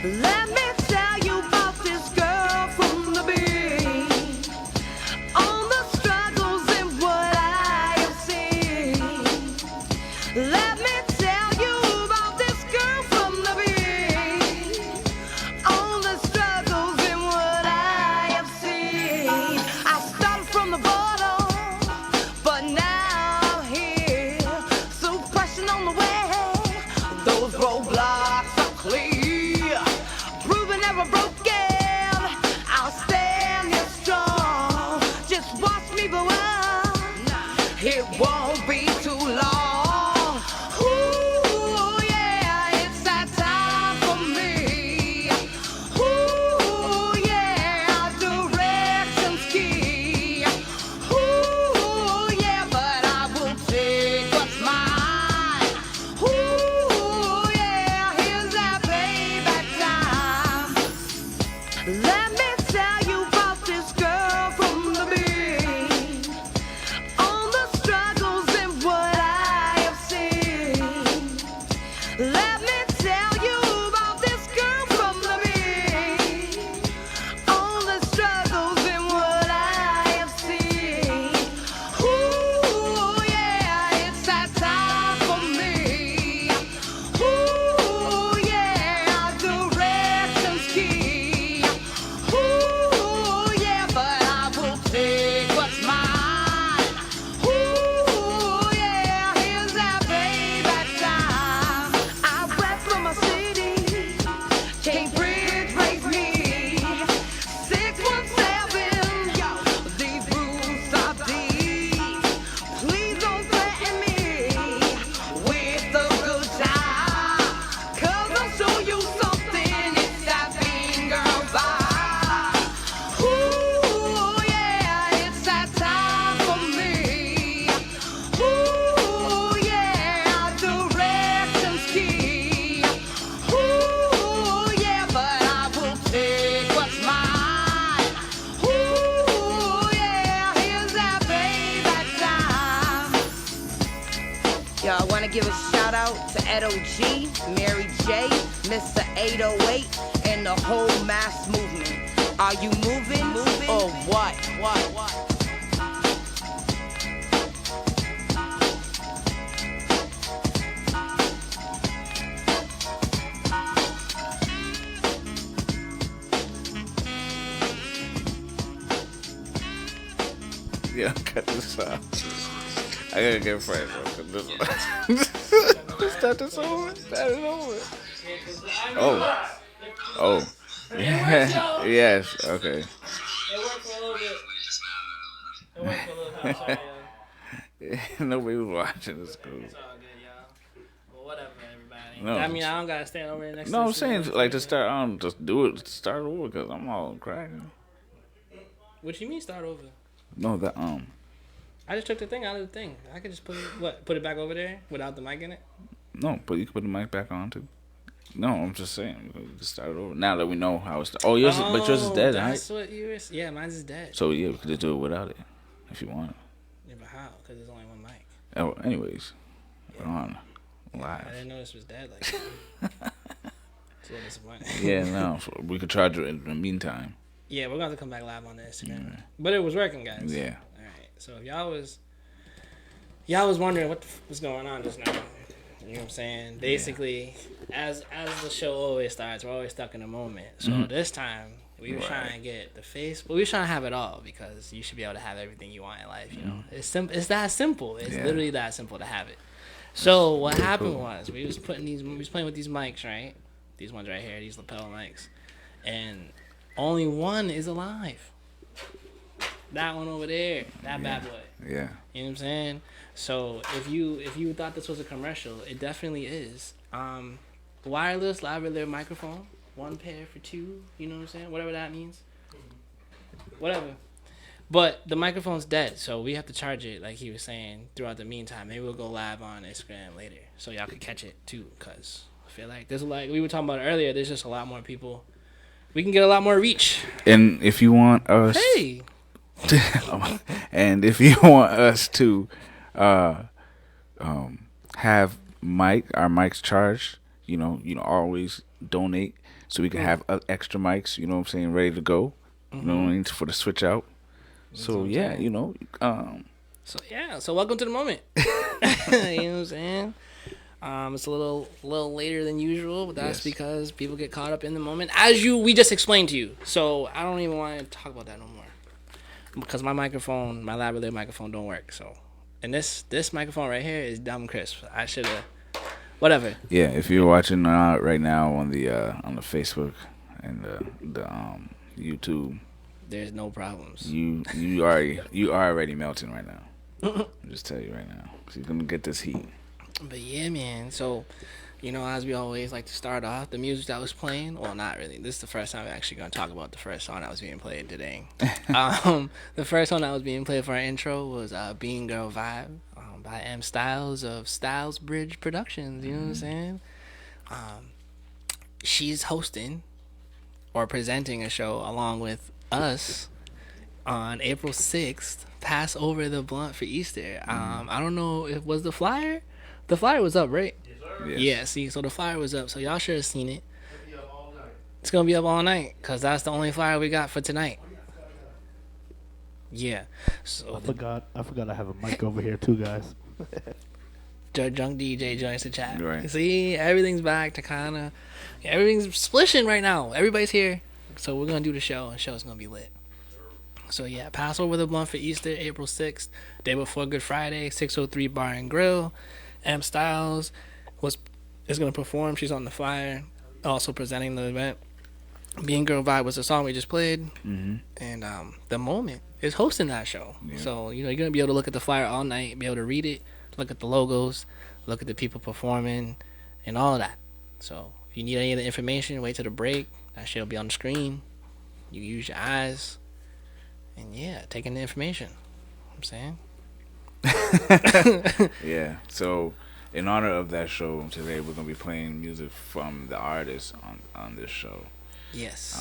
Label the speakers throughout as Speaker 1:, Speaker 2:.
Speaker 1: Let me tell you about this girl from the beginning. On the struggles and what I have seen. Let me tell you about this girl from the beginning. On the struggles and what I have seen. I started from the bottom, but now I'm here. So pressing on the way, those roadblocks are clear. Proving never broken, I'll stand here strong. Just watch me go on, it won't be too long. Ooh, yeah, it's that time for me. Ooh, yeah, direction's key. Ooh, yeah, but I will take what's mine. Ooh, yeah, here's that payback time. Let me tell you about this girl from the beginning. On the struggles and what I have seen. Let me tell you about this girl from the beginning. On the struggles and what I have seen. Ooh, yeah, it's that time for me. Ooh, yeah, direction's key. Ooh, yeah, but I will take what's mine. Ooh, yeah, here's that payback time. I went from my city, Cambridge raised me. 617, yo, these roots are deep. Please don't threaten me with a good time, 'cause I'll show you something, it's that finger vibe. Ooh, yeah, it's that time for me. Ooh, yeah, direction's key. Ooh, yeah, but I will take what's mine. Ooh, yeah, here's that payback time. Yo, I want to give a shout out to Ed O.G., Mary J., Mr. 808, and the whole mass movement. Are you moving? Or what?
Speaker 2: Yeah, cut this out. I gotta get fresh, bro. Cut this Start this over. Start it over. Oh. Oh. Yeah. Yes. Okay.
Speaker 3: It worked for a little bit. It worked for a little bit. I'm sorry, y'all.
Speaker 2: Nobody was watching. It's cool.
Speaker 3: It's all good, y'all. Well, whatever, everybody.
Speaker 2: No,
Speaker 3: I mean, I don't gotta stand over there next to
Speaker 2: No, I'm
Speaker 3: this
Speaker 2: saying
Speaker 3: thing.
Speaker 2: like to start on, just do it, start over because I'm all cracking.
Speaker 3: What you mean start over?
Speaker 2: No,
Speaker 3: I just took the thing out of the thing. I could just put it back over there without the mic in it?
Speaker 2: no, but you can put the mic back on too. No, I'm just saying, we can start over now that we know how it's. Oh, yours, but yours is dead, right?
Speaker 3: That's what you were. Yeah, mine's is dead.
Speaker 2: So yeah, we could just do it without it if you want.
Speaker 3: Yeah, but how? Because there's only one mic.
Speaker 2: Oh, anyways, we're on
Speaker 3: I
Speaker 2: live.
Speaker 3: didn't know this was dead like that. It's a little disappointing.
Speaker 2: Yeah, no, so we could try to in the meantime.
Speaker 3: Yeah, we're going to have to come back live on the Instagram.
Speaker 2: Yeah.
Speaker 3: But it was working, guys.
Speaker 2: Yeah.
Speaker 3: All right. So if y'all was wondering what was going on just now. You know what I'm saying? Basically, as the show always starts, we're always stuck in a moment. So this time, we were trying to get the face, but we were trying to have it all because you should be able to have everything you want in life. You know, it's it's that simple. It's literally that simple to have it. So what happened was we was playing with these mics, right? These ones right here, these lapel mics, and only one is alive. That one over there, that bad boy.
Speaker 2: Yeah.
Speaker 3: You know what I'm saying? So if you thought this was a commercial, it definitely is. Wireless lavalier microphone, one pair for two. You know what I'm saying? Whatever that means. Whatever. But the microphone's dead, so we have to charge it, like he was saying, throughout the meantime. Maybe we'll go live on Instagram later, so y'all could catch it too. Cause I feel like there's we were talking about it earlier. There's just a lot more people. We can get a lot more reach.
Speaker 2: And if you want us,
Speaker 3: Hey.
Speaker 2: and if you want us to have our mics charged, you know, always donate so we can have extra mics. You know what I'm saying? Ready to go. You know what I mean? For the switch out. So yeah, you know.
Speaker 3: So welcome to the moment. You know what I'm saying? It's a little later than usual, but that's because people get caught up in the moment, as we just explained to you. So I don't even want to talk about that no more, because my lavalier microphone don't work. So, and this microphone right here is dumb crisp. I should have, whatever.
Speaker 2: Yeah, if you're watching right now on the Facebook and the YouTube,
Speaker 3: there's no problems.
Speaker 2: You are already melting right now. I'll just tell you right now, 'cause you're gonna get this heat.
Speaker 3: But yeah, man. So, you know, as we always like to start off, the music that was playing. Well, not really. This is the first time we're actually gonna talk about the first song that was being played today. The first song that was being played for our intro was "Being Girl Vibe" by M Styles of Styles Bridge Productions. You know what I'm saying? She's hosting or presenting a show along with us on April 6th. Pass over the blunt for Easter. I don't know if was the flyer. The flyer was up, right?
Speaker 2: Yes.
Speaker 3: Yeah. See, so the flyer was up. So y'all should have seen it. It's gonna be up all night because that's the only flyer we got for tonight. Yeah. So
Speaker 4: I forgot I have a mic over here too, guys.
Speaker 3: Drunk DJ joins the chat.
Speaker 2: Right.
Speaker 3: See, everything's back to kind of. Everything's splishing right now. Everybody's here. So we're gonna do the show, and the show's gonna be lit. So yeah, pass over the blunt for Easter, April 6th, day before Good Friday, 603 Bar and Grill. M Styles is gonna perform. She's on the flyer, also presenting the event. Being Girl Vibe was the song we just played, and The Moment is hosting that show. Yeah. So you know you're gonna be able to look at the flyer all night, be able to read it, look at the logos, look at the people performing, and all of that. So if you need any of the information, wait till the break. That shit will be on the screen. You use your eyes. And yeah, taking the information. I'm saying.
Speaker 2: Yeah. So, in honor of that show today, we're gonna be playing music from the artists on this show.
Speaker 3: Yes.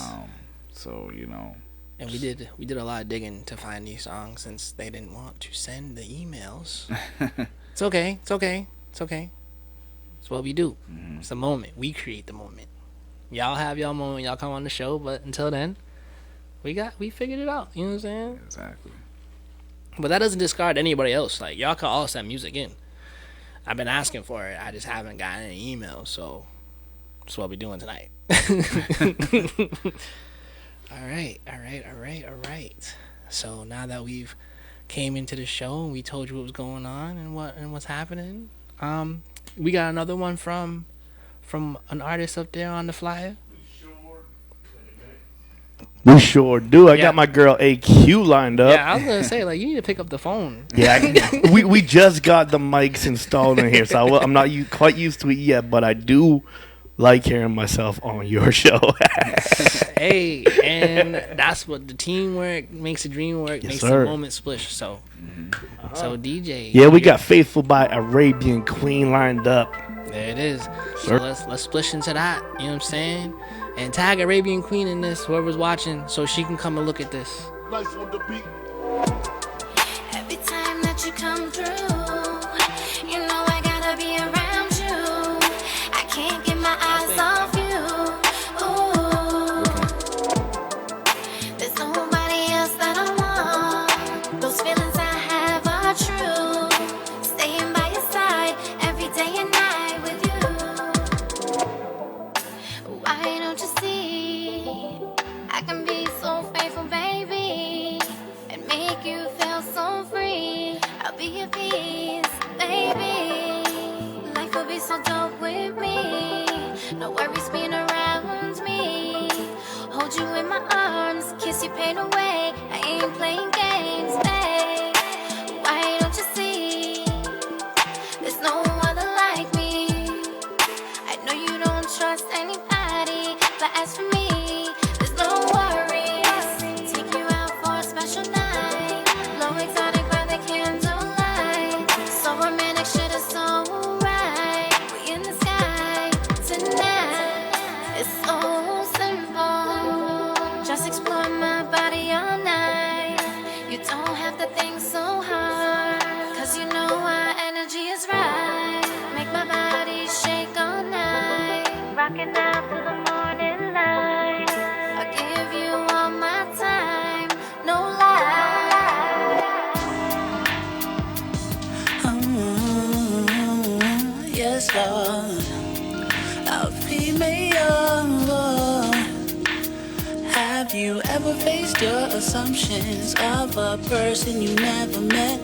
Speaker 2: So you know.
Speaker 3: And we did a lot of digging to find these songs since they didn't want to send the emails. It's okay. It's okay. It's okay. It's what we do. Mm-hmm. It's the moment. We create the moment. Y'all have y'all moment. Y'all come on the show, but until then. We figured it out, you know what I'm saying?
Speaker 2: Exactly.
Speaker 3: But that doesn't discard anybody else. Like, y'all can all send music in. I've been asking for it. I just haven't gotten any emails, so that's what we're doing tonight. All right. So now that we've came into the show and we told you what was going on and what's happening, we got another one from an artist up there on the flyer.
Speaker 4: We sure do. I got my girl AQ lined up.
Speaker 3: Yeah, I was gonna say, like, you need to pick up the phone.
Speaker 4: Yeah, we just got the mics installed in here, so I'm not quite used to it yet, but I do like hearing myself on your show.
Speaker 3: Hey, and that's what the teamwork makes the dream work, makes the moment splish. So, so DJ.
Speaker 4: Yeah, we got Faithful by Arabian Queen lined up.
Speaker 3: There it is. So let's splish into that. You know what I'm saying? And tag Arabian Queen in this, whoever's watching, so she can come and look at this.
Speaker 5: Nice on the beat.
Speaker 6: Every time that you come through, you know I gotta be around you. I can't get my eyes off you. Ooh. There's nobody else that I want. Those feelings I have are true. Staying by your side every day and night with you. Why don't you see? I can be so faithful, baby, and make you feel so free. I'll be your peace, baby. Life will be so dope with me. No worries being around me. Hold you in my arms, kiss your pain away. I ain't playing games, babe. Why don't you see? There's no other like me. I know you don't trust anybody, but as for me, there's no worries. Take you out for a special night. Low exotic by the candlelight. So romantic, shit is so right. We in the sky tonight. It's so simple. Just explore my body all night.
Speaker 5: Lord, a female. Have you ever faced your assumptions of a person you never met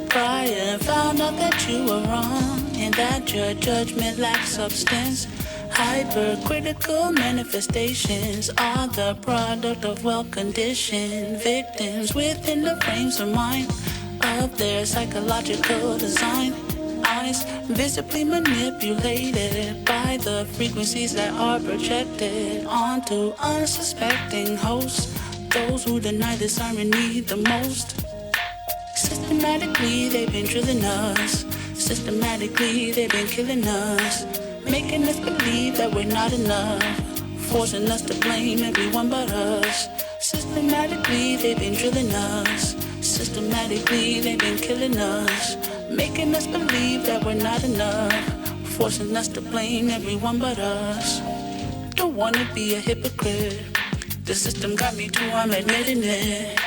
Speaker 5: prior and found out that you were wrong and that your judgment lacks substance? Hypercritical manifestations are the product of well-conditioned victims within the frames of mind of their psychological design. Eyes visibly manipulated by the frequencies that are projected onto unsuspecting hosts, those who deny this irony the most. Systematically, they've been drilling us. Systematically, they've been killing us, making us believe that we're not enough, forcing us to blame everyone but us. Systematically, they've been drilling us. Systematically, they've been killing us, making us believe that we're not enough, forcing us to blame everyone but us. Don't wanna be a hypocrite. The system got me too, I'm admitting it.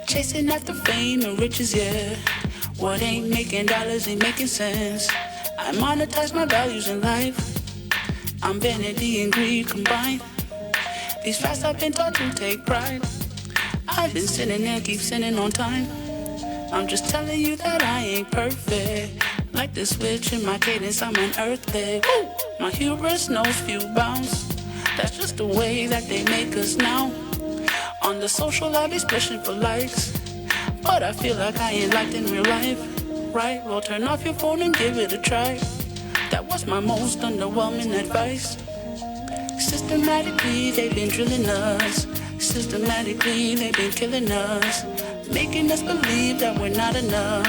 Speaker 5: Chasing after fame and riches, yeah. What ain't making dollars ain't making sense. I monetize my values in life. I'm vanity and greed combined. These facts I've been taught to take pride. I've been sinning and keep sinning on time. I'm just telling you that I ain't perfect. Like the switch in my cadence, I'm unearthly. Woo! My hubris knows few bounds. That's just the way that they make us now. On the social, I be splishing for likes, but I feel like I ain't liked in real life. Right? Well, turn off your phone and give it a try. That was my most underwhelming advice. Systematically, they've been drilling us. Systematically, they've been killing us, making us believe that we're not enough,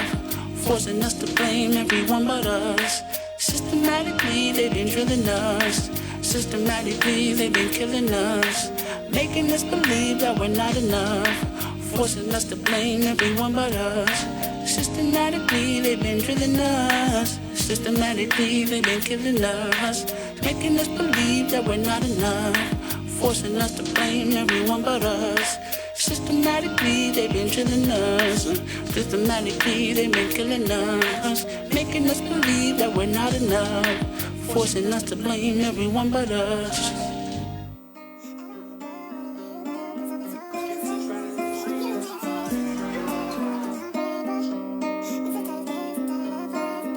Speaker 5: forcing us to blame everyone but us. Systematically, they've been drilling us. Systematically, they've been killing us, making us believe that we're not enough, forcing us to blame everyone but us. Systematically, they've been drilling us. Systematically, they've been killing us, making us believe that we're not enough, forcing us to blame everyone but us. Systematically, they've been drilling us. Systematically, they've been killing us, making us believe that we're not enough, forcing us to blame everyone but us.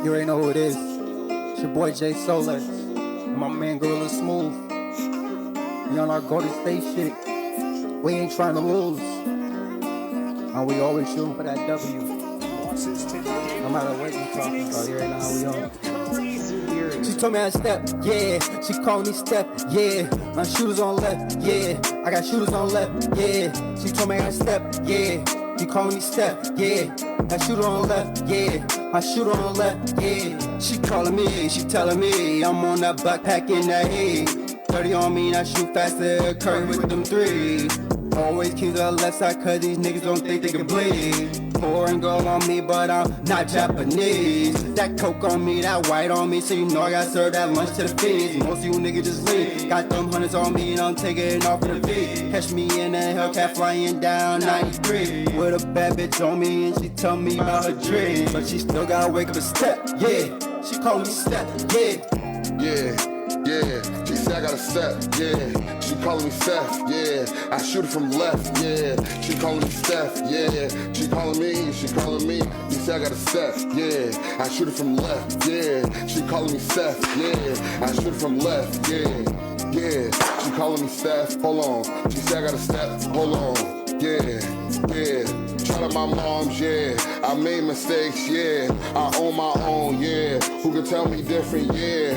Speaker 7: You already know who it is. It's your boy Jay Solar and my man Gorilla Smooth. We on our Golden State shit. We ain't trying to lose. And we always shooting for that W. No matter what you talking about, you already know how we on. She told me how to step, yeah. She called me step, yeah. My shooters on left, yeah. I got shooters on left, yeah. She told me how to step, yeah. She called me step, yeah. That shooter on left, yeah. My shooter on left, yeah. She calling me, she telling me I'm on that backpack in that head. 30 on me, I shoot faster, Curry with them threes. Always keep the left side cause these niggas don't think they can bleed. Pouring gold on me, but I'm not Japanese. That coke on me, that white on me, so you know I gotta serve that lunch to the fiends. Most of you niggas just leave. Got them hundreds on me and I'm taking off in the V. Catch me in a Hellcat flying down 93 with a bad bitch on me and she tell me about her dreams, but she still gotta wake up and step, yeah. She call me step, yeah.
Speaker 8: Yeah, she said I gotta step, yeah. She calling me Steph, yeah. I shoot it from left, yeah. She calling me Steph, yeah. She calling me. She said I gotta step, yeah. I shoot it from left, yeah. She calling me Steph, yeah. I shoot it from left, yeah. She calling me Steph, hold on. She said I gotta step, hold on, yeah. Shout out my moms, yeah. I made mistakes, yeah. I own my own, yeah. Who can tell me different, yeah.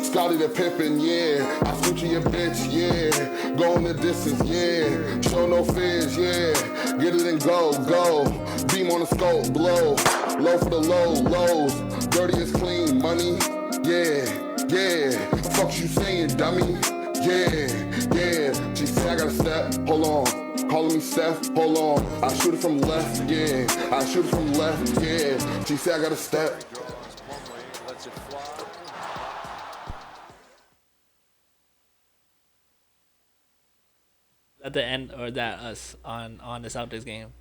Speaker 8: Scotty the Pippin, yeah. I future your bitch, yeah. Go in the distance, yeah. Show no fears, yeah. Get it and go. Beam on the scope, blow. Low for the lows. Dirty is clean, money, yeah. Fuck you saying, dummy, yeah. She said I gotta step, hold on. Calling me Steph, hold on. I shoot it from left, yeah. She said I gotta step.
Speaker 3: At the end, or that us on the Celtics game.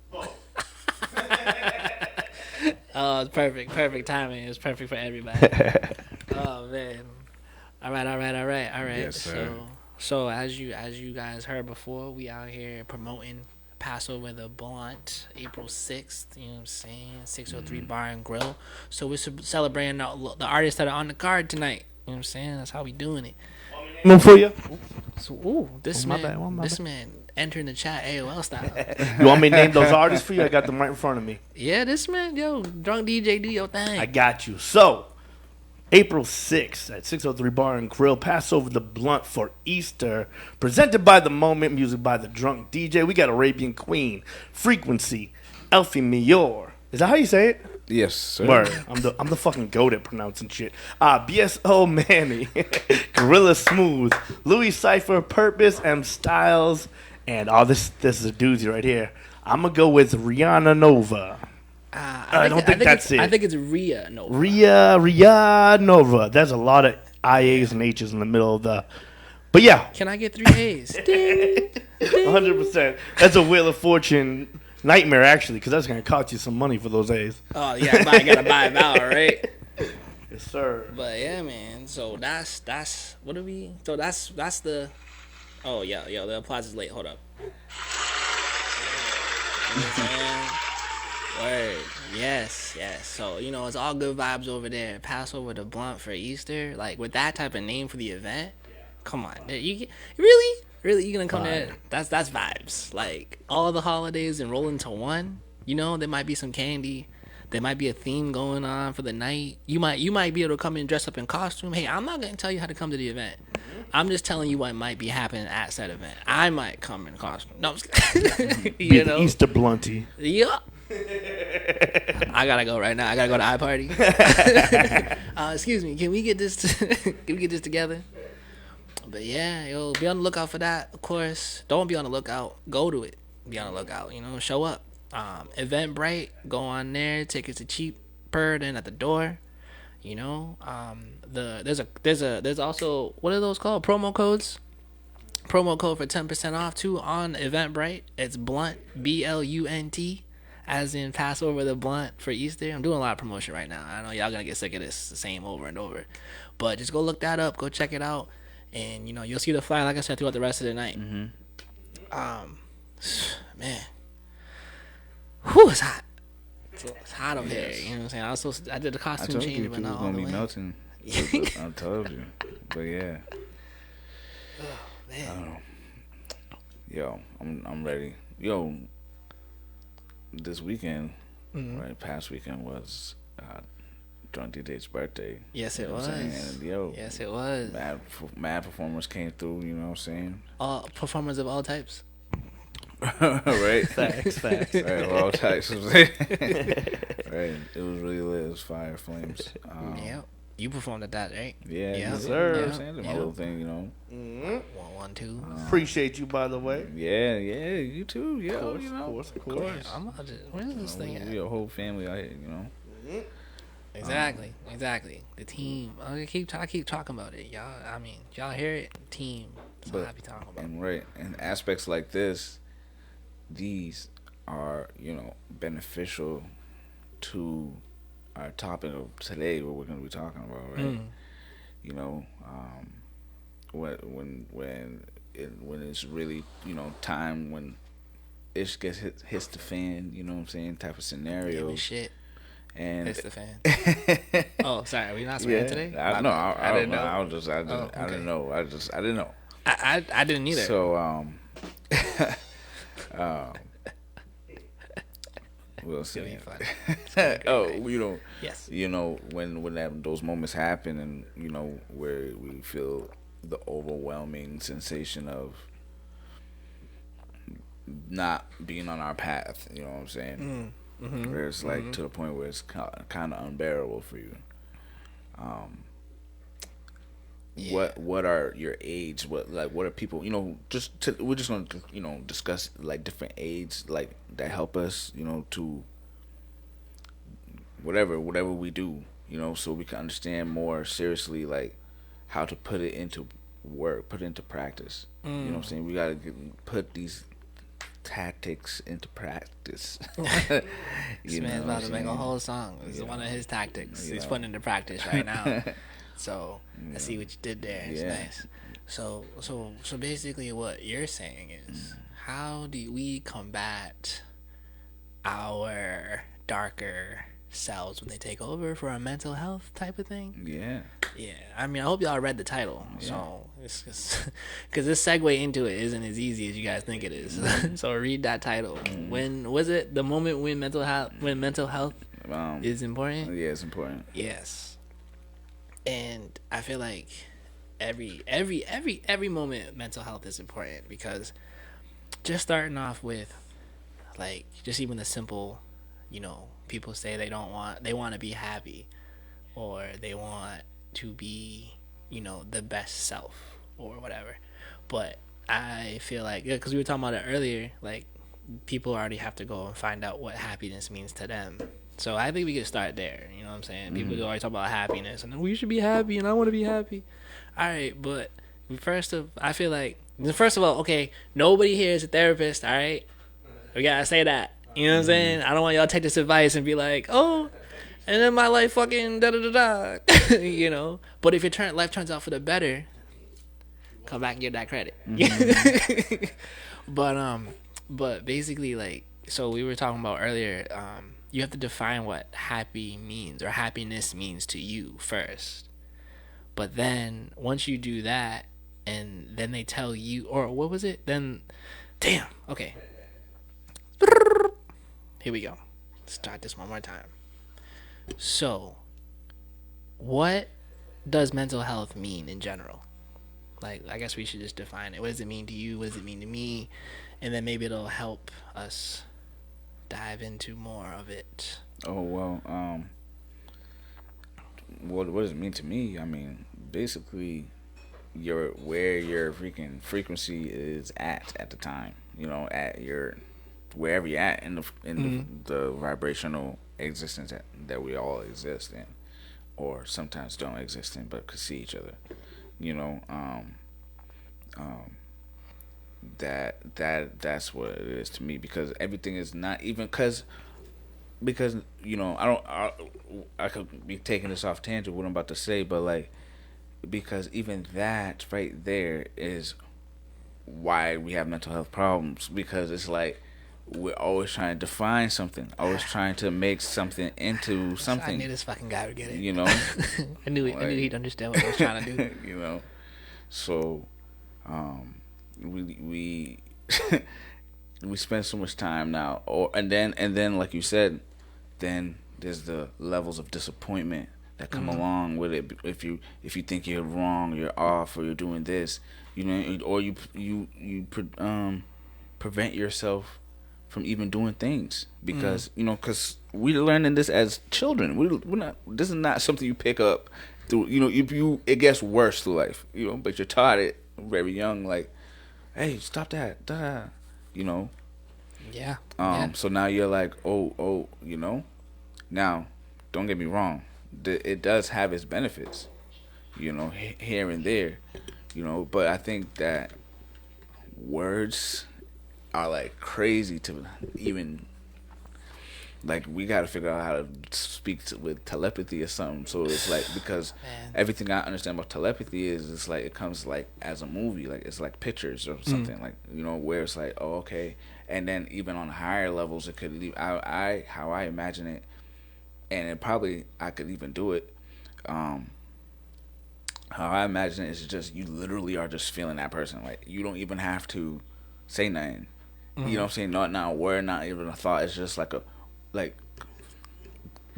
Speaker 3: Oh, it's perfect timing. It was perfect for everybody. Oh man. All right.
Speaker 2: Yes, sir.
Speaker 3: So as you guys heard before, we out here promoting Passover the Blunt, April 6th. You know what I'm saying? 603 Bar and Grill. So we're celebrating the artists that are on the card tonight. You know what I'm saying? That's how we doing it.
Speaker 4: Move for you.
Speaker 3: So this
Speaker 4: my
Speaker 3: man,
Speaker 4: bad.
Speaker 3: this man entering the chat AOL style.
Speaker 4: You want me to name those artists for you? I got them right in front of me.
Speaker 3: Yeah, this man, yo, drunk DJ, do your thing.
Speaker 4: I got you. So, April 6th at 603 Bar and Grill, Passover the Blunt for Easter. Presented by The Moment, music by The Drunk DJ. We got Arabian Queen, Frequency, Elfie Mior. Is that how you say it?
Speaker 2: Yes, sir.
Speaker 4: Word. I'm the fucking goat at pronouncing shit. BSO Manny, Gorilla Smooth, Louis Cypher, Purpose, M Styles, and this is a doozy right here. I'm gonna go with Rihanna Nova. I don't think that's it.
Speaker 3: I think it's Rhea Nova.
Speaker 4: Rhea Nova. There's a lot of IAs and H's in the middle of the. But yeah,
Speaker 3: Can I get 3 A's? Ding.
Speaker 4: 100%. That's a Wheel of Fortune nightmare, actually, because that's gonna cost you some money for those A's.
Speaker 3: Oh yeah, I gotta buy it out, right?
Speaker 4: Yes, sir.
Speaker 3: But yeah, man. So that's what do we? So that's the. Oh yeah, the applause is late. Hold up. You know what I'm saying? Word. Yes. So it's all good vibes over there. Passover the Blunt for Easter, like with that type of name for the event. Come on, you really you gonna come there? That's vibes. Like all the holidays and roll into one. There might be some candy. There might be a theme going on for the night. You might be able to come in dress up in costume. Hey, I'm not gonna tell you how to come to the event. I'm just telling you what might be happening at said event. I might come in costume. No, I'm just kidding.
Speaker 4: Be the Easter Blunty.
Speaker 3: Yeah. I gotta go right now. I gotta go to iParty. Excuse me. Can we get this? Can we get this together? But yeah, be on the lookout for that. Of course, don't be on the lookout. Go to it. Be on the lookout. Show up. Eventbrite. Go on there. Tickets are cheaper than at the door. There's also, what are those called? Promo codes. Promo code for 10% off too on Eventbrite. It's Blunt, BLUNT, as in Passover the Blunt for Easter. I'm doing a lot of promotion right now. I know y'all gonna get sick of this the same over and over, but just go look that up. Go check it out, and you'll see the flyer, like I said, throughout the rest of the night. Man, whew, it's hot. It's hot up here. You know what I'm saying? I did the costume change, but not all the way.
Speaker 2: I told you it was gonna be melting. I told you, but yeah.
Speaker 3: Oh man.
Speaker 2: Yo, I'm ready. Yo, this weekend, right? Past weekend was Drunk DJ's birthday.
Speaker 3: Yes, it
Speaker 2: You know
Speaker 3: was.
Speaker 2: what I'm saying? And yo,
Speaker 3: Yes, it was.
Speaker 2: mad performers came through. You know what I'm saying?
Speaker 3: All performers of all types.
Speaker 2: Right.
Speaker 4: Facts.
Speaker 2: Right, all types. Right. It was really lit. It was fire flames.
Speaker 3: Yeah. You performed at that, right?
Speaker 2: Yeah,
Speaker 3: Yeah.
Speaker 2: yes,
Speaker 4: sir.
Speaker 2: You know what I'm saying? Did my little thing, you know.
Speaker 3: 1, 2.
Speaker 4: Appreciate you, by the way.
Speaker 2: Yeah, you too. Yeah,
Speaker 4: Of
Speaker 2: you know.
Speaker 4: course.
Speaker 3: I'm about to. Where's this thing at?
Speaker 2: We a whole family out here, you know.
Speaker 3: Exactly. The team. I keep talking about it, y'all. I mean, y'all hear it, team. That's what I be talking about.
Speaker 2: And right, and aspects like this, these are beneficial to our topic of today, what we're going to be talking about, right? When it's really time when ish gets hits the fan, you know what I'm saying, type of scenario.
Speaker 3: Yeah, shit.
Speaker 2: And
Speaker 3: It's the fan. Oh, sorry. Are we not swearing today?
Speaker 2: I didn't know. I
Speaker 3: didn't know.
Speaker 2: I didn't know. I didn't know.
Speaker 3: I didn't either.
Speaker 2: So we'll see.
Speaker 3: It'll be fun.
Speaker 2: Oh,
Speaker 3: Yes.
Speaker 2: when those moments happen, and where we feel the overwhelming sensation of not being on our path. You know what I'm saying? Where it's like to the point where it's kind of unbearable for you. What are your aids? What are people? We're just gonna discuss like different aids like that help us. To whatever we do. So we can understand more seriously like how to put it into work, put it into practice. You know what I'm saying? We gotta put these tactics into practice.
Speaker 3: This man's about to make a whole song. This is one of his tactics. He's putting into practice right now. So I see what you did there. It's nice. So basically, what you're saying is, how do we combat our darker selves when they take over for a mental health type of thing?
Speaker 2: Yeah.
Speaker 3: Yeah, I mean, I hope y'all read the title. So, because this segue into it isn't as easy as you guys think it is. So read that title. When was it? The moment when mental health is important.
Speaker 2: Yeah, it's important.
Speaker 3: Yes, and I feel like every moment mental health is important, because just starting off with, like, just even the simple, people say they want to be happy, or they want to be, the best self or whatever. But I feel like, because we were talking about it earlier, like, people already have to go and find out what happiness means to them. So I think we could start there. You know what I'm saying? People always talk about happiness, and we should be happy, and I want to be happy. All right, but first of all, okay, nobody here is a therapist. All right, we gotta say that. You know what I'm saying? I don't want y'all to take this advice and be like, oh, and then my life fucking da-da-da-da, But if your life turns out for the better, come back and give that credit. But basically, like, so we were talking about earlier, you have to define what happy means, or happiness means to you first. But then, once you do that, and then they tell you, or what was it? Then, damn, okay. Here we go. Let's start this one more time. So, what does mental health mean in general? Like, I guess we should just define it. What does it mean to you? What does it mean to me? And then maybe it'll help us dive into more of it.
Speaker 2: Oh, well, what does it mean to me? I mean, basically, where your freaking frequency is at the time. At your wherever you're at in the vibrational existence that we all exist in, or sometimes don't exist in, but could see each other. That's what it is to me, because everything is not even because I could be taking this off tangent what I'm about to say, but like, because even that right there is why we have mental health problems, because it's like we're always trying to define something, always trying to make something into something.
Speaker 3: I knew this fucking guy would get it. I knew he'd understand what I was trying to do.
Speaker 2: So we we spend so much time now, and then like you said, then there's the levels of disappointment that come along with it. If you think you're wrong, you're off, or you're doing this, or you prevent yourself from even doing things, because because we're learning this as children. We're not. This is not something you pick up through. It gets worse through life. But you're taught it very young. Like, hey, stop that.
Speaker 3: Yeah.
Speaker 2: So now you're like, oh. Now, don't get me wrong. It does have its benefits. Here and there. But I think that words are like crazy to even, like, we got to figure out how to speak with telepathy or something. So it's like, because everything I understand about telepathy is, it's like, it comes like as a movie, like it's like pictures or something, like, where it's like, oh, okay. And then even on higher levels, it could leave how I imagine it, and it probably, I could even do it. How I imagine it is just, you literally are just feeling that person. Like, you don't even have to say nothing. You know what I'm saying? Not a word, not even a thought. It's just like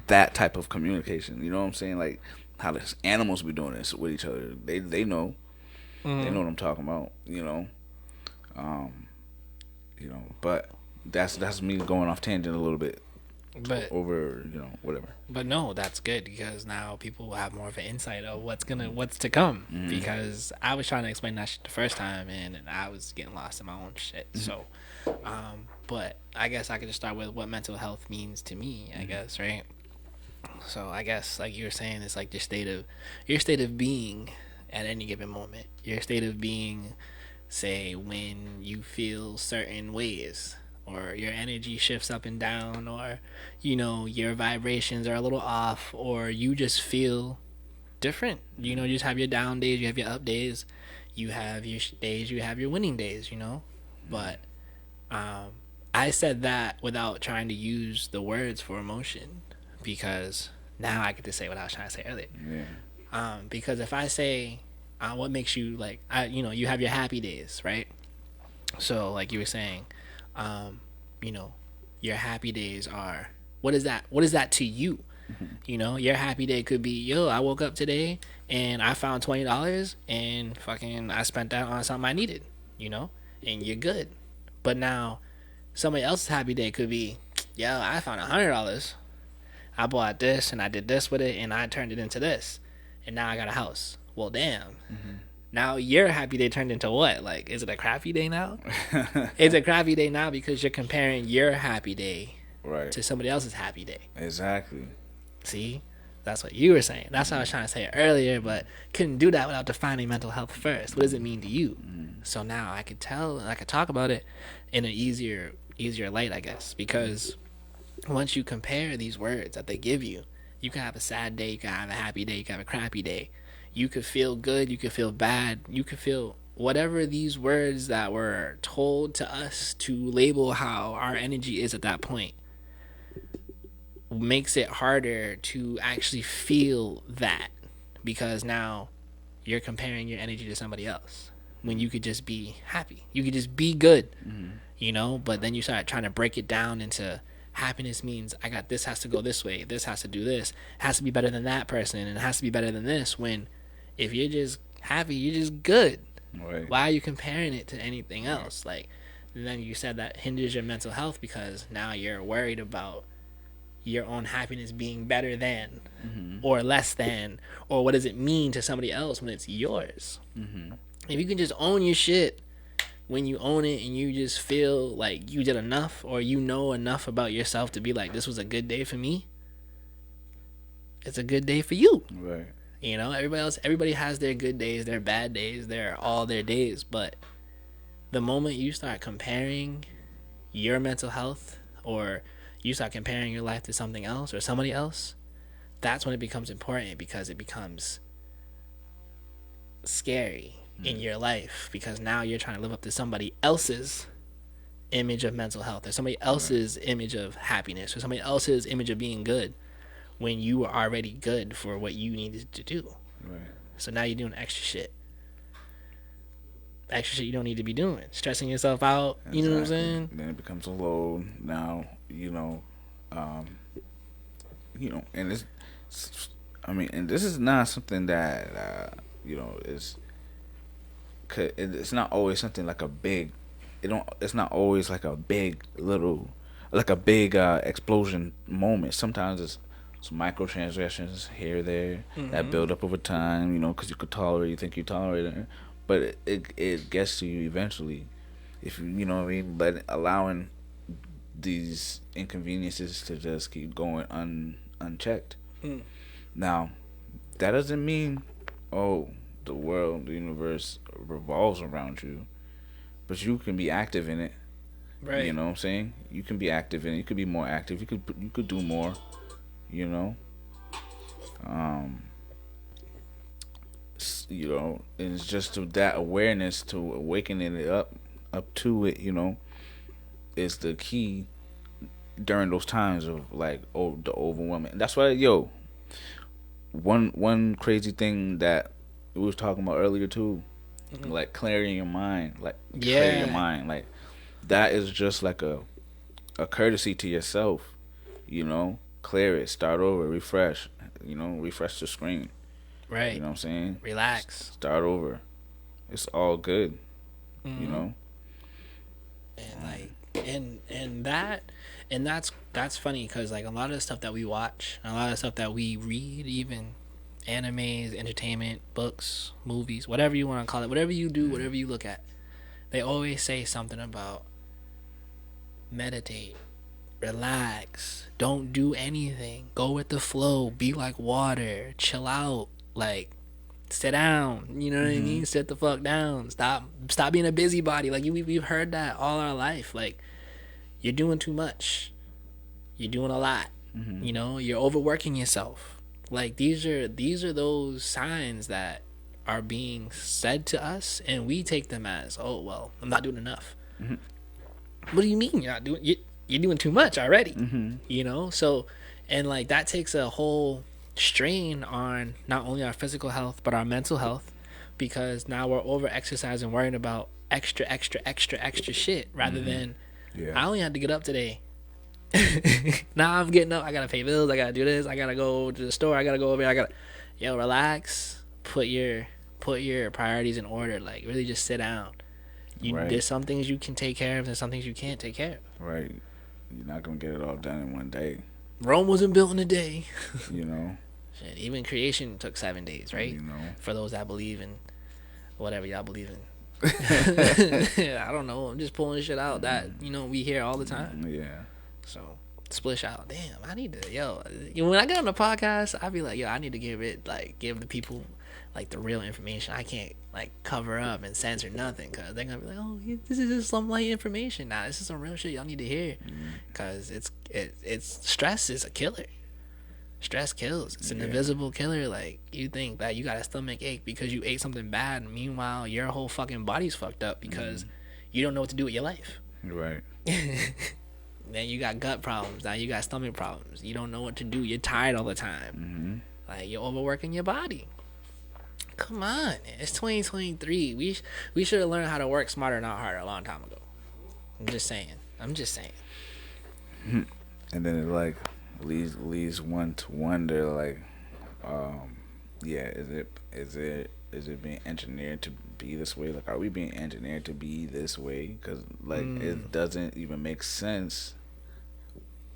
Speaker 2: that type of communication. You know what I'm saying? Like how the animals be doing this with each other. They know. They know what I'm talking about. But that's me going off tangent a little bit.
Speaker 3: But
Speaker 2: over, whatever.
Speaker 3: But no, that's good, because now people will have more of an insight of what's to come. Because I was trying to explain that shit the first time, and I was getting lost in my own shit. So, but I guess I could just start with what mental health means to me. I guess, right? So I guess, like you were saying, it's like your state of being at any given moment. Your state of being say when you feel certain ways, or your energy shifts up and down, or your vibrations are a little off, or you just feel different. You just have your down days, you have your up days, you have your days, you have your winning days. But I said that without trying to use the words for emotion, because now I get to say what I was trying to say earlier. Because if I say what makes you like, you have your happy days, right? So like you were saying, your happy days are, what is that to you? Your happy day could be, yo, I woke up today and I found $20 and fucking I spent that on something I needed, and you're good. But now somebody else's happy day could be, yo, I found $100. I bought this and I did this with it and I turned it into this, and now I got a house. Well, damn. Now your happy day turned into what? Like, is it a crappy day now? It's a crappy day now because you're comparing your happy day to somebody else's happy day.
Speaker 2: Exactly.
Speaker 3: See? That's what you were saying. That's what I was trying to say earlier, but couldn't do that without defining mental health first. What does it mean to you? So now I could tell, and I could talk about it in an easier light, I guess, because once you compare these words that they give you, you can have a sad day, you can have a happy day, you can have a crappy day. You could feel good, you could feel bad, you could feel whatever these words that were told to us to label how our energy is at that point makes it harder to actually feel that, because now you're comparing your energy to somebody else when you could just be happy, you could just be good. But then you start trying to break it down into happiness means I got this, has to go this way, this has to do this, it has to be better than that person, and it has to be better than this. When if you're just happy, you're just good. Why are you comparing it to anything else? Like, and then you said that hinders your mental health because now you're worried about your own happiness being better than or less than, or what does it mean to somebody else when it's yours. If you can just own your shit when you own it, and you just feel like you did enough, or enough about yourself to be like, this was a good day for me, it's a good day for you. Everybody has their good days, their bad days, they're all their days. But the moment you start comparing your mental health, or you start comparing your life to something else or somebody else, that's when it becomes important, because it becomes scary in your life, because now you're trying to live up to somebody else's image of mental health, or somebody else's image of happiness, or somebody else's image of being good, when you were already good for what you needed to do. So now you're doing extra shit you don't need to be doing, stressing yourself out. You know what I'm saying?
Speaker 2: Then it becomes a load. Now and and this is not something that is. It's not always something like a big. It's not always like a big explosion moment. Sometimes it's some microtransgressions here or there that build up over time. Because you think you tolerate it, but it gets to you eventually. If but allowing these inconveniences to just keep going unchecked. Now, that doesn't mean, the world, the universe revolves around you, but you can be active in it. You know what I'm saying? You can be active in it. You could be more active. You could do more. And it's just to that awareness, to awakening it up to it. Is the key during those times of the overwhelming. That's why, one crazy thing that we was talking about earlier too, like clearing your mind, clear your mind, that is just like a courtesy to yourself. Clear it, start over, refresh. Refresh the screen.
Speaker 3: Right.
Speaker 2: You know what I'm saying?
Speaker 3: Relax.
Speaker 2: Start over. It's all good.
Speaker 3: And that's funny, because a lot of the stuff that we watch, a lot of the stuff that we read, even animes, entertainment, books, movies, whatever you want to call it, whatever you do, whatever you look at, they always say something about meditate, relax, don't do anything, go with the flow, be like water, chill out, sit down. You know what I mean? Sit the fuck down. Stop being a busybody. Like we've heard that all our life. Like, you're doing too much. You're doing a lot. You know, you're overworking yourself. Like, these are those signs that are being said to us, and we take them as, oh well, I'm not doing enough. What do you mean you're not doing? You're doing too much already. You know, so, and like that takes a whole strain on not only our physical health but our mental health, because now we're over exercising, worrying about extra shit rather than I only had to get up today. Now I'm getting up, I gotta pay bills, I gotta do this, I gotta go to the store, I gotta go over here, yo, relax, put your priorities in order. Like, really just sit down. There's some things you can take care of, there's some things you can't take care of.
Speaker 2: Right. You're not gonna get it all done in one day.
Speaker 3: Rome wasn't built in a day.
Speaker 2: You know.
Speaker 3: Shit, even creation took 7 days, right?
Speaker 2: You know.
Speaker 3: For those that believe in whatever y'all believe in. I don't know. I'm just pulling shit out that, you know, we hear all the time.
Speaker 2: Yeah.
Speaker 3: So, splish out. Damn, I need to, when I get on the podcast, I be like, I need to give the people, like, the real information. I can't, like, cover up and censor nothing, because they're going to be like, oh, this is just some light information. Nah, this is some real shit y'all need to hear, because it's stress is a killer. Stress kills. It's an invisible killer. Like, you think that you got a stomach ache because you ate something bad, and meanwhile, your whole fucking body's fucked up because you don't know what to do with your life.
Speaker 2: Right.
Speaker 3: Then you got gut problems. Now you got stomach problems. You don't know what to do. You're tired all the time. Like, you're overworking your body. Come on, it's 2023. We should have learned how to work smarter, not harder, a long time ago. I'm just saying.
Speaker 2: And then it like leads one to wonder, like, is it being engineered to be this way? Like, are we being engineered to be this way? Because like it doesn't even make sense.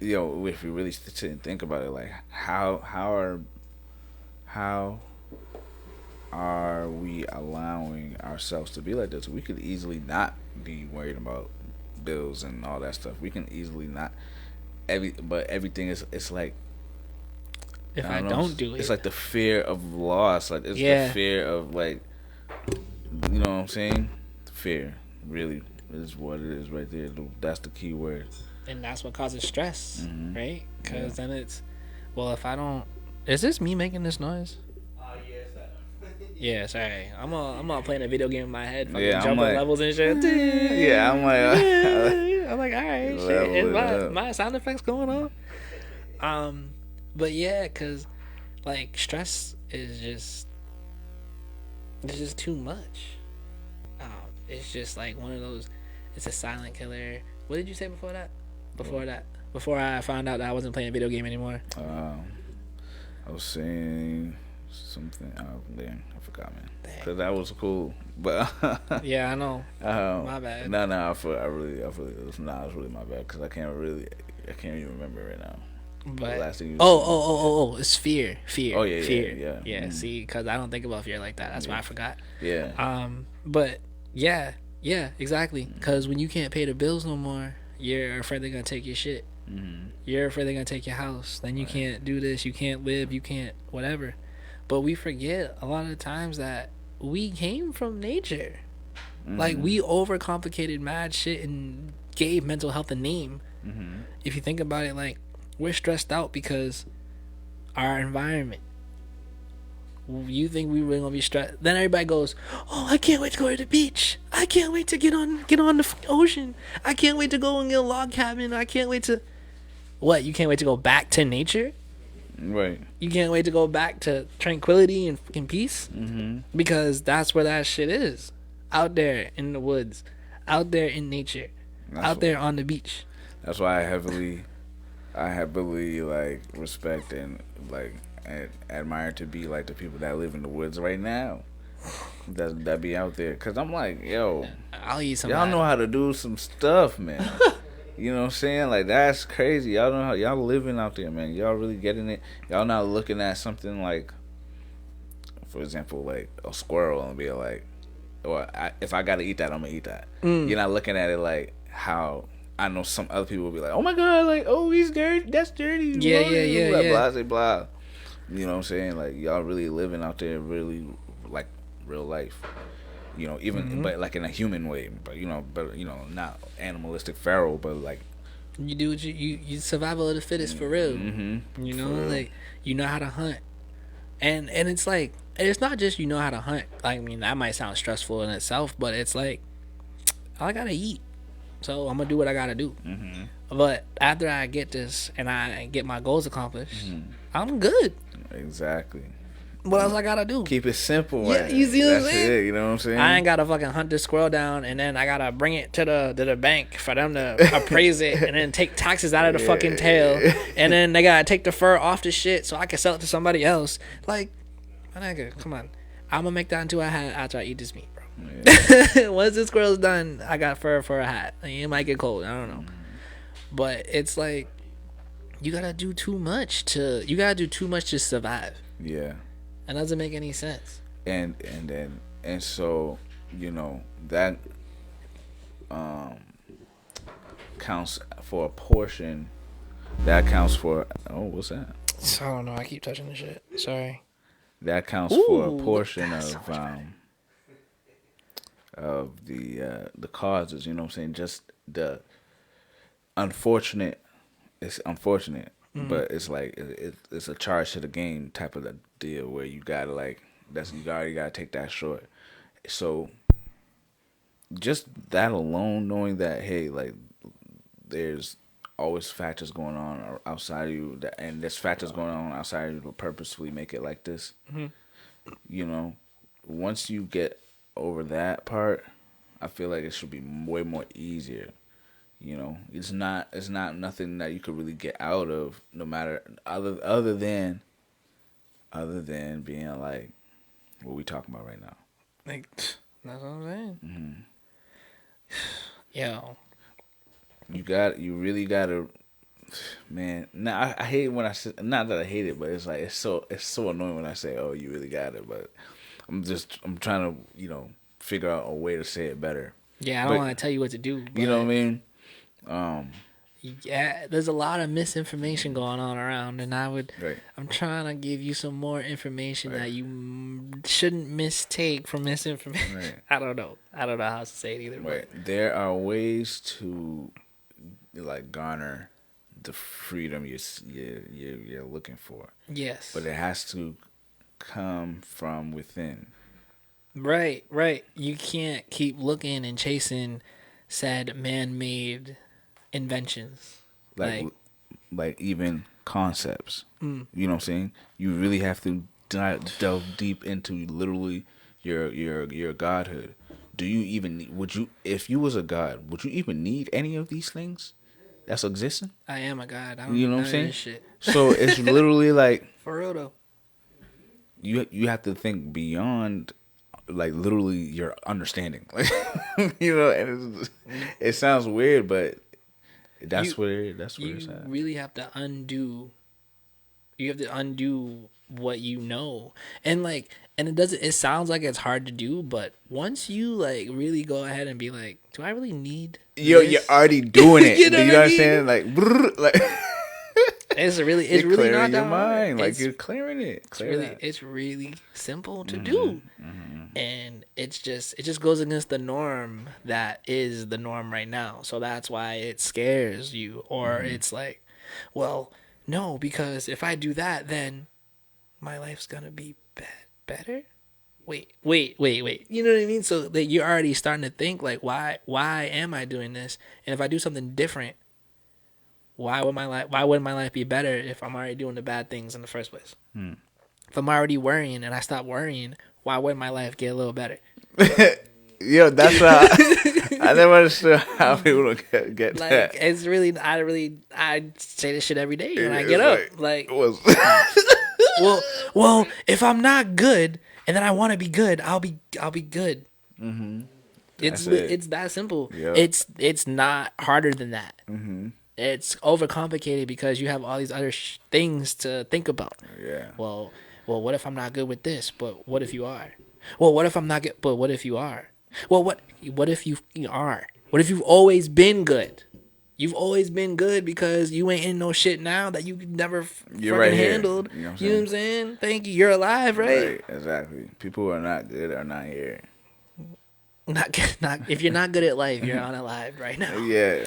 Speaker 2: You know, if you really sit and think about it, like how are we allowing ourselves to be like this? We could easily not be worried about bills and all that stuff. We can easily not. But everything is, it's like,
Speaker 3: if I don't do it,
Speaker 2: it's like the fear of loss. Like, it's the fear of, like, you know what I'm saying? Fear really is what it is right there. That's the key word.
Speaker 3: And that's what causes stress, right? Because then it's, well, if I don't, is this me making this noise? Yeah, sorry. I'm all playing a video game in my head, fucking jumping like, levels and shit.
Speaker 2: Yeah, I'm like,
Speaker 3: I'm like, all right, shit. Is my sound effects going on? But yeah, cause like stress is just, it's just too much. It's just like one of those. It's a silent killer. What did you say before that? Before I found out that I wasn't playing a video game anymore.
Speaker 2: I was saying something. Damn, I forgot, man. Cause that was cool, but
Speaker 3: yeah, I know. My bad.
Speaker 2: No, it's really my bad. Cause I can't even remember right now.
Speaker 3: But it's fear. Oh yeah, fear. Yeah. See, cause I don't think about fear like that. That's why I forgot.
Speaker 2: Yeah.
Speaker 3: But yeah, exactly. Cause when you can't pay the bills no more, you're afraid they're gonna take your shit. You're afraid they're gonna take your house. Then you can't do this. You can't live. You can't whatever. But we forget a lot of the times that we came from nature. Like, we overcomplicated mad shit and gave mental health a name. If you think about it, like, we're stressed out because our environment. You think we really gonna be stressed? Then everybody goes, "Oh, I can't wait to go to the beach. I can't wait to get on the ocean. I can't wait to go and get a log cabin. I can't wait to." What? You can't wait to go back to nature?
Speaker 2: Right.
Speaker 3: You can't wait to go back to tranquility and fucking peace? Because that's where that shit is. Out there in the woods. Out there in nature. Out there on the beach.
Speaker 2: That's why I heavily like respect and like admire to be like the people that live in the woods right now. That be out there. Cause I'm like, yo,
Speaker 3: I'll eat some.
Speaker 2: Y'all know how to do some stuff, man. You know what I'm saying? Like, that's crazy. Y'all know how y'all living out there, man. Y'all really getting it. Y'all not looking at something like, for example, like a squirrel and be like, if I gotta eat that, I'm gonna eat that. You're not looking at it like how I know some other people will be like, oh my god, like, oh, he's dirty, that's dirty.
Speaker 3: Yeah.
Speaker 2: Blah, blah, blah. You know what I'm saying? Like, y'all really living out there, really real life. You know, even but like in a human way, but not animalistic feral, but like
Speaker 3: You do what you survival of the fittest for real. You know, like you know how to hunt, and it's like it's not just you know how to hunt. Like, I mean, that might sound stressful in itself, but it's like I gotta eat, so I'm gonna do what I gotta do. But after I get this and I get my goals accomplished, I'm good.
Speaker 2: exactly.
Speaker 3: What else I gotta do?
Speaker 2: Keep it simple.
Speaker 3: Yeah,
Speaker 2: man.
Speaker 3: you see what I'm
Speaker 2: That's
Speaker 3: saying?
Speaker 2: it. You know what I'm saying?
Speaker 3: I ain't gotta fucking hunt this squirrel down and then I gotta bring it to the bank for them to appraise it and then take taxes out of the fucking tail and then they gotta take the fur off the shit so I can sell it to somebody else. Like, my nigga, come on. I'm gonna make that into a hat after I eat this meat, bro. Once the squirrel's done, I got fur for a hat. Like, it might get cold. I don't know. But it's like you gotta do too much to survive.
Speaker 2: Yeah.
Speaker 3: It doesn't make any sense.
Speaker 2: And so that counts for a portion. That counts for what's that?
Speaker 3: I don't know. I keep touching the shit. Sorry.
Speaker 2: That counts for a portion of the causes. You know what I'm saying? Just the unfortunate. It's unfortunate, but it's like it's a charge to the game type of a deal where you gotta you already gotta take that short. So just that alone, knowing that hey, like there's always factors going on outside of you, and there's factors going on outside of you to purposefully make it like this. You know, once you get over that part, I feel like it should be way more easier. You know, it's not nothing that you could really get out of, no matter other than being like what we talking about right now.
Speaker 3: Like, that's what I'm saying. Yo,
Speaker 2: you really gotta, man. Now I hate when I say, not that I hate it, but it's like it's so annoying when I say, oh, you really got it. But I'm trying to figure out a way to say it better.
Speaker 3: Yeah, I don't want to tell you what to do.
Speaker 2: You know what I mean?
Speaker 3: Yeah, there's a lot of misinformation going on around, and I'm trying to give you some more information that you shouldn't mistake for misinformation.
Speaker 2: Right.
Speaker 3: I don't know how to say it either.
Speaker 2: Right. There are ways to garner the freedom you're looking for.
Speaker 3: Yes.
Speaker 2: But it has to come from within.
Speaker 3: Right. You can't keep looking and chasing said man-made inventions.
Speaker 2: Like even concepts. You know what I'm saying? You really have to delve deep into literally your godhood. Do you even if you was a god, would you even need any of these things that's existing?
Speaker 3: I am a god. I don't
Speaker 2: You know what I'm
Speaker 3: of
Speaker 2: saying?
Speaker 3: this shit.
Speaker 2: So it's literally like
Speaker 3: For real though.
Speaker 2: you have to think beyond literally your understanding. And it sounds weird, but that's where it's at.
Speaker 3: You really have to undo. You have to undo what you know, and it sounds like it's hard to do, but once you really go ahead and be like, do I really need
Speaker 2: you're already doing it.
Speaker 3: You know what
Speaker 2: what
Speaker 3: I
Speaker 2: I'm
Speaker 3: mean?
Speaker 2: saying?
Speaker 3: it's really
Speaker 2: clearing
Speaker 3: not
Speaker 2: your
Speaker 3: that
Speaker 2: mind.
Speaker 3: hard.
Speaker 2: You're clearing it.
Speaker 3: It's really simple to do. And it just goes against the norm that is the norm right now. So that's why it scares you, or it's like, well, no, because if I do that, then my life's gonna be better. Wait. You know what I mean? So that you're already starting to think why am I doing this? And if I do something different, why wouldn't my life be better if I'm already doing the bad things in the first place? If I'm already worrying and I stop worrying, why wouldn't my life get a little better?
Speaker 2: Yo, that's how I never understood how people don't get that.
Speaker 3: It's really, I say this shit every day when I get up. Well, if I'm not good and then I want to be good, I'll be good. It's that simple.
Speaker 2: Yep.
Speaker 3: It's not harder than that. It's overcomplicated because you have all these other things to think about.
Speaker 2: Yeah.
Speaker 3: Well, what if I'm not good with this? But what if you are? Well, what if I'm not good? But what if you are? Well, what if you are? What if you've always been good? You've always been good because you ain't in no shit now that you never
Speaker 2: You're
Speaker 3: fucking
Speaker 2: right here.
Speaker 3: handled.
Speaker 2: You know what I'm
Speaker 3: You know what I'm saying? Thank you. You're alive, right?
Speaker 2: Right, exactly. People who are not good are not here.
Speaker 3: Not if you're not good at life, you're unalive right now.
Speaker 2: Yeah.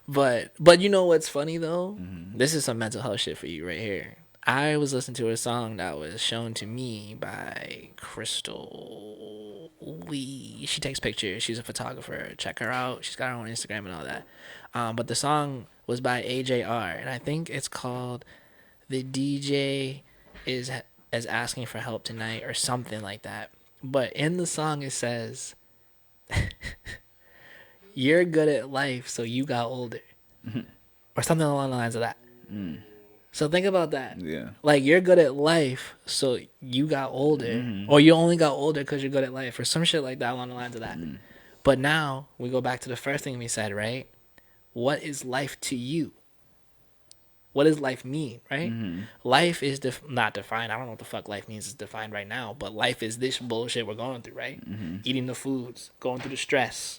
Speaker 3: But you know what's funny though?
Speaker 2: Mm-hmm.
Speaker 3: This is some mental health shit for you right here. I was listening to a song that was shown to me by Crystal Lee. She takes pictures. She's a photographer. Check her out. She's got her own Instagram and all that. But the song was by AJR, and I think it's called "The DJ is asking for help tonight" or something like that. But in the song it says, "You're good at life, so you got older," or something along the lines of that. So think about that.
Speaker 2: Yeah.
Speaker 3: Like, you're good at life, so you got older, or you only got older because you're good at life, or some shit like that along the lines of that. But now we go back to the first thing we said, right? What is life to you? What does life mean, right? Life is not defined. I don't know what the fuck life means is defined right now, but life is this bullshit we're going through, right? Eating the foods, going through the stress.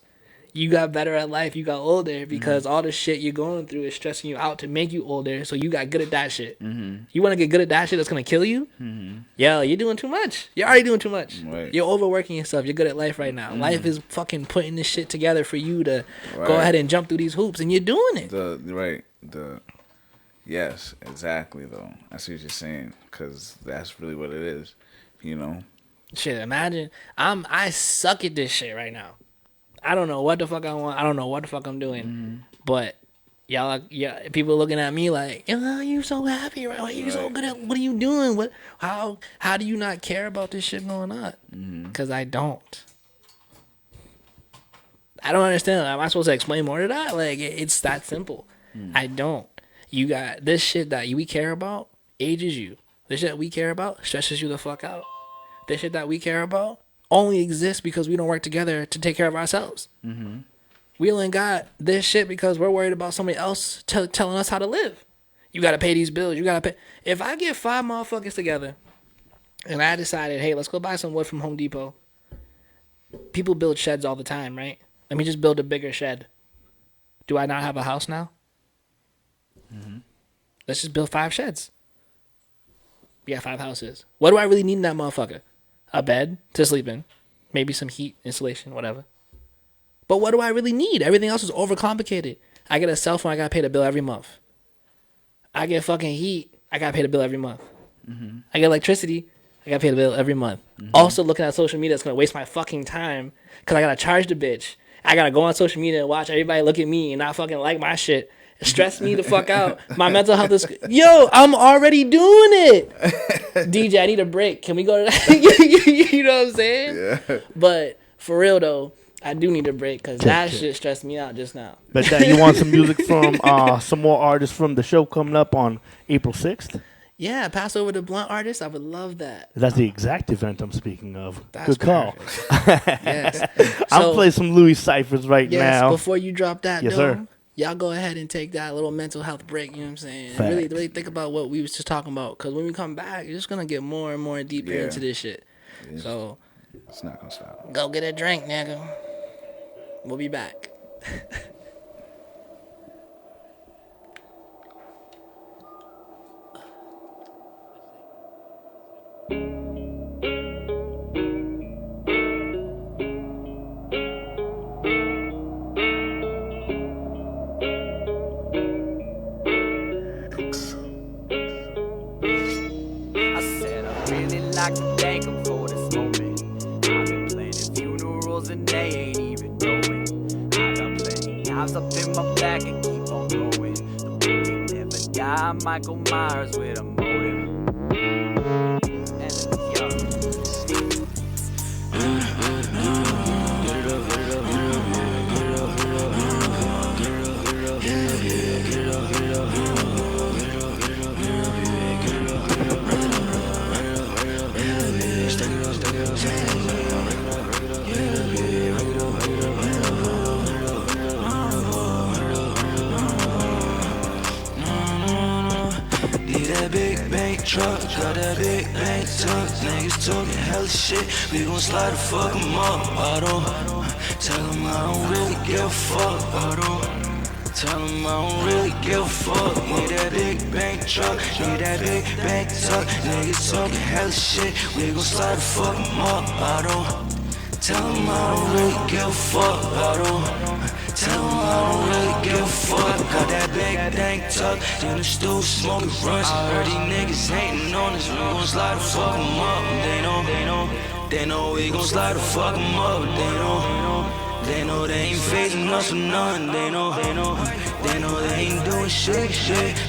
Speaker 3: You got better at life, you got older because all the shit you're going through is stressing you out to make you older, so you got good at that shit. You want to get good at that shit that's going to kill you? Yo, you're doing too much. You're already doing too much.
Speaker 2: Right.
Speaker 3: You're overworking yourself. You're good at life right now. Life is fucking putting this shit together for you to go ahead and jump through these hoops, and you're doing it.
Speaker 2: Yes, exactly, though. I see what you're saying, because that's really what it is, you know?
Speaker 3: Shit, imagine I suck at this shit right now. I don't know what the fuck I want. I don't know what the fuck I'm doing. But people looking at me like, oh, you so happy, right? You're so good at what are you doing? How do you not care about this shit going on? Because I don't. I don't understand. Am I supposed to explain more to that? Like, it's that simple. I don't. You got this shit that we care about ages you. This shit that we care about stresses you the fuck out. This shit that we care about only exists because we don't work together to take care of ourselves. We only got this shit because we're worried about somebody else telling us how to live. You got to pay these bills. You got to pay. If I get 5 motherfuckers together and I decided, hey, let's go buy some wood from Home Depot. People build sheds all the time, right? Let me just build a bigger shed. Do I not have a house now? Let's just build 5 sheds. We got 5 houses. What do I really need in that motherfucker? A bed to sleep in. Maybe some heat, insulation, whatever. But what do I really need? Everything else is overcomplicated. I get a cell phone, I gotta pay the bill every month. I get fucking heat, I gotta pay the bill every month. I get electricity, I gotta pay the bill every month. Also looking at social media, it's gonna waste my fucking time because I gotta charge the bitch. I gotta go on social media and watch everybody look at me and not fucking like my shit. Stress me the fuck out. My mental health is... Yo, I'm already doing it. DJ, I need a break. Can we go to that? You know what I'm saying?
Speaker 2: Yeah.
Speaker 3: But for real, though, I do need a break because that shit stressed me out just now.
Speaker 4: But that you want some music from some more artists from the show coming up on April 6th?
Speaker 3: Yeah, pass over the blunt artist. I would love that.
Speaker 4: That's the exact event I'm speaking of.
Speaker 3: That's
Speaker 4: Good call.
Speaker 3: Yes.
Speaker 4: I'll play some Louis Cyphers right
Speaker 3: yes,
Speaker 4: now.
Speaker 3: Before you drop that,
Speaker 4: Yes,
Speaker 3: though,
Speaker 4: sir.
Speaker 3: y'all go ahead and take that little mental health break, you know what I'm saying?
Speaker 4: Facts.
Speaker 3: Really think about what we was just talking about. Because when we come back, you're just going to get more and more deeper into this shit.
Speaker 2: Yeah.
Speaker 3: So,
Speaker 2: It's not going to stop.
Speaker 3: go get a drink, nigga. We'll be back.
Speaker 9: I said I really like to thank him for this moment. I've been planning funerals and they ain't even knowing. I got plenty knives up in my back and keep on going. The bullet never die, Michael Myers with a motive. And yo.
Speaker 10: Need that big
Speaker 5: truck, got that big bank tuck. Niggas talking hella shit, we gon' slide the fuck 'em up. I don't tell 'em I don't really give a fuck. I don't tell 'em I don't really give a fuck. Need that big bank truck, need that big bank tuck. Niggas talking hella shit, we gon' slide the fuck 'em up. I don't tell 'em I don't really give a fuck. I don't tell 'em I don't really give a fuck. Got that big dank tuck in the stool smoking runs. I heard these niggas hating on us, we gon' slide the fuck 'em up. They know we gon' slide the fuck 'em up. They know they ain't phasing us with none. They know they ain't doing shit.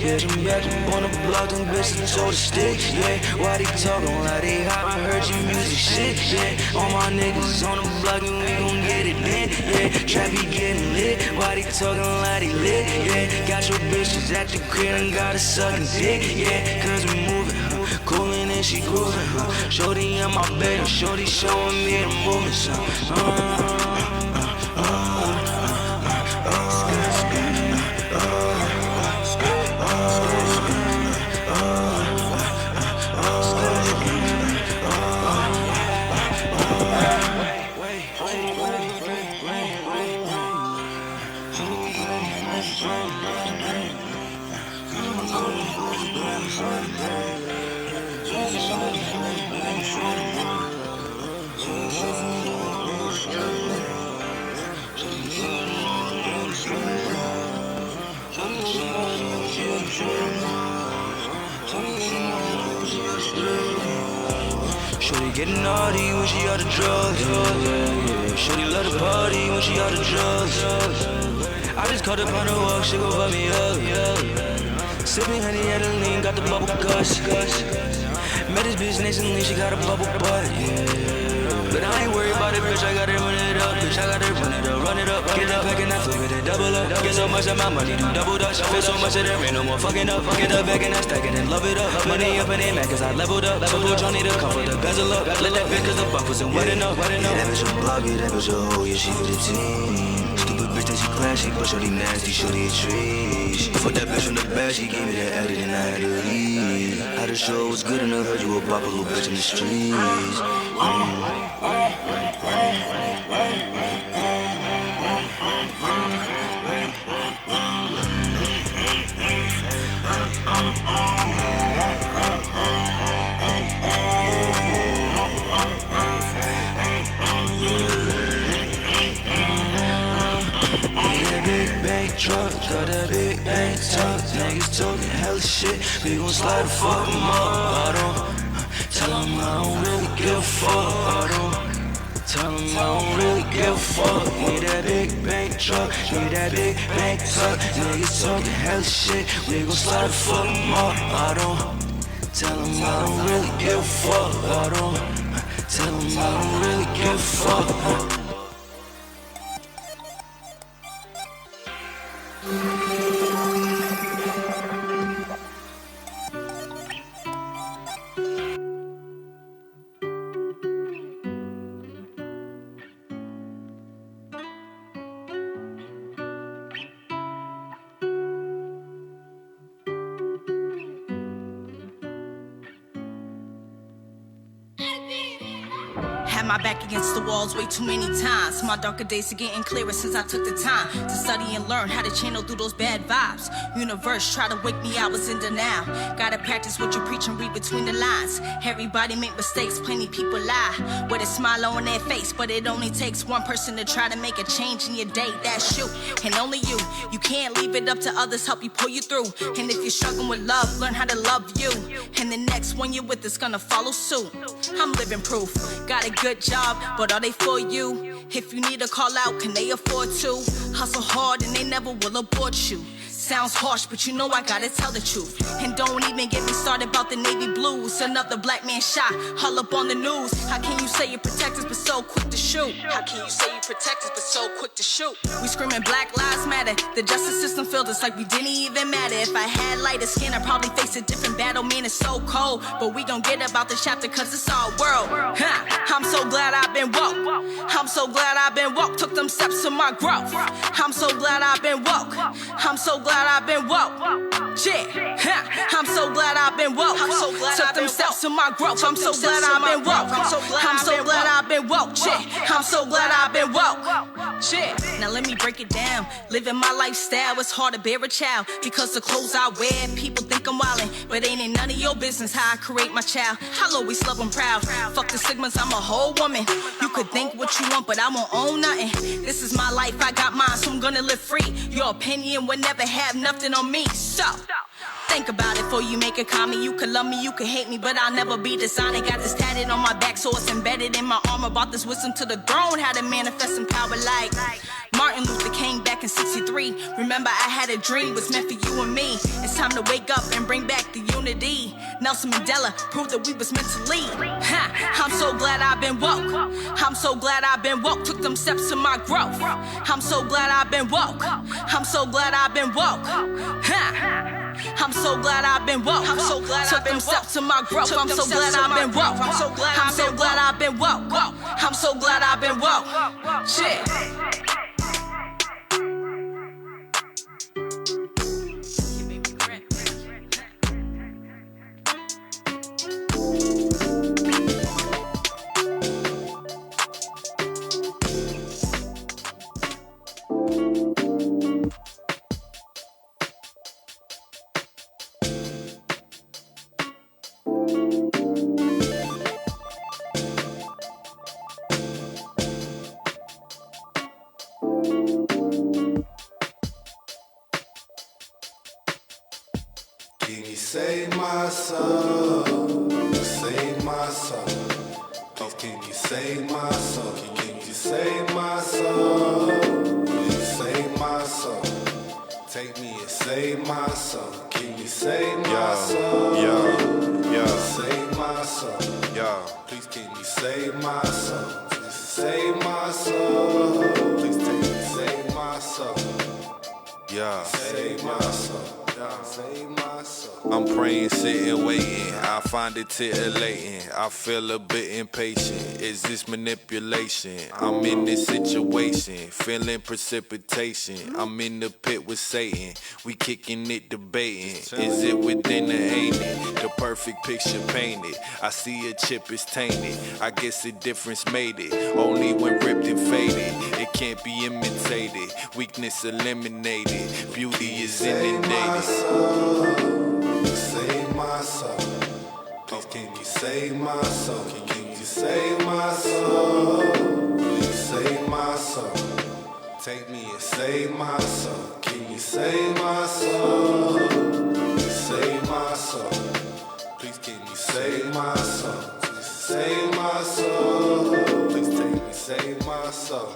Speaker 5: Bitch, I'm back up on the block, them bitches told the stick. Yeah, why they talking like they hot? I heard your music shit. Yeah, all my niggas on the block and we gon' get it in. Yeah, trap be getting lit. Why they talking like they lit? Yeah, got your bitches at the crib and got a sucking dick. Yeah, cause we moving, coolin' and she groovin'. Shorty on my bed, shorty showing me the movements. Shorty getting naughty when she out of drugs. Shorty love to party when she out of drugs. I just caught up on the walk, she gon' fuck me up. Sipping honey at the lean, got the bubble gush. Met this bitch next to me, she got a bubble butt. But I ain't worried about it, bitch, I gotta run it up. Bitch, I gotta run it up. Get that pack and I flip it and double up. Get so much of my money, do double dutch. Feel so much of there ain't no more fucking up. Get the back and I stack it and love it up. Money up and they mad cause I leveled up. So Lil Johnny to come for the bezel up. Let that bitch cause the buck wasn't wet enough. Yeah, that bitch a block, yeah, that bitch a hoe, yeah, she for the team. Stupid bitch that she classy, but shorty nasty, shorty a tree. Fuck that bitch from the back, she gave me that edit and I had to leave. How the show was good enough, heard you a pop a little bitch in the streets. Truck, got that big bank tuck. Niggas talking hella shit, we gon' slide the fuck 'em up. I don't tell 'em I don't really give a fuck. I don't tell 'em I don't really give a fuck. Need that big bank truck, need that big bank tuck. Niggas talking hella shit, we gon' slide the fuck 'em up. I don't tell 'em I don't really give a fuck. I don't tell 'em I don't really give a fuck.
Speaker 10: Had my back against the walls way too many times. My darker days are getting clearer since I took the time to study and learn how to channel through those bad vibes. Universe try to wake me, I was in denial. Gotta practice what you preach and read between the lines. Everybody make mistakes, plenty people lie with a smile on their face, but it only takes one person to try to make a change in your day. That's you, and only you. You can't leave it up to others, help you pull you through. And if you're struggling with love, learn how to love you. And the next one you're with is gonna follow suit. I'm living proof, got a good job, but are they for you? If you need a call out, can they afford to? Hustle hard and they never will abort you. Sounds harsh, but you know I gotta tell the truth. And don't even get me started about the Navy Blues. Another black man shot, all up on the news. How can you say you protect us but so quick to shoot? How can you say you protect us but so quick to shoot? We screaming Black Lives Matter. The justice system failed us like we didn't even matter. If I had lighter skin, I'd probably face a different battle. Man, it's so cold, but we gon' get about this chapter cause it's our world. I'm I'm so glad I've been woke. I'm so glad I've been woke. Took them steps to my growth. I'm so glad I've been woke. I'm so glad I've been woke. Yeah, I'm so glad I've been woke. I'm so glad took them steps to my growth. I'm so glad I've been woke. I'm so glad I've been woke. Yeah, I'm so glad I've been woke. Yeah. Now let me break it down. Living my lifestyle, it's hard to bear a child because the clothes I wear, people think I'm wildin', but ain't in none of your business how I create my child. I'll always love 'em proud. Fuck the stigmas, I'm a whole woman. You could think what you want, but I won't own nothing. This is my life, I got mine, so I'm gonna live free. Your opinion would never have nothing on me. So think about it before you make a comment. You could love me, you could hate me, but I'll never be dishonest. Got this tatted on my back, so it's embedded in my armor. Brought this wisdom to the throne, how to manifest some power like Martin Luther King back in 63. Remember, I had a dream, was meant for you and me. It's time to wake up and bring back the unity. Nelson Mandela proved that we was meant to lead. I'm so glad I've been woke. I'm so glad I've been woke. Took them steps to my growth. I'm so glad I've been woke. I'm so glad I've been woke. I'm so glad I've been woke. I'm so glad I've been steps to my growth. I'm so glad I've been woke. I'm so glad I've been woke. I'm so glad I've been woke. Shit.
Speaker 11: Can you save my soul? Save my soul. Please, can you save my soul? Can you save my soul? Please save my soul. Take me and save my soul. Can you save my soul? Save my soul. Please, can you save my soul? Please save my soul. Please take me, save my soul. Save my soul. Save my soul.
Speaker 12: I'm praying, sitting, waiting. I find it titillating. I feel a bit impatient. Is this manipulation? I'm in this situation, feeling precipitation. I'm in the pit with Satan. We kicking it, debating. Is it within or ain't it? The perfect picture painted. I see a chip is tainted. I guess the difference made it. Only when ripped and faded. It can't be imitated. Weakness eliminated. Beauty is inundated.
Speaker 11: Save my soul. Please, can you save my soul? Can you save my soul? Please save my soul. Take me and save my soul. Can you save my soul? Please save my soul. Please, can you save my soul? Please save my soul. Please take me, save my soul.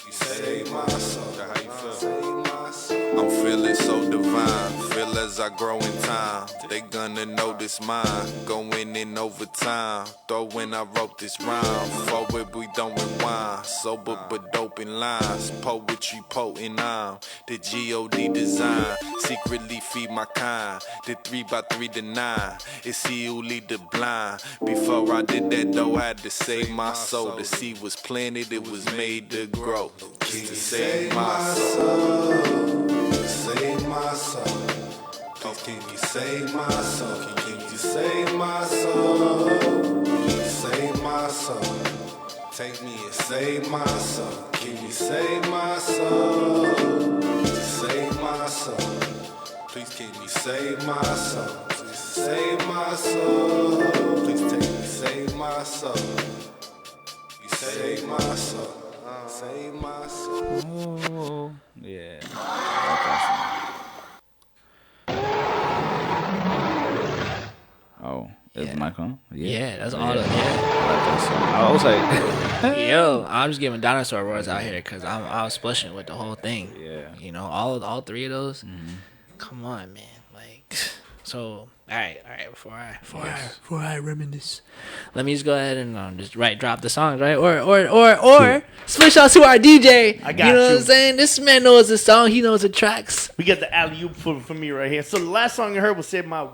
Speaker 11: You save my soul. How you feel? Save my soul.
Speaker 12: I'm feeling so divine, feel as I grow in time. They gonna notice mine, going in overtime. Though when I wrote this rhyme, forward we don't rewind. Sober but dope in lines, poetry potent I'm the G.O.D. design, secretly feed my kind. The 3x3 to 9, it's he who lead the blind. Before I did that though, I had to save my soul. The seed was planted, it was made to grow.
Speaker 11: Can you save my soul? Save my soul. Please, can you save my soul? Can you save my soul? Please save my soul. Take me and save my soul. Can you save my soul? Please save my soul. Please, can you save my soul? Please save my soul. Please take me, save my soul. You save my soul. Save my soul.
Speaker 2: Oh, yeah. Oh, is the mic on?
Speaker 3: Yeah, that's all. Yeah.
Speaker 2: I was like,
Speaker 3: Yo, I'm just giving dinosaur roars out here because I was splashing with the whole thing.
Speaker 2: Yeah.
Speaker 3: You know, all three of those. Mm-hmm. Come on, man. Like, so all right. Before I reminisce, let me just go ahead and just drop the songs, right? Or switch out to our DJ.
Speaker 4: I got
Speaker 3: you know
Speaker 4: you.
Speaker 3: what I'm saying? This man knows the song. He knows the tracks.
Speaker 4: We got the alley-oop for me right here. So the last song you heard was Save My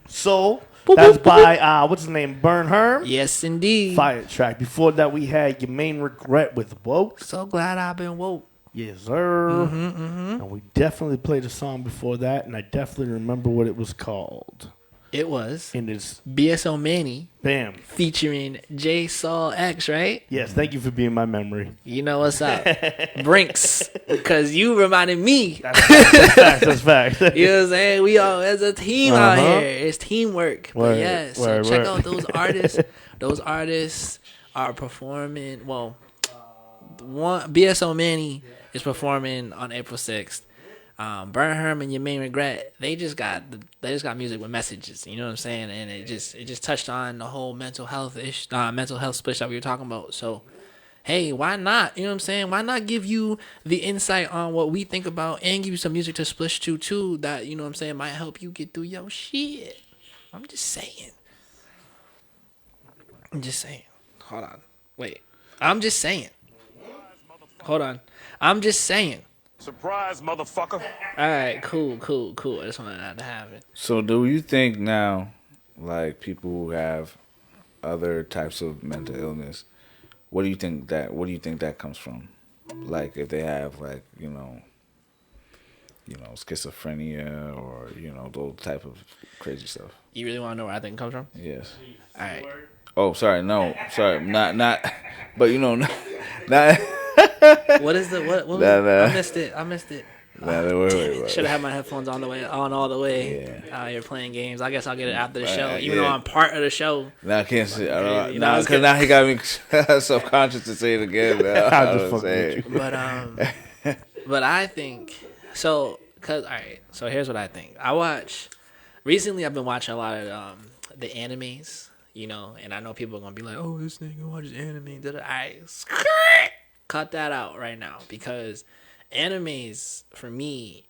Speaker 4: Soul. That's by what's his name? Burn Herm.
Speaker 3: Yes, indeed.
Speaker 4: Fire track. Before that, we had Your Main Regret with Woke.
Speaker 3: So glad I've been woke.
Speaker 4: Yes, sir.
Speaker 3: Mm-hmm.
Speaker 4: And we definitely played a song before that, and I definitely remember what it was called.
Speaker 3: It was
Speaker 4: And it's
Speaker 3: BSO Manny
Speaker 4: bam
Speaker 3: featuring J Saul X, right?
Speaker 4: Yes, thank you for being my memory.
Speaker 3: You know what's up, Brinks? Because you reminded me.
Speaker 4: That's fact. That's fact.
Speaker 3: You know what I'm saying? We all as a team out here. It's teamwork.
Speaker 4: Word,
Speaker 3: But yeah, so
Speaker 4: word,
Speaker 3: check
Speaker 4: word.
Speaker 3: out those artists. Those artists are performing. Well, one BSO Manny is performing on April 6th. Burn Herm and Your Main Regret, they just got music with messages. You know what I'm saying? And it just touched on the whole mental health split that we were talking about. So, hey, why not? You know what I'm saying? Why not give you the insight on what we think about and give you some music to splish to too that, you know what I'm saying, might help you get through your shit. I'm just saying. Hold on. Wait. I'm just saying. Hold on. I'm just saying.
Speaker 13: Surprise, motherfucker.
Speaker 3: All right, cool. I just wanted that to happen.
Speaker 2: So do you think now, like people who have other types of mental illness, what do you think that comes from? Like if they have like, schizophrenia or, those type of crazy stuff.
Speaker 3: You really want to know where I think it comes from?
Speaker 2: Yes.
Speaker 3: All right.
Speaker 2: Oh, sorry, no. Sorry, not but not
Speaker 3: What is the what?
Speaker 2: Nah.
Speaker 3: I missed it.
Speaker 2: Wait.
Speaker 3: Should have had my headphones on all the way.
Speaker 2: Yeah.
Speaker 3: You're playing games. I guess I'll get it after the show,
Speaker 2: Right,
Speaker 3: even though I'm part of the show.
Speaker 2: Now I can't say. I don't
Speaker 3: You
Speaker 2: know.
Speaker 3: know,
Speaker 2: Nah, because now he got me self-conscious to say it again.
Speaker 4: I'm just fucking with
Speaker 3: But but I think so. Cause all right. So here's what I think. Recently I've been watching a lot of the animes. And I know people are gonna be like, "Oh, this nigga watches anime." Cut that out right now, because animes for me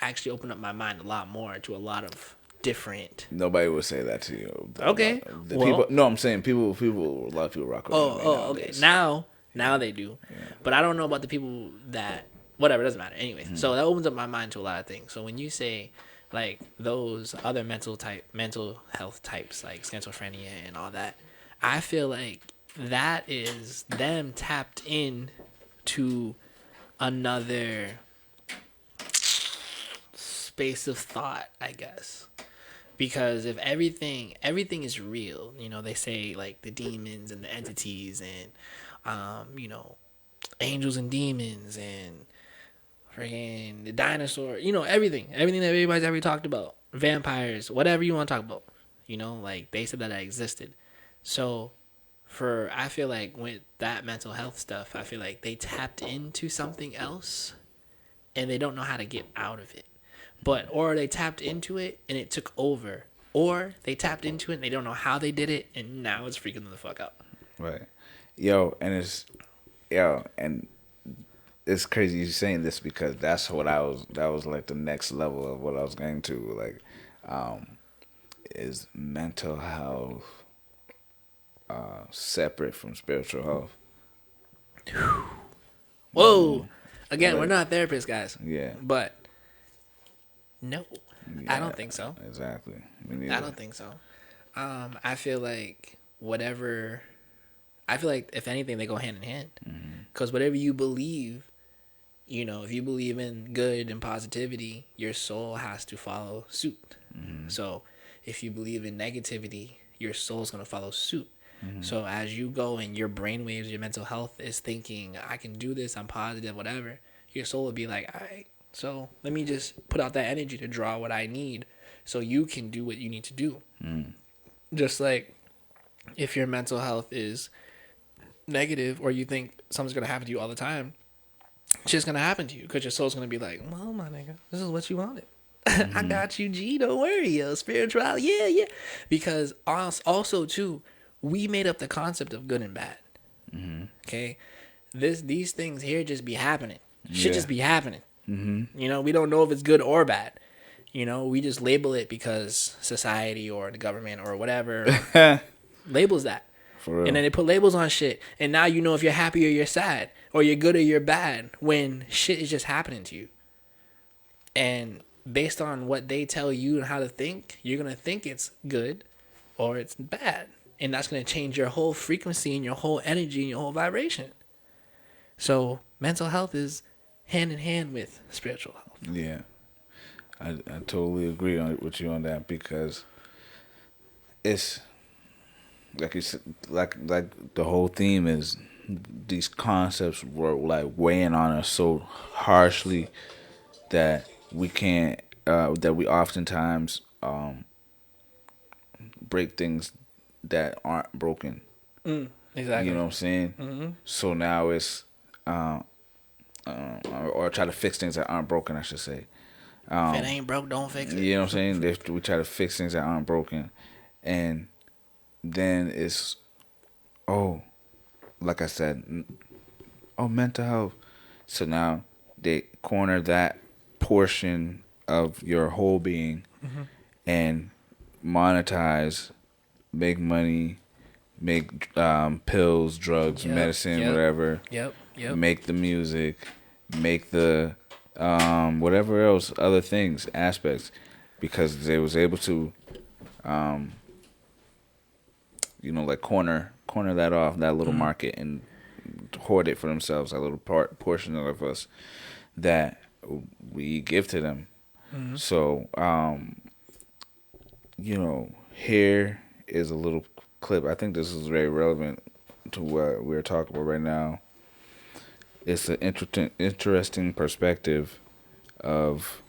Speaker 3: actually open up my mind a lot more to a lot of different.
Speaker 2: Nobody would say that to you.
Speaker 3: Okay.
Speaker 2: I'm saying people. A lot of people rock with anime
Speaker 3: Okay.
Speaker 2: nowadays.
Speaker 3: Now they do, but I don't know about the people that. Whatever, it doesn't matter. Anyways, so that opens up my mind to a lot of things. So when you say like those other mental health types like schizophrenia and all that, I feel like that is them tapped in to another space of thought, I guess. Because if everything is real, they say like the demons and the entities and angels and demons and freaking the dinosaur, everything that everybody's ever talked about, vampires, whatever you want to talk about, like they said that existed. So I feel like with that mental health stuff, I feel like they tapped into something else and they don't know how to get out of it. Or they tapped into it and it took over, or they tapped into it and they don't know how they did it and now it's freaking them the fuck out.
Speaker 2: Right. And it's crazy you saying this, because that's what that was like the next level of what I was getting to, like, is mental health separate from spiritual health?
Speaker 3: Whoa. Again, we're not therapists, guys.
Speaker 2: Yeah.
Speaker 3: But no, yeah, I don't think so.
Speaker 2: Exactly.
Speaker 3: I don't think so. I feel like if anything, they go hand in hand. Because whatever you believe, if you believe in good and positivity, your soul has to follow suit. So if you believe in negativity, your soul's going to follow suit. So as you go and your brainwaves, your mental health is thinking, I can do this, I'm positive, whatever, your soul will be like, all right, so let me just put out that energy to draw what I need so you can do what you need to do. Just like if your mental health is negative or you think something's going to happen to you all the time, it's just going to happen to you because your soul's going to be like, well, my nigga, this is what you wanted. I got you, G. Don't worry, yo. Spirituality, yeah. Because also, too, we made up the concept of good and bad. Okay? These things here just be happening. Shit just be happening. We don't know if it's good or bad. We just label it because society or the government or whatever labels that. And then they put labels on shit. And now you know if you're happy or you're sad, or you're good or you're bad, when shit is just happening to you. And based on what they tell you and how to think, you're going to think it's good. or it's bad. And that's going to change your whole frequency and your whole energy and your whole vibration. So mental health is hand in hand with spiritual health.
Speaker 2: Yeah, I totally agree with you on that, because it's like you said, like the whole theme is these concepts were like weighing on us so harshly that we can't that we oftentimes break things that aren't broken.
Speaker 3: Exactly.
Speaker 2: You know what I'm saying?
Speaker 3: Mm-hmm.
Speaker 2: So now it's or try to fix things that aren't broken, I should say.
Speaker 3: If it ain't broke, don't fix it.
Speaker 2: You know what I'm saying? We try to fix things that aren't broken, and then it's, oh, like I said, mental health. So now they corner that portion of your whole being and monetize, make money, make pills, drugs, medicine, whatever.
Speaker 3: Yep.
Speaker 2: Make the music, make the whatever else, other things, aspects, because they was able to, like corner that off, that little market, and hoard it for themselves, a little portion of us that we give to them. So, here is a little clip. I think this is very relevant to what we're talking about right now. It's an interesting perspective of.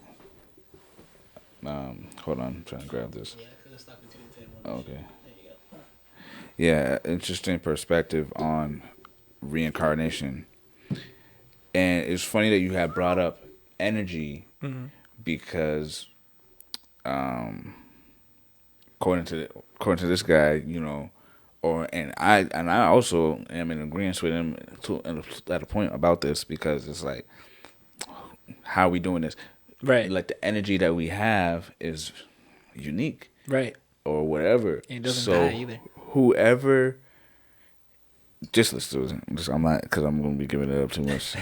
Speaker 2: Hold on, I'm trying to grab this. Okay. Yeah, interesting perspective on reincarnation. And it's funny that you had brought up energy, because according to this guy, and I also am in agreement with him at a point about this, because it's like, how are we doing this?
Speaker 3: Right.
Speaker 2: Like, the energy that we have is unique.
Speaker 3: Right.
Speaker 2: Or whatever.
Speaker 3: It doesn't die either.
Speaker 2: Whoever, just listen to it. I'm not, because I'm going to be giving it up too much.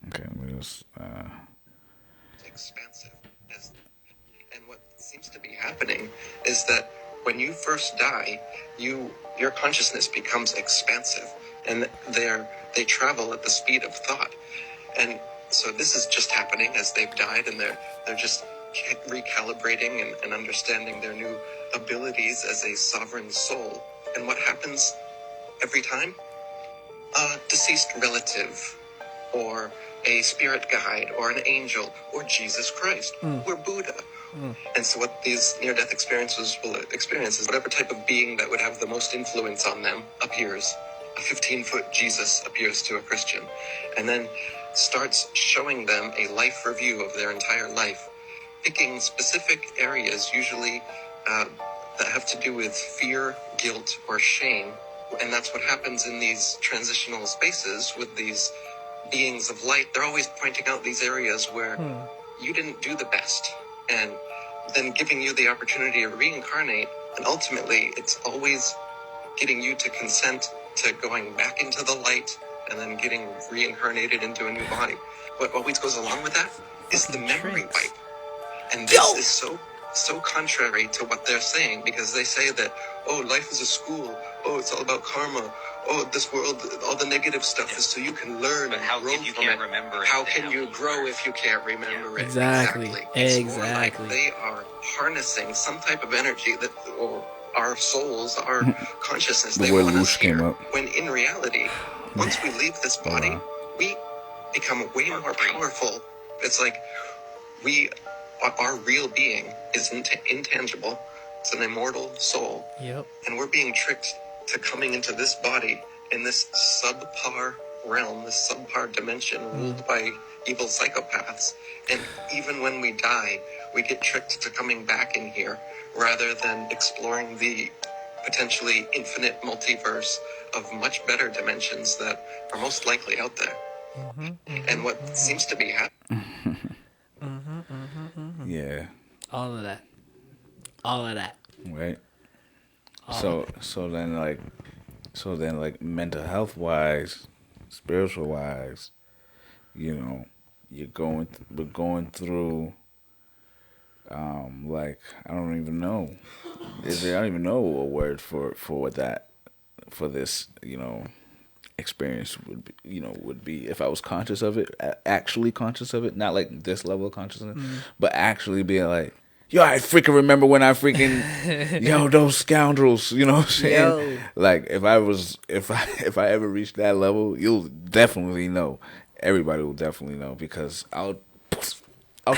Speaker 2: Okay, let me just.
Speaker 14: Expansive. And what seems to be happening is that when you first die, your consciousness becomes expansive, and they travel at the speed of thought. And so this is just happening as they've died, and they're just recalibrating and understanding their new abilities as a sovereign soul. And what happens every time? A deceased relative, or a spirit guide, or an angel, or Jesus Christ, or Buddha. And so what these near-death experiences will experience is whatever type of being that would have the most influence on them appears. A 15-foot Jesus appears to a Christian, and then starts showing them a life review of their entire life, picking specific areas, usually that have to do with fear, guilt, or shame. And that's what happens in these transitional spaces with these beings of light. They're always pointing out these areas where you didn't do the best, and then giving you the opportunity to reincarnate. And ultimately, it's always getting you to consent to going back into the light and then getting reincarnated into a new body. What always goes along with that is the memory wipe. And this is so contrary to what they're saying, because they say that, oh, life is a school. Oh, it's all about karma. Oh, this world, all the negative stuff is so you can learn and grow from it. How can you grow if you can't remember it?
Speaker 3: Exactly.
Speaker 14: It's more like they are harnessing some type of energy that, or our souls, our consciousness, they want us here. When in reality, once we leave this body, we become way more powerful. It's like our real being is intangible. It's an immortal soul.
Speaker 3: Yep.
Speaker 14: And we're being tricked to coming into this body in this subpar realm, this subpar dimension ruled by evil psychopaths. And even when we die, we get tricked to coming back in here rather than exploring the potentially infinite multiverse of much better dimensions that are most likely out there. And what seems to be happening.
Speaker 2: Yeah.
Speaker 3: All of that. All of that.
Speaker 2: Right. So then mental health wise, spiritual wise, we're going through Like I don't even know. I don't even know a word for what that for this experience would be, would be if I was conscious of it, actually conscious of it, not like this level of consciousness, but actually being like, yo, I freaking remember when I freaking, yo, those scoundrels, you know what I'm saying?
Speaker 3: Yo.
Speaker 2: Like if I ever reach that level, you'll definitely know. Everybody will definitely know because I'll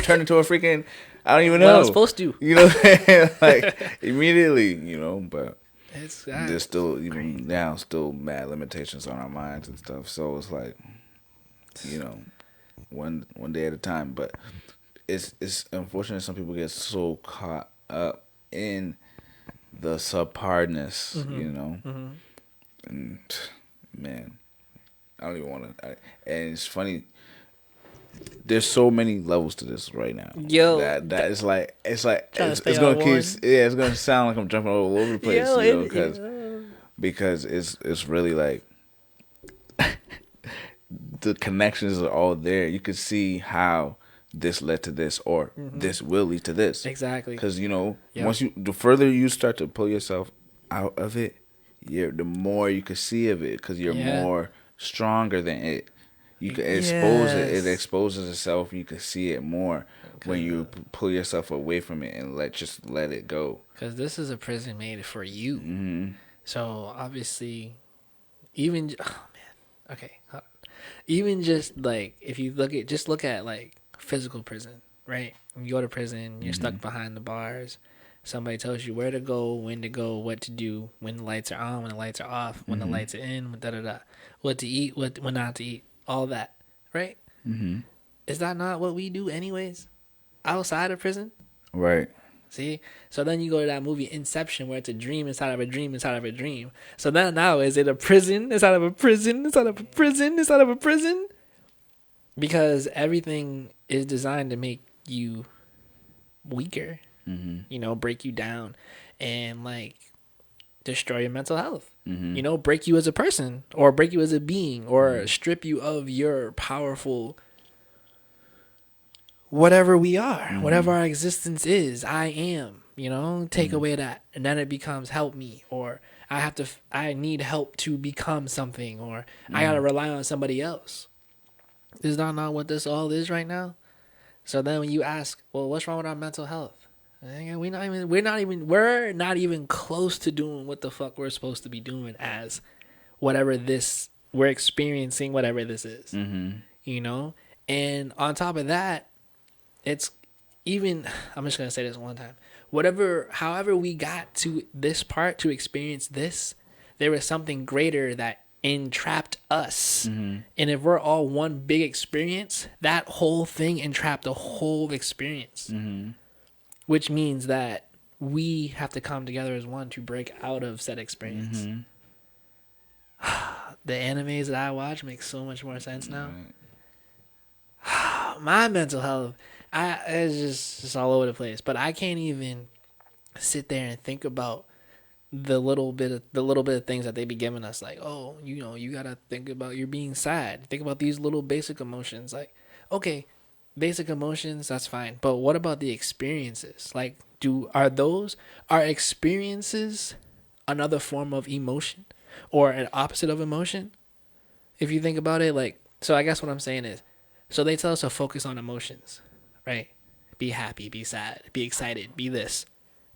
Speaker 2: turn into a freaking, I don't even know.
Speaker 3: What I was supposed to.
Speaker 2: You know what I'm saying? Like immediately, but
Speaker 3: It's
Speaker 2: there's still even now still mad limitations on our minds and stuff. So it's like, one day at a time. But it's unfortunate some people get so caught up in the subpardness, and man, I don't even want to. And it's funny. There's so many levels to this right now.
Speaker 3: Yo,
Speaker 2: that it's like it's
Speaker 3: stay
Speaker 2: gonna
Speaker 3: on
Speaker 2: keep
Speaker 3: one.
Speaker 2: It's gonna sound like I'm jumping all over the place,
Speaker 3: Yo,
Speaker 2: because it's really like the connections are all there. You could see how this led to this, or this will lead to this.
Speaker 3: Exactly.
Speaker 2: Because once the further you start to pull yourself out of it, the more you can see of it, because you're more stronger than it. You can expose it. It exposes itself. You can see it more when you pull yourself away from it and let it go.
Speaker 3: Because this is a prison made for you.
Speaker 2: Mm-hmm.
Speaker 3: So obviously, even even just like if you look at like physical prison, right? When you go to prison, you're stuck behind the bars. Somebody tells you where to go, when to go, what to do, when the lights are on, when the lights are off, when the lights are in, what to eat, what not to eat. All that, right?
Speaker 2: Mm-hmm.
Speaker 3: Is that not what we do anyways? Outside of prison?
Speaker 2: Right.
Speaker 3: See? So then you go to that movie Inception where it's a dream inside of a dream inside of a dream. So then now is it a prison inside of a prison inside of a prison inside of a prison? Because everything is designed to make you weaker, break you down and like destroy your mental health. Break you as a person or break you as a being or strip you of your powerful whatever we are, whatever our existence is. I am, take away that. And then it becomes help me, or I need help to become something, or I got to rely on somebody else. Is that not what this all is right now? So then when you ask, well, what's wrong with our mental health? We're not even close to doing what the fuck we're supposed to be doing as whatever we're experiencing, whatever this is, and on top of that, it's even, I'm just going to say this one time, however we got to this part to experience this, there was something greater that entrapped us. And if we're all one big experience, that whole thing entrapped the whole experience. Which means that we have to come together as one to break out of said experience. The animes that I watch make so much more sense now. My mental health, it's just all over the place. But I can't even sit there and think about the little bit of things that they be giving us. Like, oh, you gotta think about you're being sad. Think about these little basic emotions. Like, okay, basic emotions, that's fine. But what about the experiences? Like, are experiences another form of emotion or an opposite of emotion? If you think about it, like, so I guess what I'm saying is, so they tell us to focus on emotions, right? Be happy, be sad, be excited, be this.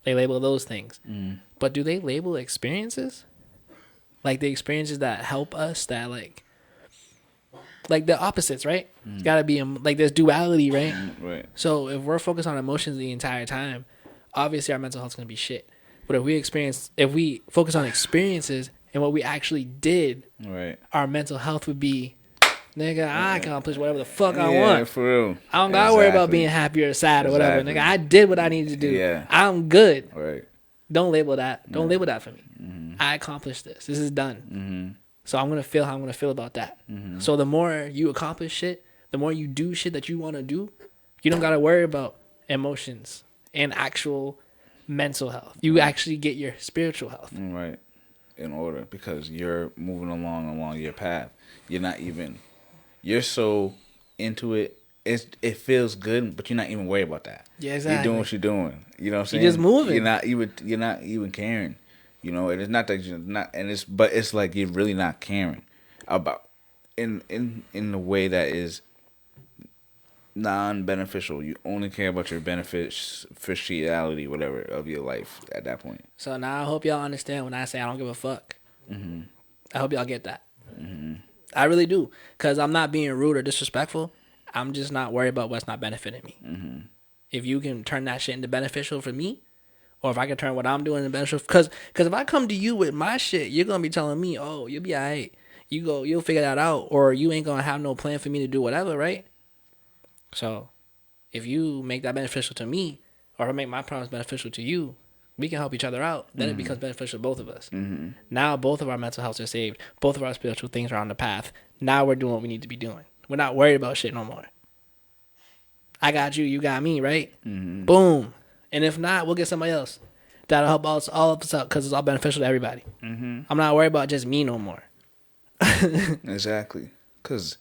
Speaker 3: They label those things. But do they label experiences? Like the experiences that help us, that like the opposites, right? It's gotta be like there's duality, right?
Speaker 2: Right.
Speaker 3: So if we're focused on emotions the entire time, obviously our mental health's gonna be shit. But if we focus on experiences and what we actually did,
Speaker 2: right,
Speaker 3: our mental health would be, nigga, I accomplish whatever the fuck I want.
Speaker 2: For real.
Speaker 3: I don't gotta worry about being happy or sad or whatever. Nigga, I did what I needed to do.
Speaker 2: Yeah.
Speaker 3: I'm good.
Speaker 2: Right.
Speaker 3: Don't label that. Don't label that for me. I accomplished this. This is done. So I'm gonna feel how I'm gonna feel about that. So the more you accomplish shit, the more you do shit that you want to do, you don't gotta worry about emotions and actual mental health. You actually get your spiritual health.
Speaker 2: Right. In order, because you're moving along your path. You're so into it it feels good, but you're not even worried about that.
Speaker 3: Yeah,
Speaker 2: You're
Speaker 3: exactly.
Speaker 2: doing what you're doing. You know what I'm saying?
Speaker 3: You're just moving.
Speaker 2: You're not even caring. You know, and it's not that you're not, and it's like you're really not caring about in the way that is non-beneficial. You only care about your beneficiality, whatever, of your life at that point.
Speaker 3: So now I hope y'all understand when I say I don't give a fuck.
Speaker 2: Mm-hmm.
Speaker 3: I hope y'all get that.
Speaker 2: Mm-hmm.
Speaker 3: I really do, because I'm not being rude or disrespectful. I'm just not worried about what's not benefiting me.
Speaker 2: Mm-hmm.
Speaker 3: If you can turn that shit into beneficial for me, or if I can turn what I'm doing into beneficial, because if I come to you with my shit, you're gonna be telling me, oh, you'll be alright. You'll figure that out, or you ain't gonna have no plan for me to do whatever, right? So, if you make that beneficial to me, or if I make my problems beneficial to you, we can help each other out. Then it becomes beneficial to both of us.
Speaker 2: Mm-hmm.
Speaker 3: Now both of our mental health are saved. Both of our spiritual things are on the path. Now we're doing what we need to be doing. We're not worried about shit no more. I got you, you got me, right?
Speaker 2: Mm-hmm.
Speaker 3: Boom. And if not, we'll get somebody else that'll help us all of us out, because it's all beneficial to everybody.
Speaker 2: Mm-hmm.
Speaker 3: I'm not worried about just me no more.
Speaker 2: Exactly. Because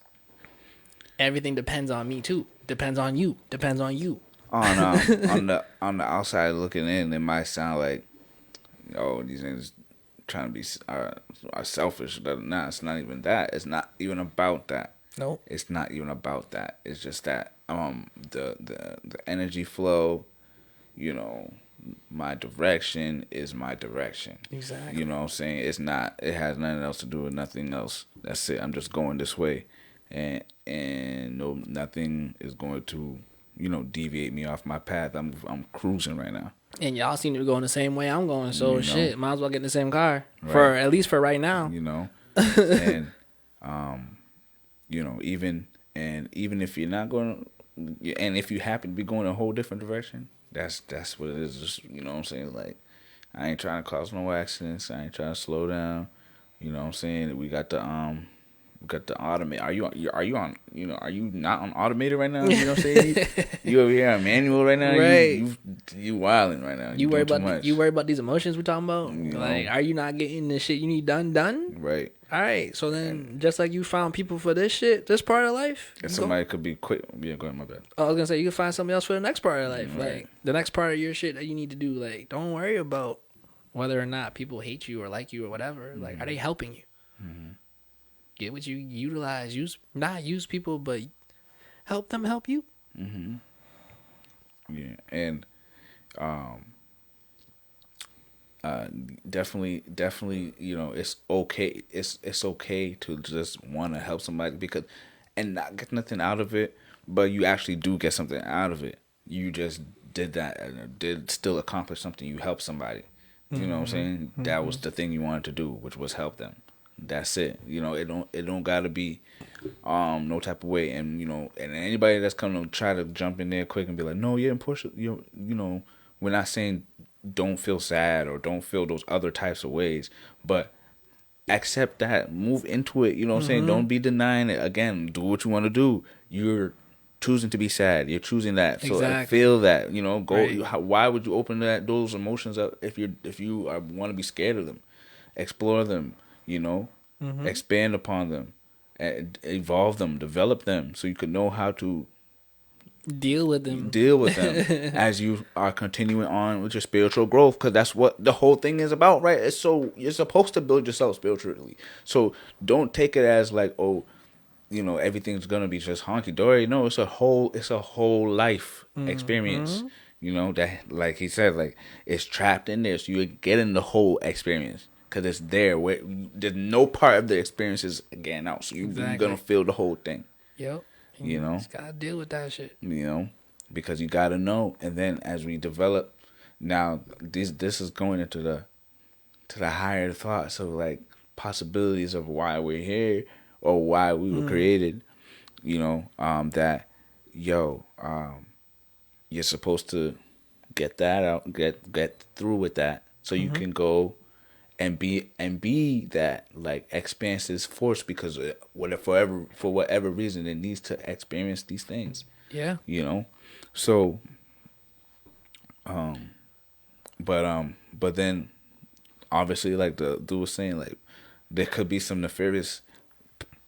Speaker 3: everything depends on me too. Depends on you. Depends on you.
Speaker 2: on the outside looking in, it might sound like, oh, these niggas trying to be are selfish. Nah, it's not even that. It's not even about that.
Speaker 3: Nope.
Speaker 2: It's not even about that. It's just that the energy flow, you know, my direction is my direction.
Speaker 3: Exactly.
Speaker 2: You know what I'm saying? It's not. It has nothing else to do with nothing else. That's it. I'm just going this way, and no, nothing is going to, you know, deviate me off my path. I'm cruising right now.
Speaker 3: And y'all seem to be going the same way I'm going, so
Speaker 2: You know.
Speaker 3: shit, might as well get in the same car.
Speaker 2: Right.
Speaker 3: For at least for right now.
Speaker 2: You know. And you know, even if you're not going, and if you happen to be going a whole different direction, that's what it is. Just, you know what I'm saying? Like, I ain't trying to cause no accidents. I ain't trying to slow down. You know what I'm saying? We got the automate. Are you on? You know, are you not on automated right now? You know what I'm saying? You over here on manual right now.
Speaker 3: Right.
Speaker 2: You wilding right now.
Speaker 3: You worry about these emotions we talking about?
Speaker 2: You know?
Speaker 3: Like, are you not getting the shit you need done?
Speaker 2: Right.
Speaker 3: All right. So then, just like you found people for this shit, this part of life,
Speaker 2: And somebody could be quick. Yeah, go ahead, my bad.
Speaker 3: I was gonna say you can find somebody else for the next part of life.
Speaker 2: Right.
Speaker 3: Like the next part of your shit that you need to do. Like, don't worry about whether or not people hate you or like you or whatever.
Speaker 2: Mm-hmm.
Speaker 3: Like, are they helping you?
Speaker 2: Mm-hmm.
Speaker 3: Get what you utilize. Not use people, but help them help you.
Speaker 2: Mm-hmm. Yeah, and definitely, you know, it's okay. It's okay to just want to help somebody and not get nothing out of it, but you actually do get something out of it. You just did that and did still accomplish something. You helped somebody. You know what I'm saying? Mm-hmm. That was the thing you wanted to do, which was help them. That's it. You know, it don't gotta be no type of way. And you know, and anybody that's coming to try to jump in there quick and be like, no, yeah, and push it. You know, we're not saying don't feel sad or don't feel those other types of ways, but accept that, move into it. You know what I'm saying? Don't be denying it. Again, do what you want to do. You're choosing to be sad. You're choosing that. So
Speaker 3: Exactly.
Speaker 2: feel that. You know, go.
Speaker 3: Right.
Speaker 2: Why would you open those emotions up if you want to be scared of them? Explore them. You know, expand upon them, and evolve them, develop them, so you could know how to
Speaker 3: deal with them
Speaker 2: as you are continuing on with your spiritual growth, because that's what the whole thing is about, right? It's so you're supposed to build yourself spiritually. So don't take it as like, oh, you know, everything's gonna be just honky dory. No, it's a whole life experience. You know, that, like he said, like, it's trapped in there, so you're getting the whole experience. Because it's there. There's no part of the experience is getting out. So you're going to feel the whole thing.
Speaker 3: Yep.
Speaker 2: You know?
Speaker 3: Just got to deal with that shit.
Speaker 2: You know? Because you got to know. And then as we develop, now this is going into the higher thoughts of, like, possibilities of why we're here or why we were created. You know? That, you're supposed to get that out, get through with that. So you can go and be that, like, expansive force, because for whatever reason it needs to experience these things.
Speaker 3: Yeah.
Speaker 2: You know? So but then obviously, like the dude was saying, like, there could be some nefarious,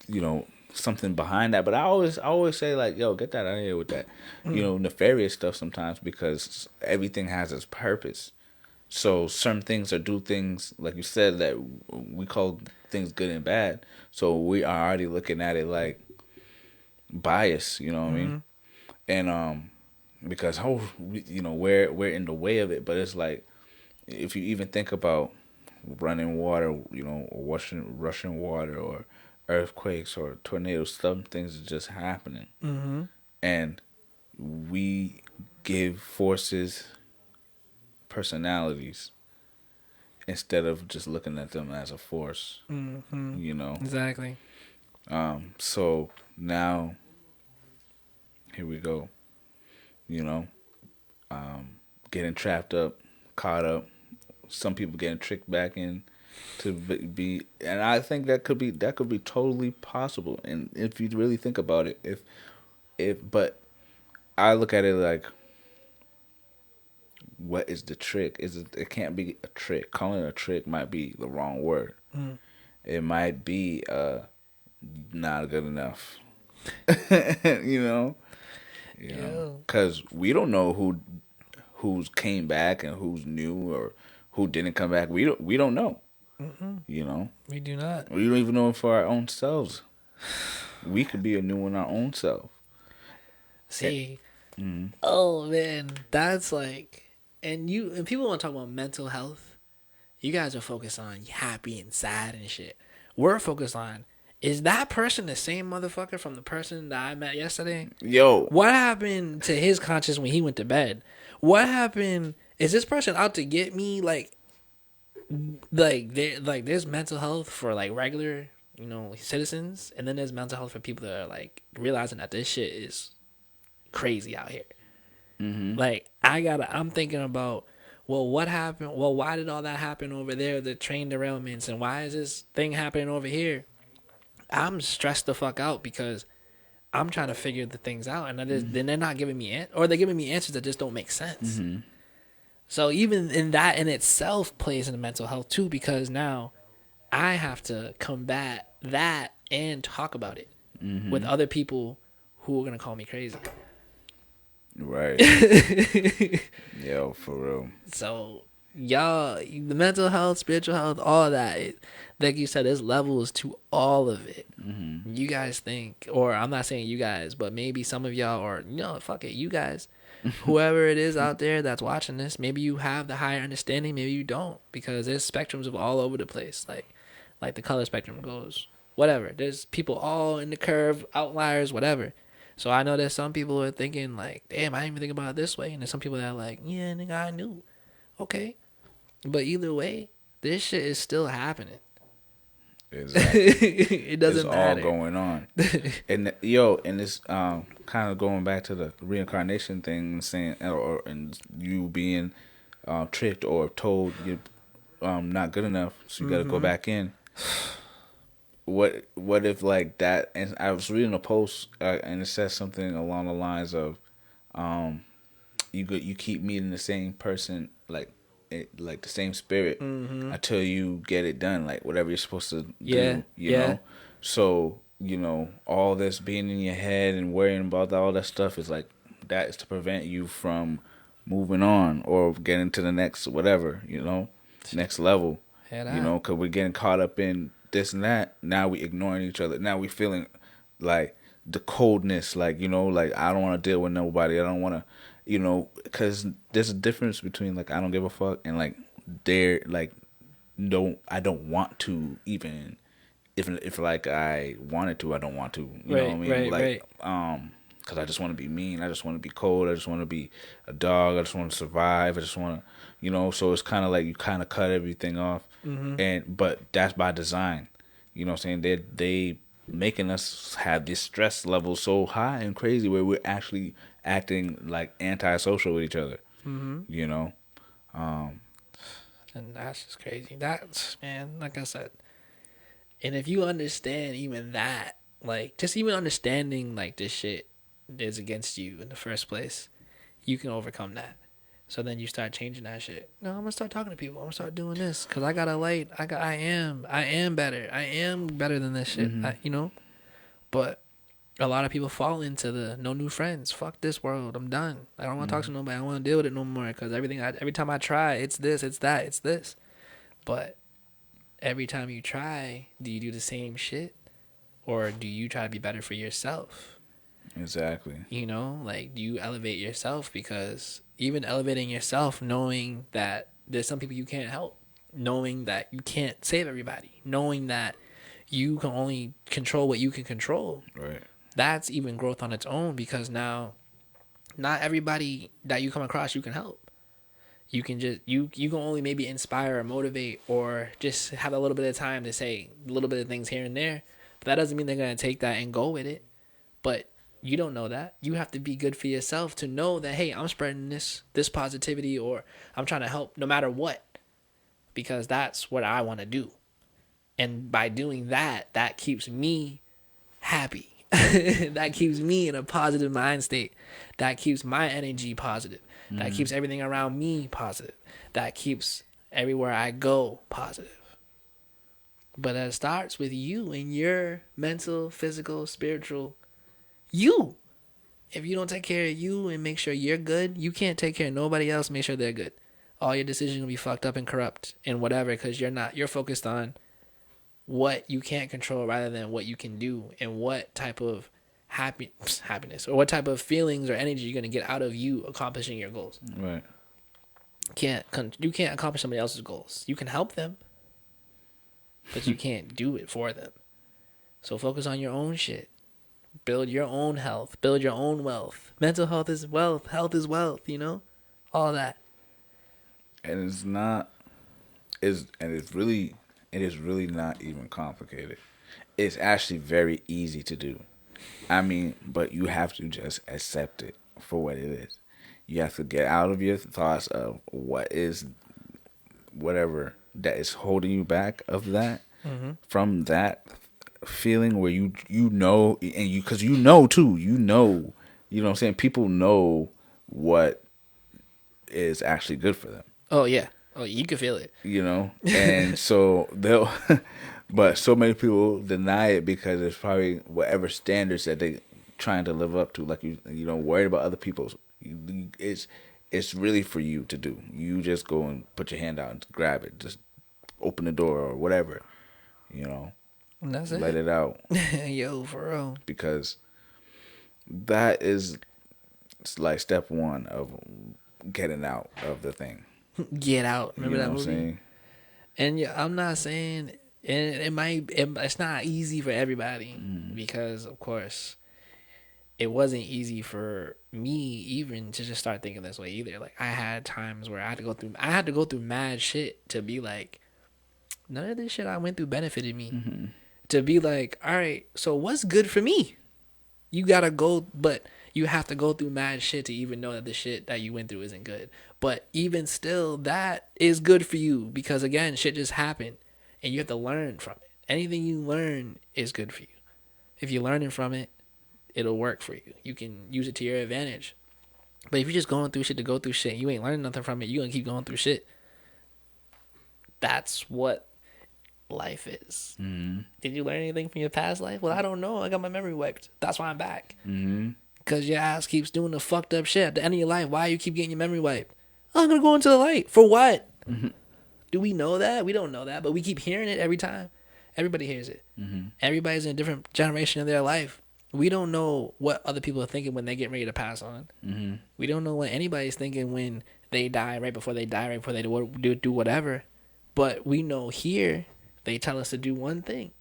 Speaker 2: you know, something behind that. But I always say like, yo, get that out of here with that, nefarious stuff sometimes, because everything has its purpose. So certain things or do things, like you said, that we call things good and bad. So we are already looking at it like bias, you know what I mean? And because we're in the way of it. But it's like, if you even think about running water, or rushing water, or earthquakes or tornadoes, some things are just happening, and we give forces personalities instead of just looking at them as a force.
Speaker 3: Exactly.
Speaker 2: So now here we go. Getting trapped up, caught up. Some people getting tricked back in to be, and I think that could be totally possible. And if you really think about it, but I look at it like, what is the trick? It can't be a trick. Calling it a trick might be the wrong word. It might be not good enough. Because we don't know who's came back and who's new or who didn't come back. We don't know.
Speaker 3: We do not.
Speaker 2: We don't even know for our own selves. We could be a new one our own self.
Speaker 3: See, oh man, that's like, and people want to talk about mental health. You guys are focused on happy and sad and shit. We're focused on, is that person the same motherfucker from the person that I met yesterday?
Speaker 2: Yo,
Speaker 3: what happened to his conscience when he went to bed? What happened? Is this person out to get me? There's mental health for like regular, citizens, and then there's mental health for people that are like realizing that this shit is crazy out here. Like I'm thinking about, well, what happened? Well, why did all that happen over there? The train derailments, and why is this thing happening over here? I'm stressed the fuck out because I'm trying to figure the things out, and then they're not giving me or they're giving me answers that just don't make sense. So even in that in itself plays into mental health too, because now I have to combat that and talk about it with other people who are gonna call me crazy.
Speaker 2: Right. Yo, for real.
Speaker 3: So y'all, the mental health, spiritual health, all of that, like you said, there's levels to all of it. You guys think, or I'm not saying you guys, but maybe some of y'all, or fuck it, you guys, whoever it is out there that's watching this, maybe you have the higher understanding, maybe you don't, because there's spectrums of all over the place, like the color spectrum goes, whatever. There's people all in the curve, outliers, whatever. So I know there's some people who are thinking like, damn, I didn't even think about it this way, and there's some people that are like, yeah, nigga, I knew. Okay, but either way, this shit is still happening.
Speaker 2: Exactly.
Speaker 3: It doesn't matter.
Speaker 2: It's all going on. And it's kind of going back to the reincarnation thing, and saying, and you being tricked or told you're not good enough, so you got to go back in. What if like that? And I was reading a post, and it says something along the lines of, you keep meeting the same person, like the same spirit, until you get it done, like whatever you're supposed to do. You know, so all this being in your head and worrying about all that stuff is like that is to prevent you from moving on or getting to the next whatever, next level. Because we're getting caught up in this and that. Now we ignoring each other. Now we feeling like the coldness, like like I don't want to deal with nobody. I don't want to, because there's a difference between like I don't give a fuck and like they're like I don't want to, even if like I wanted to, I don't want to. You know what I mean? Like because I just want to be mean. I just want to be cold. I just want to be a dog. I just want to survive. I just want to, so it's kind of like you kind of cut everything off. But that's by design. You know what I'm saying? They making us have this stress level so high and crazy where we're actually acting like antisocial with each other.
Speaker 3: And that's just crazy. That's, man, like I said. And if you understand even that, like just even understanding like this shit is against you in the first place, you can overcome that. So then you start changing that shit. No, I'm gonna start talking to people. I'm gonna start doing this because I got a light. I am better. I am better than this shit. But a lot of people fall into the no new friends. Fuck this world. I'm done. I don't want to talk to nobody. I don't want to deal with it no more because every time I try, it's this, it's that, it's this. But every time you try, do you do the same shit? Or do you try to be better for yourself?
Speaker 2: Exactly.
Speaker 3: You know, like, do you elevate yourself? Because even elevating yourself, knowing that there's some people you can't help, knowing that you can't save everybody, knowing that you can only control what you can control.
Speaker 2: Right.
Speaker 3: That's even growth on its own, because now not everybody that you come across you can help. You can just you can only maybe inspire or motivate or just have a little bit of time to say a little bit of things here and there. But that doesn't mean they're gonna take that and go with it. But you don't know that. You have to be good for yourself to know that, hey, I'm spreading this positivity, or I'm trying to help no matter what, because that's what I want to do. And by doing that, that keeps me happy. That keeps me in a positive mind state. That keeps my energy positive. That keeps everything around me positive. That keeps everywhere I go positive. But that starts with you and your mental, physical, spiritual, you. If you don't take care of you and make sure you're good, you can't take care of nobody else, make sure they're good. All your decisions will be fucked up and corrupt and whatever, because you're focused on what you can't control rather than what you can do, and what type of happiness or what type of feelings or energy you're going to get out of you accomplishing your goals.
Speaker 2: Right.
Speaker 3: You can't accomplish somebody else's goals. You can help them, but you can't do it for them. So focus on your own shit. Build your own health. Build your own wealth. Mental health is wealth. Health is wealth, you know? All that.
Speaker 2: And it's really not even complicated. It's actually very easy to do. I mean, but you have to just accept it for what it is. You have to get out of your thoughts of what is whatever that is holding you back of that, from that feeling where you know, and you, because you know too, you know what I'm saying? People know what is actually good for them.
Speaker 3: Oh, yeah. Oh, you can feel it.
Speaker 2: You know? And so they'll, but so many people deny it because it's probably whatever standards that they trying to live up to. Like, you know, worried about other people's. It's really for you to do. You just go and put your hand out and grab it. Just open the door or whatever, you know.
Speaker 3: And that's
Speaker 2: Let it out.
Speaker 3: Yo, for real.
Speaker 2: Because that is like step one of getting out of the thing.
Speaker 3: Get out. Remember that movie?
Speaker 2: Saying?
Speaker 3: And yeah, I'm not saying, and it's not easy for everybody, because of course it wasn't easy for me even to just start thinking this way either. Like, I had times where I had to go through mad shit to be like, none of this shit I went through benefited me. To be like, all right, so what's good for me? You gotta go, but you have to go through mad shit to even know that the shit that you went through isn't good. But even still, that is good for you, because again, shit just happened and you have to learn from it. Anything you learn is good for you. If you're learning from it, it'll work for you. You can use it to your advantage. But if you're just going through shit to go through shit, you ain't learning nothing from it, you're gonna keep going through shit. That's what life is. Did you learn anything from your past life? Well, I don't know. I got my memory wiped. That's why I'm back. Because your ass keeps doing the fucked up shit at the end of your life. Why you keep getting your memory wiped? I'm going to go into the light. For what? Do we know that? We don't know that, but we keep hearing it every time. Everybody hears it. Everybody's in a different generation of their life. We don't know what other people are thinking when they get ready to pass on. We don't know what anybody's thinking when they die, right before they die, right before they do whatever. But we know here, they tell us to do one thing.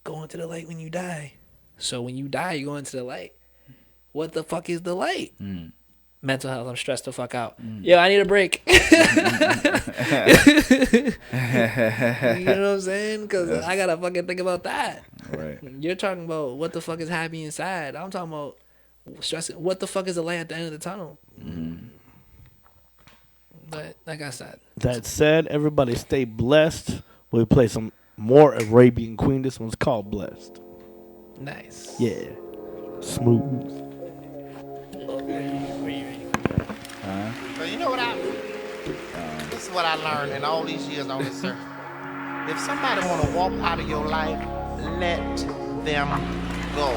Speaker 3: Go into the light when you die. So when you die, you go into the light. What the fuck is the light? Mental health. I'm stressed the fuck out. Yo, I need a break. You know what I'm saying? Because I got to fucking think about that.
Speaker 2: Right.
Speaker 3: You're talking about what the fuck is happy inside. I'm talking about stressing. What the fuck is the light at the end of the tunnel? But like I said.
Speaker 4: That said, everybody stay blessed. We'll play some more Arabian Queen. This one's called Blessed.
Speaker 3: Nice.
Speaker 4: Yeah. Smooth.
Speaker 15: So you know what this is what I learned in all these years on this earth. If somebody want to walk out of your life, let them go.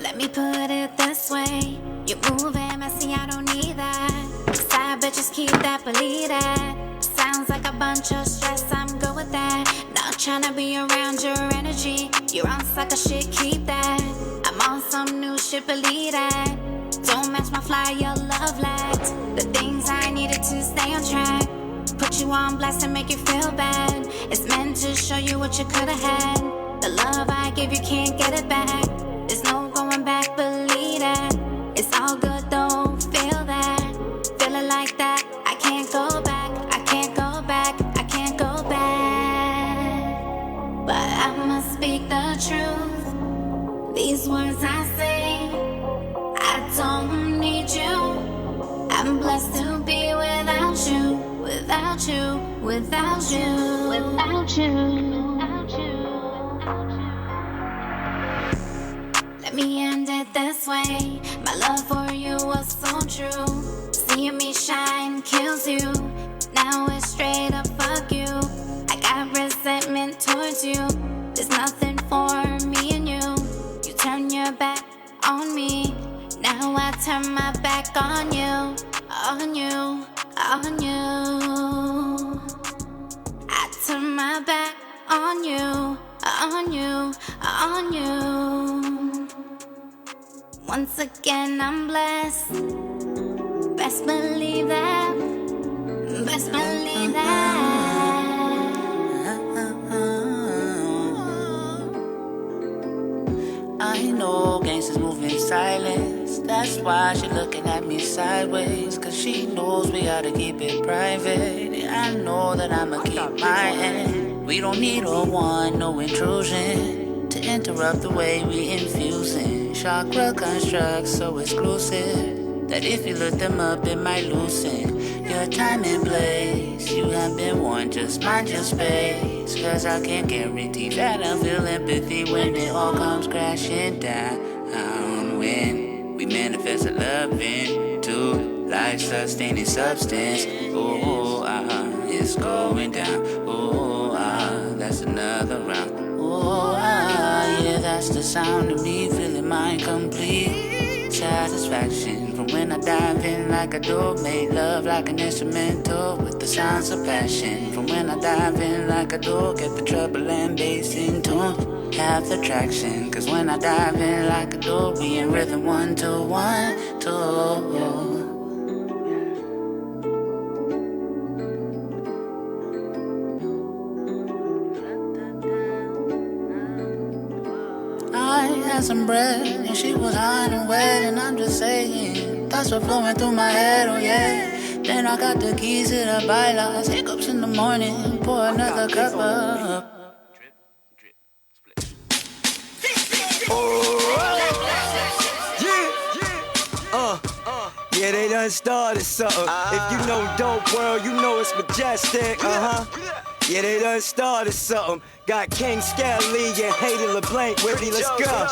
Speaker 6: Let me put it this way. You're moving messy, I don't need that. Side bitches keep that, believe that. Sounds like a bunch of stress, I'm good with that. Not tryna be around your energy. You're on sucker shit, keep that. I'm on some new shit, believe that. Don't match my fly, your love lacked. The things I needed to stay on track. Put you on blast and make you feel bad. It's meant to show you what you could've had. The love I gave you can't get it back. There's no going back, believe that. It's all good though, feel that. Feeling like that, I can't go back. I can't go back, I can't go back. But I must speak the truth. These words I say, I don't need you. I'm blessed to be without you, without you, without you, without you. Let me end it this way. My love for you was so true. Seeing me shine kills you. Now it's straight up fuck you. I got resentment towards you. There's nothing for me and you. You turn your back on me. Now I turn my back on you, on you, on you. I turn my back on you, on you, on you. Once again I'm blessed. Best believe that. Best believe that.
Speaker 5: I know gangsters move in silence. That's why she looking at me sideways. Cause she knows we gotta keep it private. Yeah, I know that I'ma keep my end. We don't need a one, no intrusion to interrupt the way we infusing. Chakra constructs so exclusive that if you look them up, it might loosen your time and place. You have been warned, just mind your space. Cause I can't guarantee that I'll feel empathy when it all comes crashing down. When we manifest a love into life-sustaining substance. Oh, it's going down. Oh, that's another round. Oh, yeah, that's the sound of me feeling my complete satisfaction from when I dive in like I do. Made love like an instrumental with the sounds of passion. From when I dive in like I do, get the treble and bass in tune. Have the traction, cause when I dive in like I do, we in rhythm 1, 2, 1, 2. I had some bread and she was hot and wet, and I'm just saying thoughts were flowing through my head, oh yeah. Then I got the keys to the bylaws, hiccups in the morning, pour another cup up.
Speaker 16: Yeah, they done started something. If you know Dope World, you know it's majestic. Yeah, they done started something. Got King Skelly and Haiti LeBlanc with me, let's go.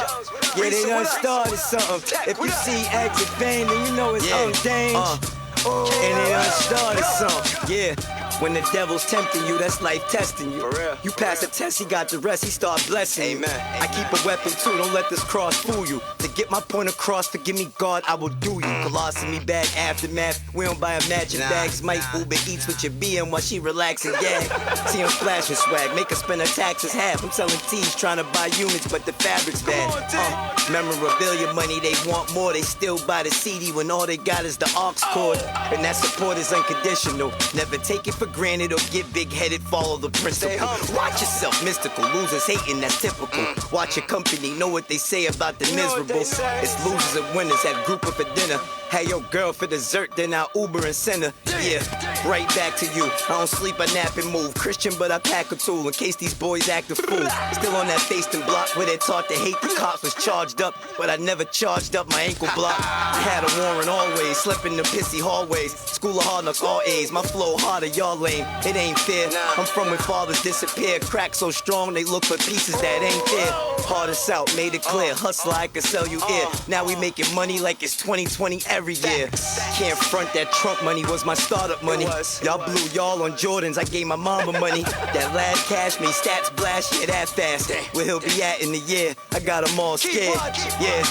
Speaker 16: Yeah, they done started something. If you see Exit Vein, then you know it's undangerous. And they done started something. Yeah. When the devil's tempting you, that's life testing you. You pass the test, he got the rest, he start blessing you. I keep a weapon too, don't let this cross fool you. To get my point across, forgive me God, I will do you. Colostomy bag, aftermath, we don't buy Imagine bags. Might Uber Eats with your BM while she relax and gag. See him flashing swag, make her spend her taxes half. I'm selling tees, trying to buy units, but the fabric's bad. Memorabilia money, they want more, they still buy the CD when all they got is the aux cord. And that support is unconditional, never take it for granted or get big-headed, follow the principle. Watch yourself, mystical, losers hating, that's typical. Watch your company, know what they say about the miserable. It's losers and winners, have group for dinner. Hey, yo, girl, for dessert, then I'll Uber and send her. Yeah, right back to you. I don't sleep, I nap and move. Christian, but I pack a tool in case these boys act a fool. Still on that Facein block where they taught to hate the cops. Was charged up, but I never charged up my ankle block. I had a warrant always, slept in the pissy hallways. School of hard knocks, all A's. My flow harder, y'all lame. It ain't fair. I'm from when fathers disappear. Crack so strong, they look for pieces that ain't there. Hardest out, made it clear. Hustler, I could sell you ear. Now we making money like it's 2020 every year. Can't front that Trump money was my startup money. Y'all blew y'all on Jordans, I gave my mama money. That lad cash me, stats blast, yeah, that fast. Where he'll be at in the year, I got them all scared. Yeah,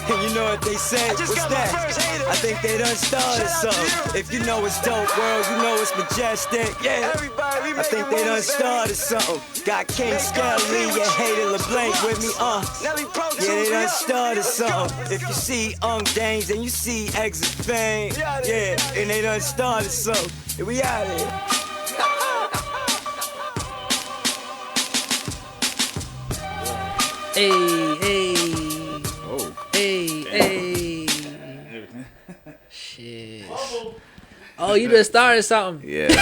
Speaker 16: and you know what they say, what's that? I think they done started something. If you know it's dope, world, you know it's majestic. Yeah, I think they done started something. Got King Skelly, yeah, hated LeBlanc with me, yeah, they done started something. If you see Danes, then you see Exit Fame. Yeah, and they done started something. Here we out here.
Speaker 3: Hey.
Speaker 2: Oh.
Speaker 3: Hey. Shit. Oh, you just started something.
Speaker 2: Yeah,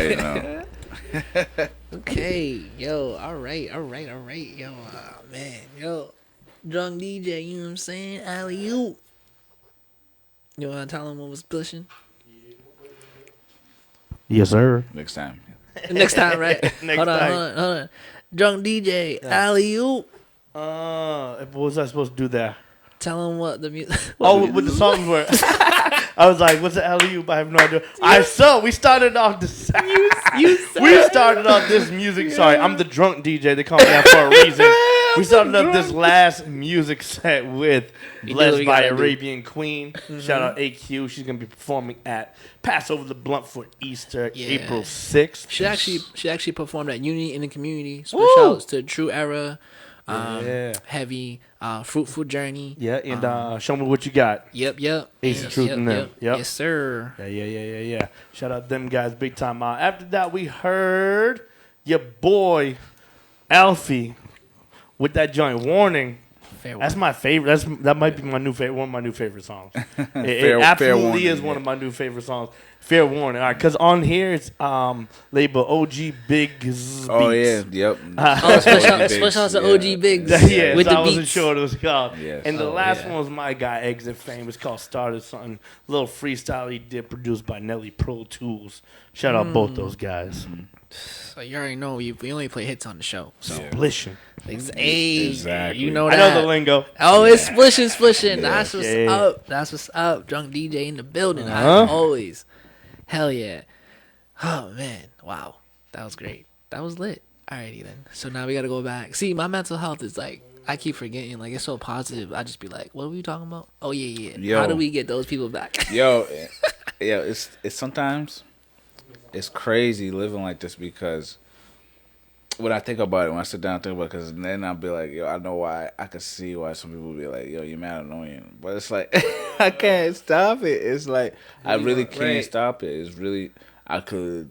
Speaker 2: you know.
Speaker 3: Okay, yo, all right, yo, man, yo, drunk DJ, you know what I'm saying? Alley oop. You wanna tell him what was pushing?
Speaker 4: Yes, sir.
Speaker 2: Next time.
Speaker 3: Next time, right?
Speaker 4: Next
Speaker 3: hold
Speaker 4: time.
Speaker 3: on. Drunk DJ, alley oop.
Speaker 4: What was I supposed to do there?
Speaker 3: Tell him what the music.
Speaker 4: What the songs were. I was like, what's the alley-oop? I have no idea. We started off this. We started off this music. Sorry, I'm the drunk DJ. They call me that for a reason. We started up this last music set with Blessed by Arabian Queen. Shout out AQ. She's going to be performing at Passover the Blunt for Easter, April 6th.
Speaker 3: She actually performed at Unity in the Community. Special shouts to True Era. Heavy, Fruitful Journey.
Speaker 4: Yeah, and Show Me What You Got.
Speaker 3: Yep.
Speaker 4: Ace of Truth in them. Yep.
Speaker 3: Yes, sir.
Speaker 4: Yeah. Shout out them guys big time. After that, we heard your boy, Alfie, with that joint Warning. That's my favorite. That might be my new favorite. One of my new favorite songs. It absolutely warning, is one of my new favorite songs. Fair Warning. All right, because on here it's label OG Biggs Beats.
Speaker 2: Oh yeah, yep.
Speaker 3: Special out to OG Biggs.
Speaker 4: Yeah,
Speaker 3: with
Speaker 4: so
Speaker 3: the
Speaker 4: I wasn't
Speaker 3: beats.
Speaker 4: sure what it was called.
Speaker 2: Yes.
Speaker 4: And the last one was my guy Exit Fame. It's called Started Something. Little freestyle he did, produced by Nelly Pro Tools. Shout out both those guys.
Speaker 3: So you already know we only play hits on the show. So
Speaker 4: Splishing.
Speaker 3: Exactly. You know
Speaker 4: I
Speaker 3: that.
Speaker 4: know the lingo.
Speaker 3: Oh, it's splishing.
Speaker 2: Yeah.
Speaker 3: That's what's up. That's what's up. Drunk DJ in the building. As always. Hell yeah. Oh man. Wow. That was great. That was lit. Alrighty then. So now we gotta go back. See, my mental health is like, I keep forgetting. Like, it's so positive. I just be like, what were we talking about? Oh yeah.
Speaker 2: Yo.
Speaker 3: How do we get those people back?
Speaker 2: Yo, it's sometimes it's crazy living like this, because when I think about it, when I sit down and think about it, because then I'll be like, yo, I know why. I can see why some people be like, yo, you're mad annoying. But it's like, I can't stop it. It's like, I really can't stop it. It's really, I could,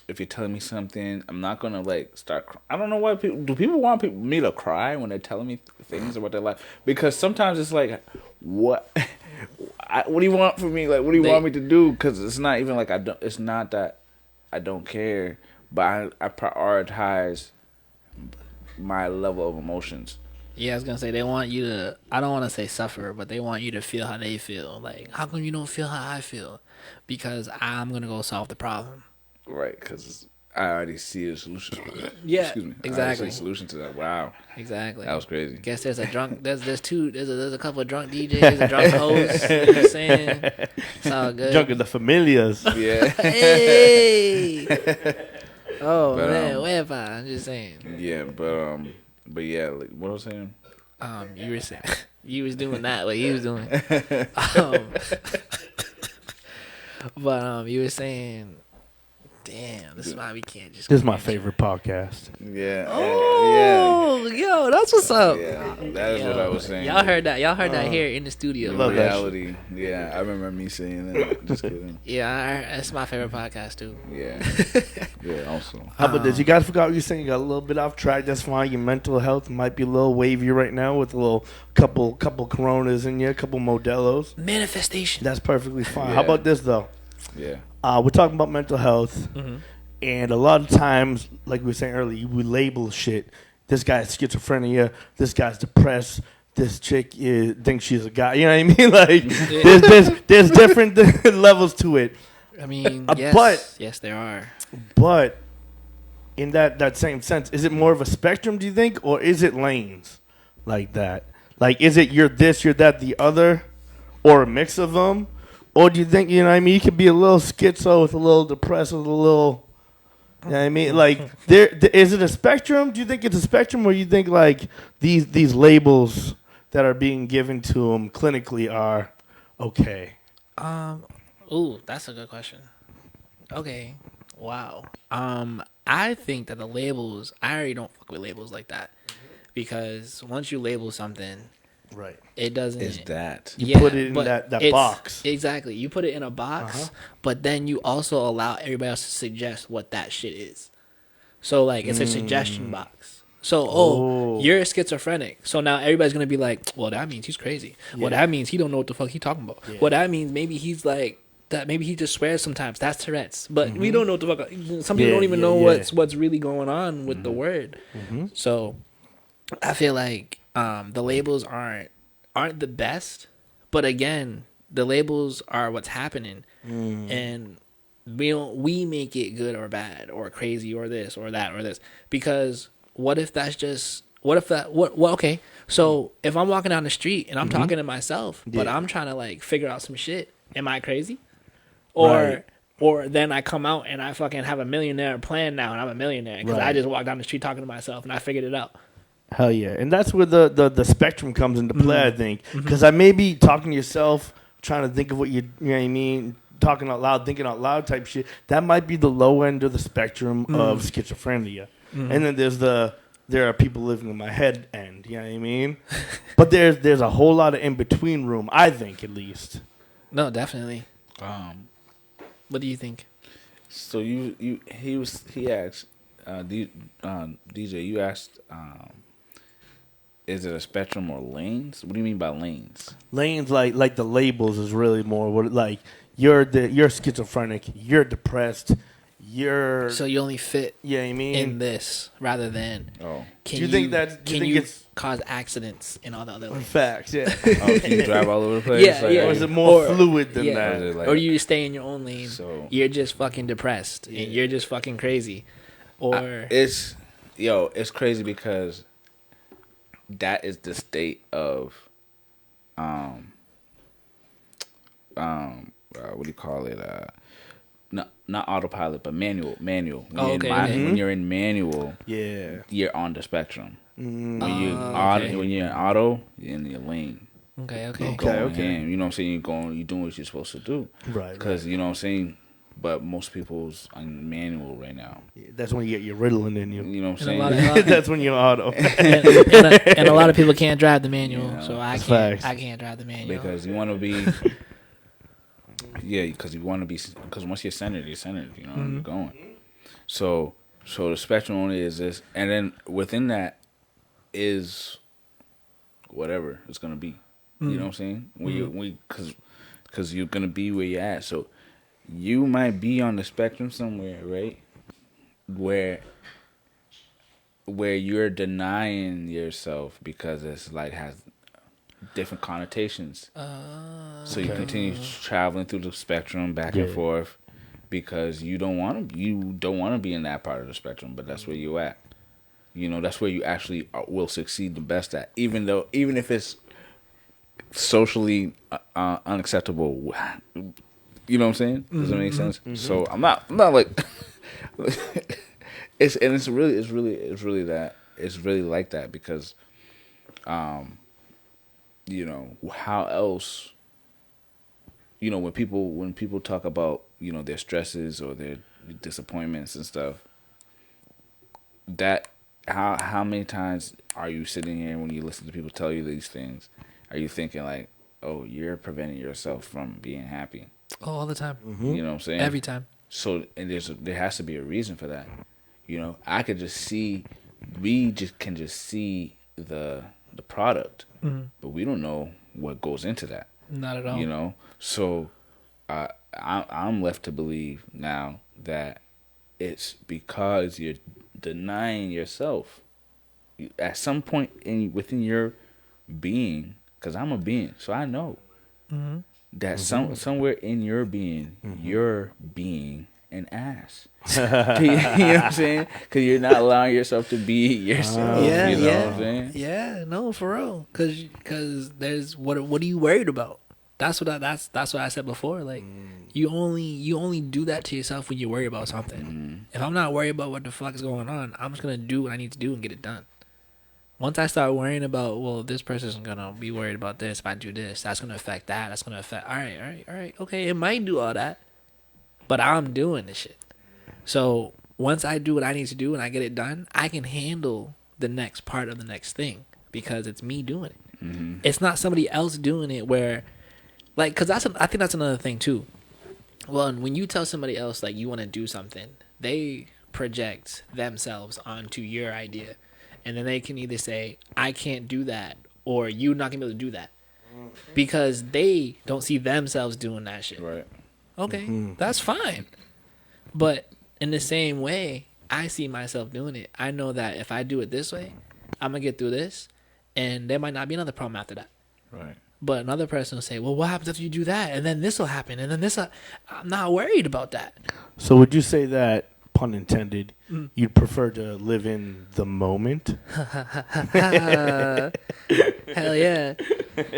Speaker 2: if you're telling me something, I'm not going to like start, I don't know why do people want me to cry when they're telling me things about their life? Because sometimes it's like, what do you want from me? Like, what do you want me to do? Because it's not even like, it's not that I don't care. But I prioritize my level of emotions.
Speaker 3: Yeah, I was gonna say they want you to. I don't want to say suffer, but they want you to feel how they feel. Like, how come you don't feel how I feel? Because I'm gonna go solve the problem.
Speaker 2: Right, because I already see a solution.
Speaker 3: Yeah,
Speaker 2: excuse me.
Speaker 3: exactly.
Speaker 2: I already see a solution to that. Wow.
Speaker 3: Exactly.
Speaker 2: That was crazy.
Speaker 3: Guess there's a drunk. There's a couple of drunk DJs, a drunk host. You know what I'm saying? It's all good.
Speaker 4: Drunk in the familias.
Speaker 2: Yeah.
Speaker 3: Hey. Oh but, man, wherever I'm just saying.
Speaker 2: Yeah, but yeah, like, what I was saying.
Speaker 3: You were saying you was doing that, what he was doing. But you were saying, Damn, this is why we can't just.
Speaker 4: This is my favorite podcast.
Speaker 2: Yeah.
Speaker 3: Oh, yo, that's what's up.
Speaker 2: Yeah, that is what I was saying.
Speaker 3: Y'all heard that? Y'all heard that here in the studio.
Speaker 2: In reality, yeah, I remember me saying that. Just kidding.
Speaker 3: Yeah, that's my favorite podcast too.
Speaker 2: Yeah, yeah. Also,
Speaker 4: how about this? You guys forgot what you were saying. You got a little bit off track. That's fine. Your mental health might be a little wavy right now with a little couple Coronas in you, a couple Modelos.
Speaker 3: Manifestation.
Speaker 4: That's perfectly fine.
Speaker 2: Yeah.
Speaker 4: How about this though?
Speaker 2: Yeah.
Speaker 4: We're talking about mental health, and a lot of times, like we were saying earlier, we label shit. This guy's schizophrenia. This guy's depressed. This chick thinks she's a guy. You know what I mean? Like, there's different levels to it.
Speaker 3: I mean, yes, there are.
Speaker 4: But in that same sense, is it more of a spectrum? Do you think, or is it lanes like that? Like, is it you're this, you're that, the other, or a mix of them? Or do you think, you know what I mean, you could be a little schizo with a little depressed with a little, you know what I mean? Like, is it a spectrum? Do you think it's a spectrum, or you think, like, these labels that are being given to them clinically are okay?
Speaker 3: Ooh, that's a good question. Okay. Wow. I think that the labels, I already don't fuck with labels like that. Because once you label something,
Speaker 4: right,
Speaker 3: it doesn't.
Speaker 2: Is that
Speaker 4: you put it in that box?
Speaker 3: Exactly, you put it in a box, but then you also allow everybody else to suggest what that shit is. So like, it's a suggestion box. So you're schizophrenic. So now everybody's gonna be like, well, that means he's crazy. Yeah. Well, that means he don't know what the fuck he talking about. Yeah. Well, that means maybe he's like that. Maybe he just swears sometimes. That's Tourette's. But we don't know what the fuck. Some people don't even know what's really going on with the word. So I feel like the labels aren't the best, but again, the labels are what's happening, and we make it good or bad or crazy or this or that or this, because what if okay, so if I'm walking down the street and I'm talking to myself, but I'm trying to like figure out some shit, am I crazy? Or then I come out and I fucking have a millionaire plan now and I'm a millionaire because I just walked down the street talking to myself and I figured it out.
Speaker 4: Hell yeah. And that's where the spectrum comes into play, I think. Because I may be talking to yourself, trying to think of what you know what I mean, talking out loud, thinking out loud type shit. That might be the low end of the spectrum of schizophrenia. And then there are people living in my head end, you know what I mean? But there's a whole lot of in-between room, I think, at least.
Speaker 3: No, definitely. What do you think?
Speaker 2: So he asked DJ, you asked is it a spectrum or lanes? What do you mean by lanes?
Speaker 4: Lanes, like the labels is really more what, like, you're schizophrenic, you're depressed,
Speaker 3: so you only fit
Speaker 4: I mean
Speaker 3: in this rather than
Speaker 4: can you
Speaker 3: cause accidents in all the other lanes?
Speaker 4: Facts, yeah.
Speaker 2: Can you drive all over the place?
Speaker 3: Yeah.
Speaker 4: Or is it more fluid than that?
Speaker 3: Or you stay in your own lane, you're just fucking depressed and you're just fucking crazy. Or
Speaker 2: it's crazy because that is the state of what do you call it? Not autopilot, but manual. When you're in manual, you're on the spectrum. When you're in auto, you're in your lane.
Speaker 3: Okay.
Speaker 2: You know what I'm saying? You're doing what you're supposed to do.
Speaker 4: Right.
Speaker 2: Because you know what I'm saying. But most people's on manual right now.
Speaker 4: That's when you get your Ritalin in you.
Speaker 2: You know what I'm saying?
Speaker 4: That's when you're auto.
Speaker 3: and a lot of people can't drive the manual, so I can't drive the manual.
Speaker 2: Because you want to be... because you want to be... Because once you're centered, you know, you're going. So the spectrum only is this. And then within that is whatever it's going to be. You know what I'm saying? Because you're going to be where you're at. So... You might be on the spectrum somewhere, right? Where you're denying yourself because it's like has different connotations. So you continue traveling through the spectrum back and forth because you don't want to be in that part of the spectrum, but that's where you're at. You know, that's where you actually will succeed the best at, even if it's socially unacceptable. You know what I'm saying? Does that make sense? So I'm not like it's really like that because you know, how else, you know, when people talk about, you know, their stresses or disappointments and stuff. That how many times are you sitting here when you listen to people tell you these things? Are you thinking like, oh, you're preventing yourself from being happy?
Speaker 17: Oh, all the time.
Speaker 2: You know what I'm saying?
Speaker 17: Every time.
Speaker 2: So and there has to be a reason for that. You know, I could just see, we just can just see the product, but we don't know what goes into that.
Speaker 17: Not at all.
Speaker 2: You know, so I'm left to believe now that it's because you're denying yourself at some point within your being. Because I'm a being, so I know that somewhere in your being, you're being an ass. You know what I'm saying? Because you're not allowing yourself to be yourself.
Speaker 17: Yeah,
Speaker 2: you know
Speaker 17: yeah,
Speaker 2: what I'm saying?
Speaker 17: yeah. No, for real. Because there's what are you worried about? That's what I said before. Like you only do that to yourself when you worry about something. If I'm not worried about what the fuck is going on, I'm just gonna do what I need to do and get it done. Once I start worrying about, well, this person's gonna be worried about this if I do this, that's gonna affect that. That's gonna affect. All right. Okay, it might do all that, but I'm doing this shit. So once I do what I need to do and I get it done, I can handle the next part of the next thing because it's me doing it. It's not somebody else doing it where, like, because I think that's another thing too. Well, when you tell somebody else like you want to do something, they project themselves onto your idea. And then they can either say, I can't do that, or you're not going to be able to do that. Because they don't see themselves doing that shit.
Speaker 2: Right.
Speaker 17: Okay, that's fine. But in the same way, I see myself doing it. I know that if I do it this way, I'm going to get through this, and there might not be another problem after that.
Speaker 2: Right.
Speaker 17: But another person will say, well, what happens if you do that? And then this will happen, and then this will... I'm not worried about that.
Speaker 4: So would you say that, pun intended, you'd prefer to live in the moment?
Speaker 17: Hell yeah.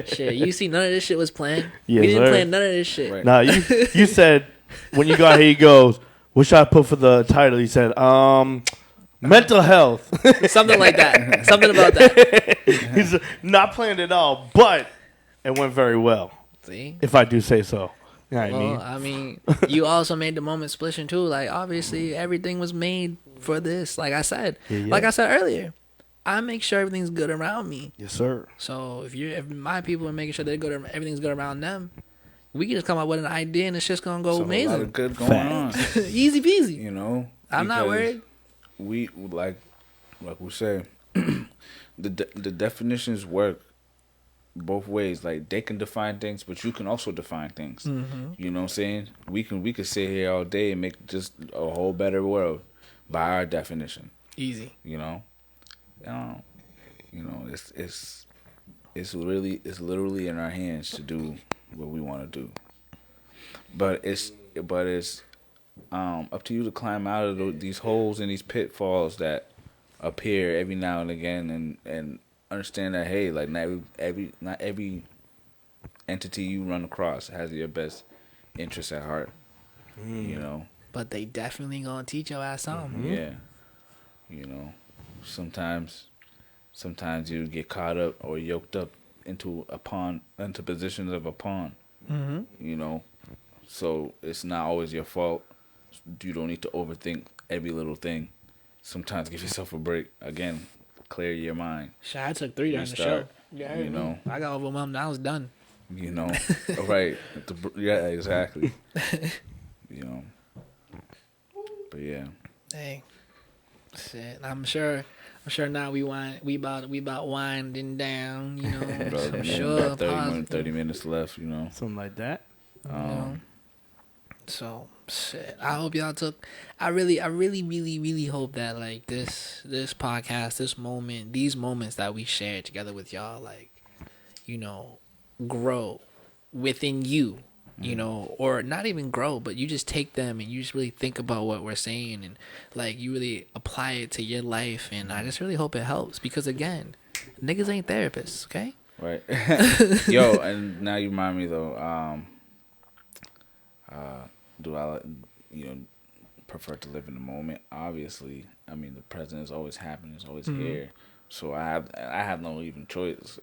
Speaker 17: Shit, you see none of this shit was planned.
Speaker 4: Yes,
Speaker 17: we didn't
Speaker 4: sir.
Speaker 17: plan none of this shit.
Speaker 2: Right.
Speaker 4: Nah, you said, when you got here, he goes, what should I put for the title? He said, mental health.
Speaker 17: Something like that. Something about that.
Speaker 4: He's not planned at all, but it went very well.
Speaker 17: See?
Speaker 4: If I do say so. You know what
Speaker 17: Well,
Speaker 4: I
Speaker 17: I mean, you also made the moment splishing too. Like, obviously, everything was made for this. Like I said, like I said earlier, I make sure everything's good around me.
Speaker 4: Yes, sir.
Speaker 17: So if my people are making sure they're good, everything's good around them, we can just come up with an idea and it's just gonna go
Speaker 2: So
Speaker 17: amazing.
Speaker 2: a lot of good going on.
Speaker 17: Easy peasy.
Speaker 2: You know,
Speaker 17: I'm not
Speaker 2: because
Speaker 17: worried.
Speaker 2: We like we say, the definitions work both ways. Like they can define things, but you can also define things. You know what I'm saying? We could sit here all day and make just a whole better world by our definition.
Speaker 17: Easy.
Speaker 2: You know, it's literally in our hands to do what we want to do. But it's up to you to climb out of these holes and these pitfalls that appear every now and again, and understand that, hey, like not every entity you run across has your best interest at heart. You know.
Speaker 17: But they definitely gonna teach your ass something.
Speaker 2: Yeah. You know, sometimes you get caught up or yoked up into positions of a pawn. You know, so it's not always your fault. You don't need to overthink every little thing. Sometimes give yourself a break. Again, clear your mind.
Speaker 17: Shit, I took 3 during the show. Yeah,
Speaker 2: You know,
Speaker 17: I got overwhelmed. I was done.
Speaker 2: You know, right? Yeah, exactly. You know, but yeah.
Speaker 17: Hey, shit. I'm sure now we about winding down. You know,
Speaker 2: Bro,
Speaker 17: I'm
Speaker 2: yeah,
Speaker 17: sure.
Speaker 2: about 30 minutes left. You know,
Speaker 4: something like that.
Speaker 17: So shit. I hope y'all took. I really, really hope that like this podcast, these moments that we shared together with y'all, like, you know, grow within you. You know, or not even grow, but you just take them and you just really think about what we're saying and like you really apply it to your life. And I just really hope it helps because again, niggas ain't therapists, okay?
Speaker 2: Right. Yo, and now you remind me though. Do I, prefer to live in the moment? Obviously, I mean the present is always happening, it's always here. So I have no even choice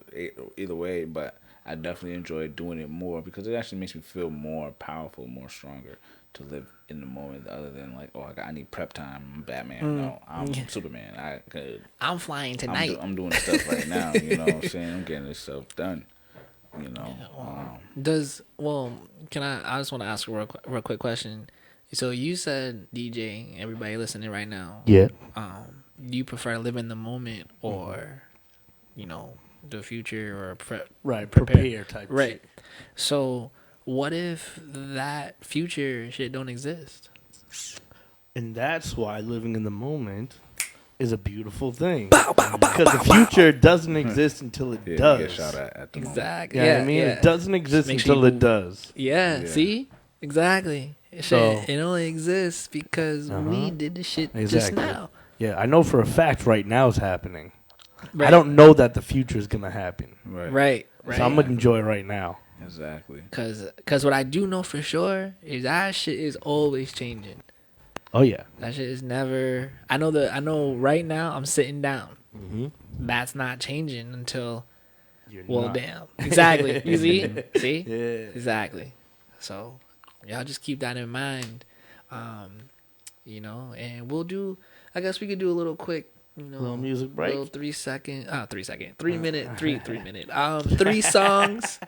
Speaker 2: either way. But I definitely enjoy doing it more because it actually makes me feel more powerful, more stronger to live in the moment. Other than like, oh, I need prep time. I'm Batman. No, I'm Superman.
Speaker 17: I'm flying tonight.
Speaker 2: I'm doing stuff right now. You know what I'm saying? I'm getting this stuff done. You know.
Speaker 17: Can I just want to ask a real quick question. So you said DJ, everybody listening right now.
Speaker 4: Yeah.
Speaker 17: Do you prefer live in the moment or, the future or
Speaker 4: prepare type
Speaker 17: right.
Speaker 4: shit.
Speaker 17: So what if that future shit don't exist?
Speaker 4: And that's why living in the moment is a beautiful thing. Because the future doesn't exist until it does.
Speaker 2: You get shot at the moment.
Speaker 17: Exactly.
Speaker 4: Yeah, I mean, it doesn't exist until it does.
Speaker 17: Yeah. See? Exactly.
Speaker 4: So-
Speaker 17: It only exists because we did the shit just now.
Speaker 4: Yeah, I know for a fact right now is happening.
Speaker 17: Right.
Speaker 4: I don't know that the future is gonna happen.
Speaker 17: Right.
Speaker 4: So I'm gonna enjoy it right now.
Speaker 2: Exactly.
Speaker 17: Cause what I do know for sure is that shit is always changing.
Speaker 4: Oh yeah.
Speaker 17: That shit is never. I know. Right now I'm sitting down.
Speaker 4: Mm-hmm.
Speaker 17: That's not changing until.
Speaker 4: not.
Speaker 17: Damn. Exactly. You see? See?
Speaker 4: Yeah.
Speaker 17: Exactly. So, y'all just keep that in mind. And we'll do. I guess we could do a little quick.
Speaker 4: Little music break.
Speaker 17: Little 3 minute, 3 minute. 3 songs.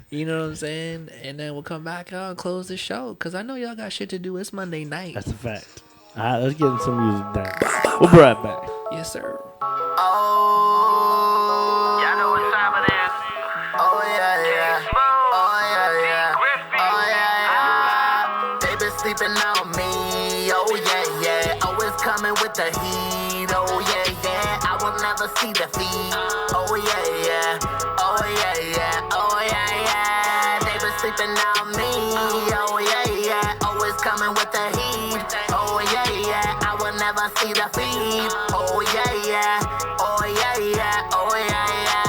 Speaker 17: You know what I'm saying? And then we'll come back out and close the show. Cause I know y'all got shit to do. It's Monday night.
Speaker 4: That's a fact. All right, let's get in some music down. We'll be right back.
Speaker 17: Yes, sir.
Speaker 18: Oh, y'all know what time it is. Oh yeah, yeah. Oh yeah, yeah. Oh yeah, yeah. They been sleeping on me. Oh yeah, yeah. Always coming with the heat. Oh yeah, yeah. I will never see defeat. Oh yeah, yeah. Oh yeah, yeah. Oh yeah, yeah. They been sleeping on me. Oh yeah, yeah. Always coming with the heat. Oh yeah, yeah. I will never see defeat. Oh yeah, yeah. Oh yeah, yeah. Oh yeah, yeah.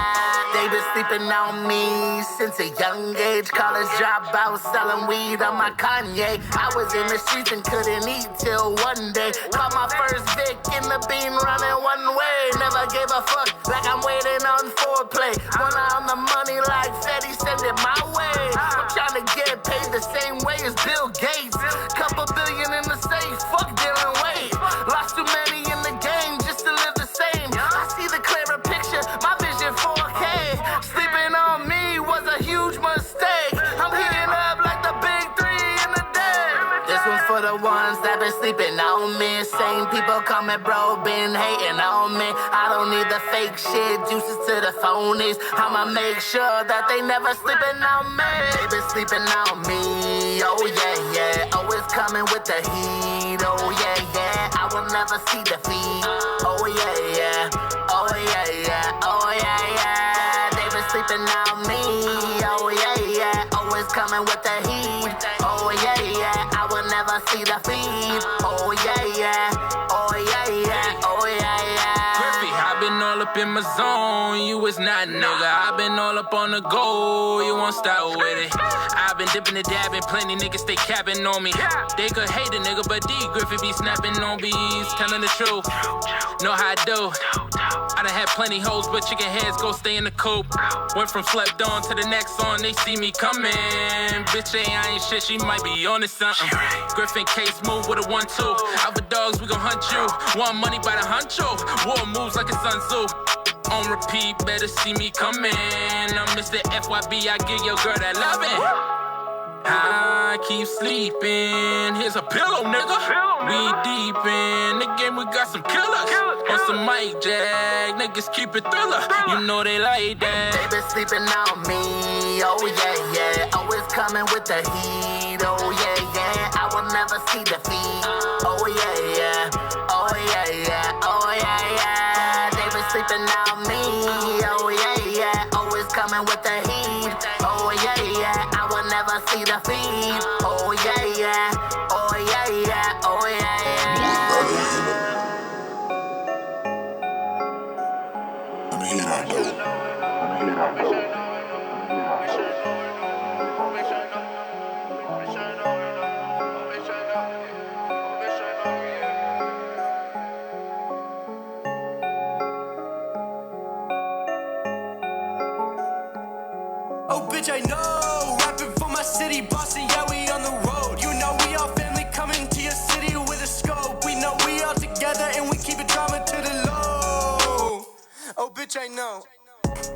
Speaker 18: They been sleeping on me since a young age. College dropout, selling weed on my Kanye. I was in the streets and couldn't eat till one day. Caught my first Vic in the bean running one way. Never gave a fuck like I'm waiting on foreplay. One eye on the money like Fetty, send it my way. I'm trying to get paid the same way as Bill Gates. Couple billion in the safe, fuck dealing weight. Lost too many in the game just to live the same. I see the clearer picture, my vision 4K. Sleeping on me was a huge mistake. I'm heating up like the big 3 in the day. This one's for the ones that been sleeping on me. Same people coming, bro, been hating on me. I don't need the fake shit, juices to the phonies. I'ma make sure that they never sleeping on me. They been sleeping on me, oh yeah, yeah. Always coming with the heat, oh yeah, yeah. I will never see defeat, oh yeah, yeah. Oh yeah, yeah, oh yeah, yeah. They been sleeping on me, oh yeah, yeah. Always coming with the heat, oh yeah, yeah. I will never see defeat, oh yeah, yeah. Oh yeah, yeah, oh yeah, yeah.
Speaker 19: Griffey, I've been all up in my zone, you is not nigga. I've been all up on the go, you won't stop with it. I've been dipping and dabbing, plenty niggas stay capping on me. They could hate a nigga, but D Griffey be snapping on bees, telling the truth. Know how I do. I done had plenty hoes, but chicken heads go stay in the coop. Went from slept on to the next song, they see me coming. Bitch, I ain't shit, she might be on to something. Griffin case move with a 1-2. Alpha dogs, we gon' hunt you. Want money by the huncho. War moves like a Sun Tzu. On repeat, better see me coming. I'm Mr. FYB, I give your girl that lovin'. I keep sleeping. Here's a pillow, nigga. We deep in the game, we got some killers. On some Mike Jack, niggas keep it thriller. You know they like that.
Speaker 18: They been sleeping on me, oh yeah, yeah. Always coming with the heat, oh yeah, yeah. I will never see defeat, oh yeah, yeah. Oh yeah, yeah, oh yeah, yeah. They been sleeping on me, oh yeah, yeah. Always coming with the heat, oh yeah, yeah. I will never see defeat, oh yeah, yeah. Oh yeah, yeah, oh yeah, yeah.
Speaker 8: Let me hear that though. Let me hear that though.
Speaker 16: bitch, I know. Rapping for my city, Boston, yeah, we on the road. You know we all family coming to your city with a scope. We know we all together and we keep it drama to the low. Oh, bitch, I know.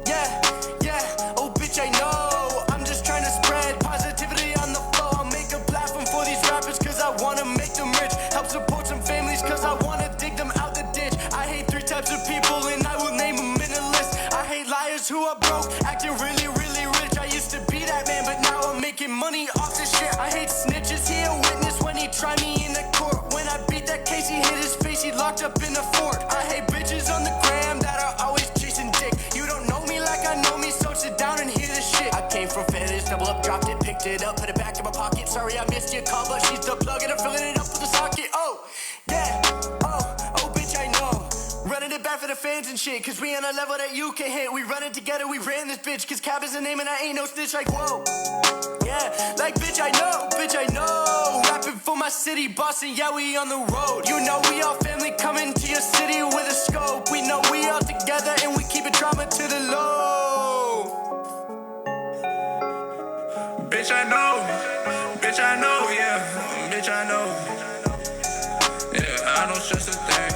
Speaker 16: Yeah, yeah, oh, bitch, I know. I'm just trying to spread positivity on the flow. I'll make a platform for these rappers cause I wanna make them rich. Help support some families cause I wanna dig them out the ditch. I hate 3 types of people and I will name them in a list. I hate liars who are broke, acting really, really rich. I used to be that man, but now I'm making money off this shit. I hate snitches, he a witness when he try me in the court. When I beat that case, he hit his face, he locked up in a fort. I hate bitches on the gram that are always chasing dick. You don't know me like I know me, so sit down and hear this shit. I came from fetish, double up, dropped it, picked it up, put it back in my pocket. Sorry I missed your call, but she's the plug and I'm filling it up with the socket. Oh, yeah, oh, bitch, I know. Running it back for the fans and shit, cause we on a level that you can hit. We run it together, we ran this bitch, cause Cap is the name and I ain't no snitch like whoa. Yeah, like bitch, I know. Rapping for my city, Boston, yeah, we on the road. You know we all family coming to your city with a scope. We know we all together and we keep it drama to the low.
Speaker 19: Bitch, I know, yeah, bitch, I know. Yeah, I don't stress a thing.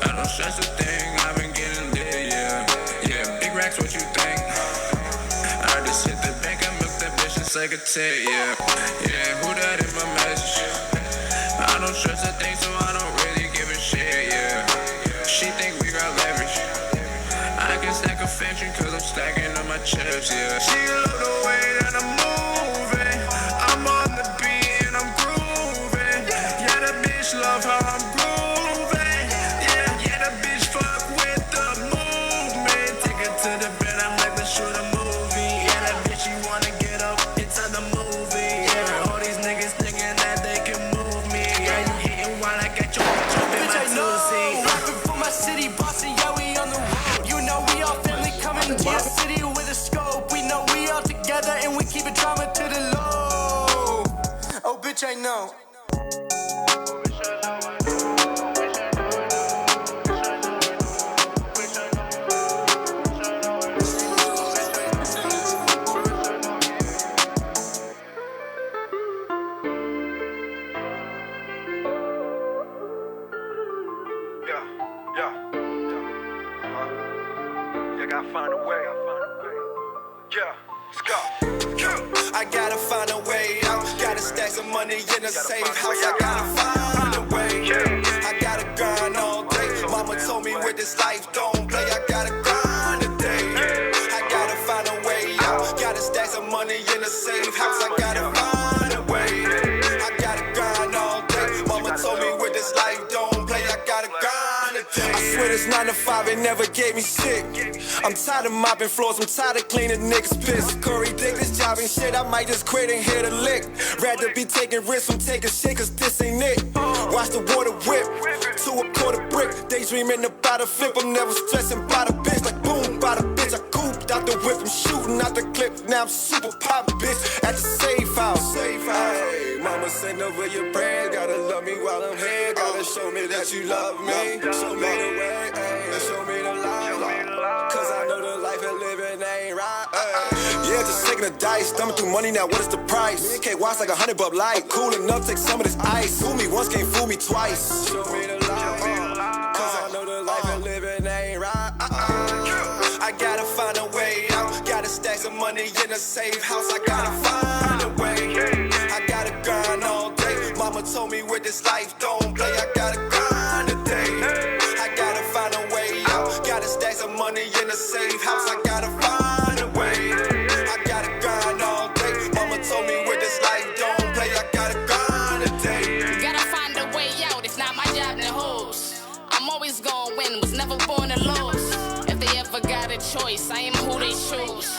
Speaker 19: I don't stress a thing. I've been getting lit, yeah. Big racks, what you think? I just hit the bank and milk that bitch and suck a tit, yeah. Who that in my message? I don't stress a thing, so I don't really give a shit, yeah. She think we got leverage. I can stack a fashion cause I'm stacking on my chips, yeah. She love the way that I'm moving. I'm on the beat and I'm grooving. Yeah, that bitch love how I'm grooving. Yeah, that bitch fuck with the movement. Take her to the bed, I'm like, let's shoot a movie. Yeah, that bitch, you wanna get up into the movie. Yeah, all these niggas thinking that they can move me. Yeah, you hitting while I got your bitch up in my Tuesday.
Speaker 16: Rapping for my city, Boston, yeah, we on the road. You know we all family coming to your city with a scope. We know we all together and we keep it drama to the low. Oh, bitch, I know.
Speaker 20: Find a way. Yeah, let's go.
Speaker 16: I gotta find a way out. Gotta stack some money in a safe house. I gotta find a way. I gotta grind all day. Mama told me with this life don't play. I gotta grind today. I gotta find a way out. Gotta stack some money in a safe house. I gotta find a way. I gotta grind all day. Mama told me with this life don't play. I gotta grind today. I swear this 9 to 5 it never gave me shit. I'm tired of mopping floors, I'm tired of cleaning niggas' piss. Corey dig this job and shit, I might just quit and hit a lick. Rather be taking risks from taking shit, cause this ain't it. Watch the water whip to a quarter brick. Daydreaming about a flip, I'm never stressing about a bitch. Like boom, by the bitch, I cooped out the whip, I'm shooting out the clip. Now I'm super pop, bitch, at the safe house. Hey, mama send over your prayers, gotta love me while I'm here. Gotta show me that you love me. Show me the way, show me the light. Cause I know the life of living ain't right. Yeah, just taking a dice, thumbing through money now, what is the price? Me and K watch like $100 Bud Light. Cool enough, take some of this ice. Fool me once, can't fool me twice. Show me the light, cause I know the life of living ain't right. I gotta find a way out. Gotta stack some money in a safe house. I gotta find a way. I gotta grind all day. Mama told me with this life don't play. I gotta grind today. I gotta find a way out. Gotta stack some money in a safe house. I gotta find a way. I gotta grind all day. Mama told me with this life don't play. I gotta grind today.
Speaker 10: Gotta find a way out. It's not my job to host. I'm always gonna win. Was never born to lose. If they ever got a choice, I am who they choose.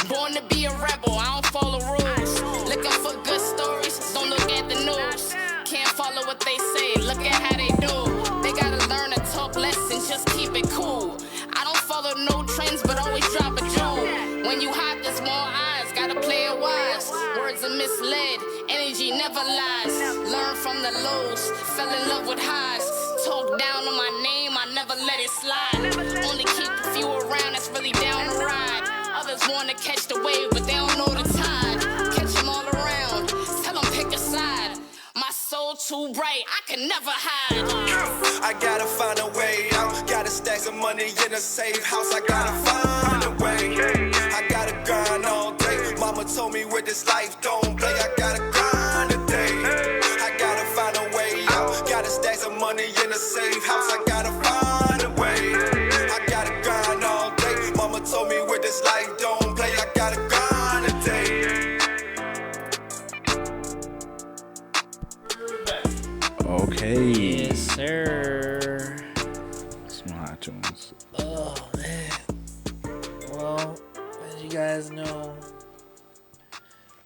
Speaker 10: Born to be a rebel. I don't follow rules. Looking for good stories. Don't look at the news. Can't follow what they say. Look at how they do. They gotta learn to talk less and just keep it cool. I don't follow no trends, but always drop a jewel. When you hot, there's more eyes. Gotta play it wise. Words are misled. Energy never lies. Learn from the lows. Fell in love with highs. Talk down on my name. I never let it slide. Only keep a few around that's really down to ride. Others wanna catch the
Speaker 5: never hide. I gotta find a way out. Gotta stack some money in a safe house. I gotta find a way. I gotta grind all day. Mama told me with this life don't play. I gotta grind today. I gotta find a way out. Gotta stack some money in a safe house. I gotta find a way. I gotta grind all day. Mama told me with this life don't play. I gotta grind today.
Speaker 2: Okay.
Speaker 3: Yes, sir.
Speaker 2: Some hot tunes.
Speaker 3: Oh man. Well, as you guys know,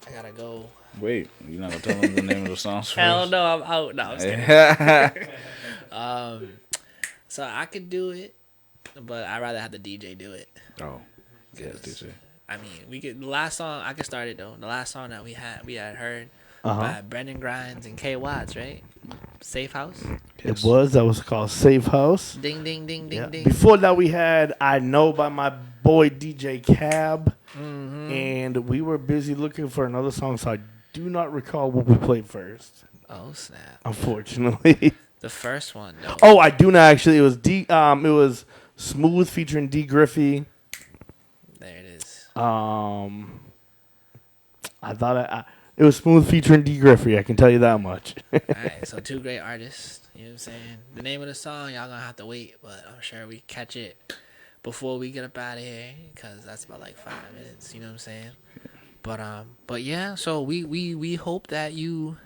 Speaker 3: I gotta go.
Speaker 2: Wait, you're not gonna tell them the name of the songs first?
Speaker 3: Hell no, I'm out. No, I'm just kidding. So I could do it, but I'd rather have the DJ do it.
Speaker 2: Oh, yeah, DJ.
Speaker 3: I mean, we could. The last song I could start it though. The last song that we had heard
Speaker 4: Uh-huh.
Speaker 3: by Brendan Grimes and K Watts, right? Safe House.
Speaker 4: It was. That was called Safe House.
Speaker 3: Ding ding ding ding
Speaker 4: Yeah.
Speaker 3: ding.
Speaker 4: Before that, we had I Know by my boy DJ Cab.
Speaker 3: Mhm.
Speaker 4: And we were busy looking for another song, so I do not recall what we played first.
Speaker 3: Oh snap!
Speaker 4: Unfortunately.
Speaker 3: The first one. No.
Speaker 4: Oh, I do not actually. It was it was Smooth featuring D Griffey.
Speaker 3: There it is.
Speaker 4: I thought it was Smooth featuring D Griffey. I can tell you that much.
Speaker 3: All right, so two great artists. You know what I'm saying? The name of the song, y'all gonna have to wait, but I'm sure we catch it before we get up out of here, because that's about like 5 minutes. You know what I'm saying? But yeah. So we hope that you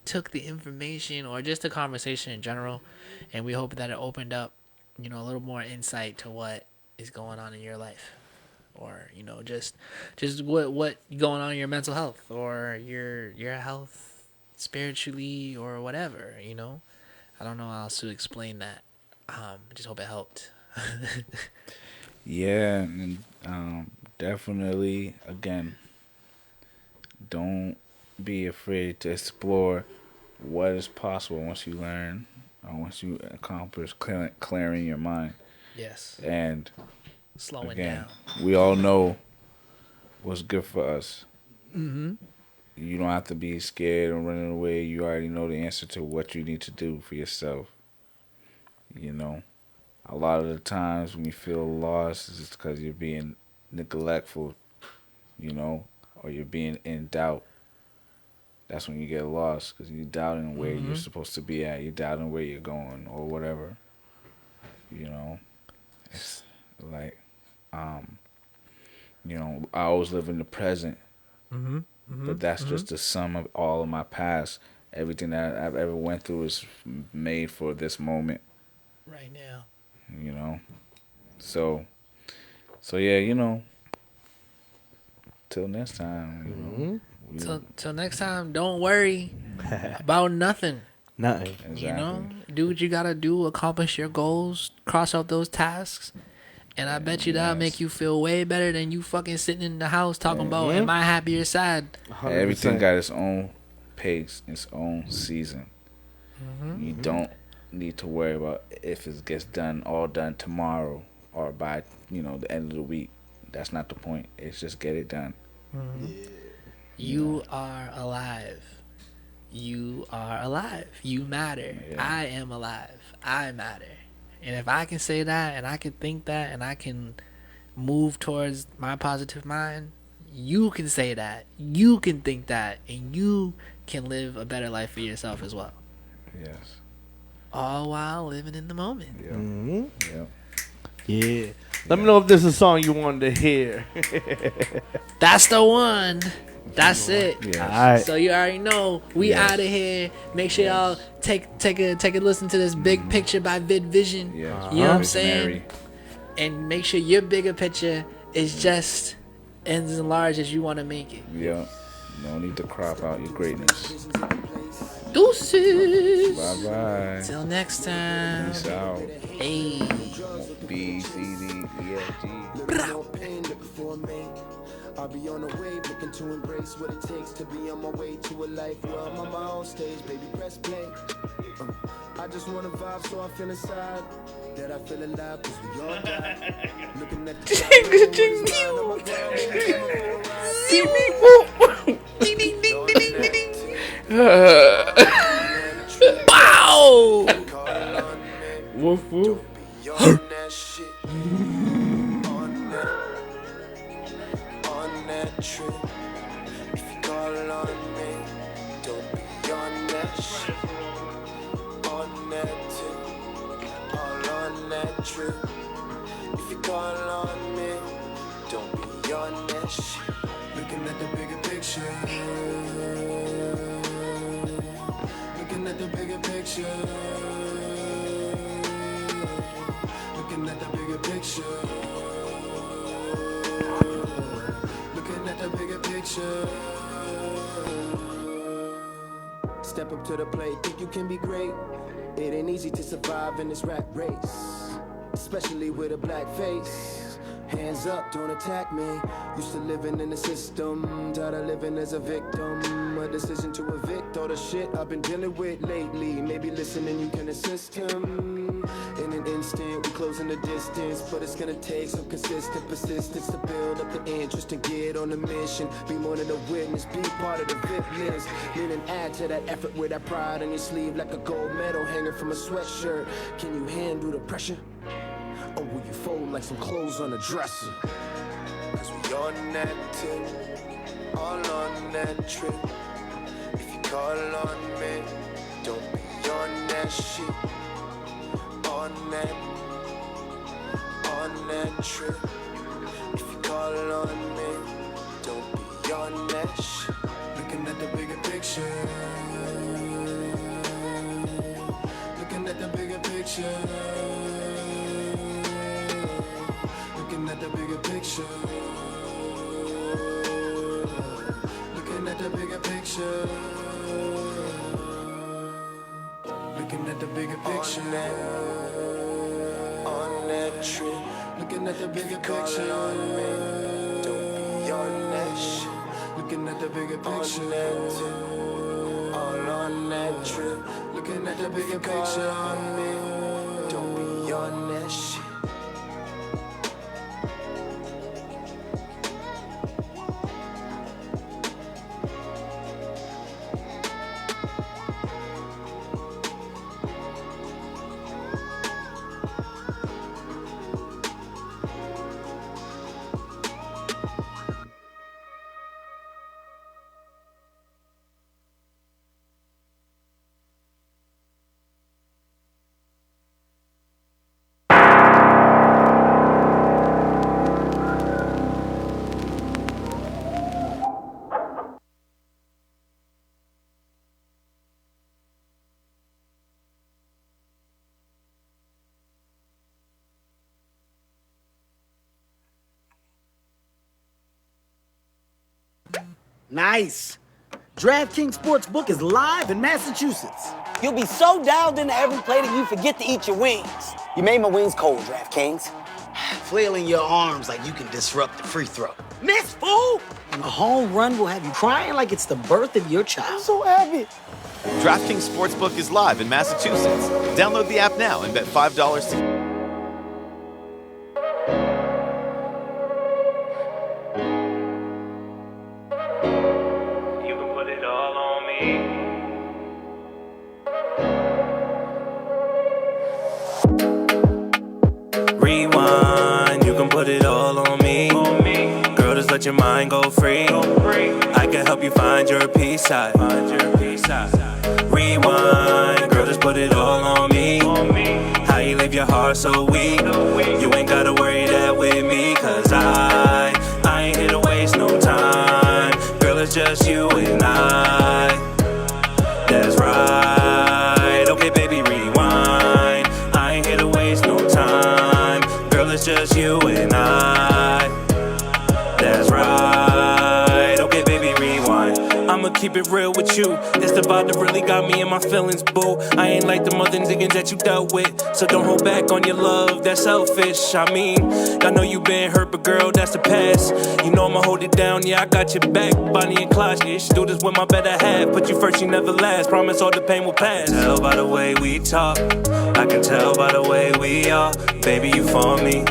Speaker 3: took the information or just the conversation in general, and we hope that it opened up, a little more insight to what is going on in your life, or just what going on in your mental health or your health spiritually or whatever. I don't know how else to explain that. I just hope it helped.
Speaker 2: Yeah, and definitely, again, don't be afraid to explore what is possible once you learn, or once you accomplish clearing your mind.
Speaker 3: Yes.
Speaker 2: And
Speaker 3: slowing
Speaker 2: again,
Speaker 3: down.
Speaker 2: we all know what's good for us.
Speaker 3: Mm-hmm.
Speaker 2: You don't have to be scared or running away. You already know the answer to what you need to do for yourself. A lot of the times when you feel lost, it's because you're being neglectful, or you're being in doubt. That's when you get lost, because you're doubting where you're supposed to be at. You're doubting where you're going or whatever. It's like, I always live in the present.
Speaker 3: Mm-hmm.
Speaker 2: But that's just the sum of all of my past. Everything that I've ever went through is made for this moment.
Speaker 3: Right now.
Speaker 2: So yeah, till next time,
Speaker 3: Till next time, don't worry about nothing.
Speaker 4: Nothing.
Speaker 2: Exactly.
Speaker 3: Do what you gotta do, accomplish your goals, cross out those tasks, and I bet you that'll make you feel way better than you fucking sitting in the house talking about, am I happy or sad?
Speaker 2: 100%. Everything got its own pace, its own season. You don't need to worry about if it gets all done tomorrow or by the end of the week. That's not the point. It's just get it done.
Speaker 3: You are alive. You are alive. You matter.
Speaker 2: Yeah.
Speaker 3: I am alive. I matter. And if I can say that, and I can think that, and I can move towards my positive mind, you can say that. You can think that, and you can live a better life for yourself as well.
Speaker 2: Yes.
Speaker 3: All while living in the moment.
Speaker 2: Yep.
Speaker 4: Yeah. Let me know if this is a song you wanted to hear.
Speaker 3: That's the one. That's it.
Speaker 2: Yes.
Speaker 4: All right.
Speaker 3: So you already know we out of here. Make sure y'all take a listen to this Big Picture by Vid Vision.
Speaker 2: Yes.
Speaker 3: You know what I'm saying? And make sure your bigger picture is just as large as you want to make it.
Speaker 2: Yeah. No need to crop out your greatness.
Speaker 3: Deuces.
Speaker 2: Bye bye.
Speaker 3: Till next time.
Speaker 2: Peace out.
Speaker 3: Hey.
Speaker 2: B C D E F G.
Speaker 21: I'll be on the way, looking to embrace what it takes to be on my way to a life where I'm on my own stage, baby, press play. I just wanna vibe, so I feel inside that I feel alive, cause we all die. Looking at the
Speaker 3: Wow.
Speaker 2: woof, woof.
Speaker 21: On that shit. On that trip. If you call on me, don't be on that shit. On that tip. All on that trip. If you call on me, don't be on that shit. Looking at the bigger picture. Looking at the bigger picture. Looking at the bigger picture. Looking at the bigger picture. Step up to the plate, think you can be great. It ain't easy to survive in this rat race, especially with a black face. Hands up, don't attack me. Used to living in the system, tired of living as a victim. A decision to evict all the shit I've been dealing with lately. Maybe listening, you can assist him. In an instant, we closing the distance, but it's gonna take some consistent persistence to build up the interest and get on the mission. Be more than a witness, be part of the VIP list. Meaning add to that effort with that pride on your sleeve, like a gold medal hanging from a sweatshirt. Can you handle the pressure? Or will you fold like some clothes on a dresser? Cause we on that tip, all on that trip. If you call on me, don't be on that shit. On that trip. If you call on me, don't be on that shit. Looking at the bigger picture. Looking at the bigger picture. Looking at the bigger picture. Looking at the bigger picture. Looking at the bigger picture. On that trip. Looking at the bigger picture. On me. Don't be on that shit. Looking at the bigger picture. All on that trip. Looking at the bigger picture. On me. Don't be on that shit.
Speaker 1: Nice. DraftKings Sportsbook is live in Massachusetts. You'll be so dialed into every play that you forget to eat your wings. You made my wings cold, DraftKings. Flailing your arms like you can disrupt the free throw. Miss, fool! And a home run will have you crying like it's the birth of your child. I'm so happy.
Speaker 22: DraftKings Sportsbook is live in Massachusetts. Download the app now and bet $5 to...
Speaker 23: Rewind, you can put it all on me. Girl, just let your mind go free. I can help you find your peace side. Rewind, girl, just put it all on me. How you leave your heart so weak. You ain't gotta worry that with me. Cause I ain't here to waste no time. Girl, it's just you and I. That's right. Okay, baby, rewind. I ain't here to waste no time. Girl, it's just you and I. That's right. Okay, baby, rewind. I'ma keep it real with you. It's the vibe that really got me in my feelings, boo. I ain't like the other niggas that you dealt with. So don't hold back on your love, that's selfish. I mean, I know you been hurt, but girl, that's the past. You know I'ma hold it down, yeah, I got your back. Bonnie and Clyde, yeah, she do this with my better half. Put you first, you never last. Promise all the pain will pass. I can tell by the way we talk. I can tell by the way we are. Baby, you for me.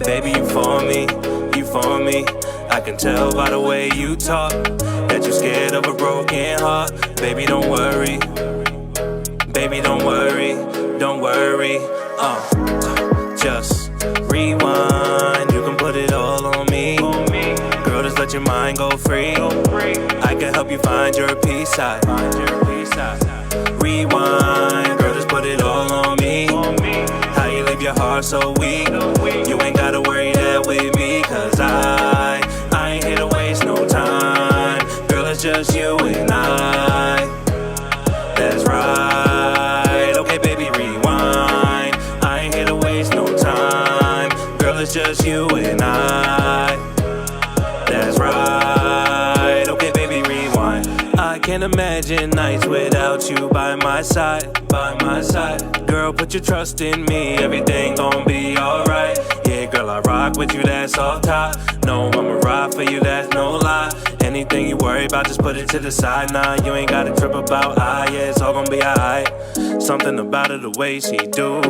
Speaker 23: Baby, you for me. You for me. I can tell by the way you talk that you're scared of a broken heart. Baby, don't worry. Baby, don't worry. don't worry. Just rewind. You can put it all on me. Girl, just let your mind go free. I can help you find your peace side. Rewind, girl, just put it all on me. How you leave your heart so weak? You ain't gotta worry that with me, cause I ain't here to waste no time. Girl, it's just you and I. That's right. Okay, baby, rewind. I ain't here to waste no time. Girl, it's just you and I. That's right. Okay, baby, rewind. I can't imagine nights without you by my side, by my side. Girl, put your trust in me, everything gon' be alright. Yeah, girl, I rock with you, that's off top. No, I'ma ride for you, that's no lie. Anything you worry about, just put it to the side. Nah, you ain't gotta trip about yeah, it's all gon' be alright. Something about her, the way she do.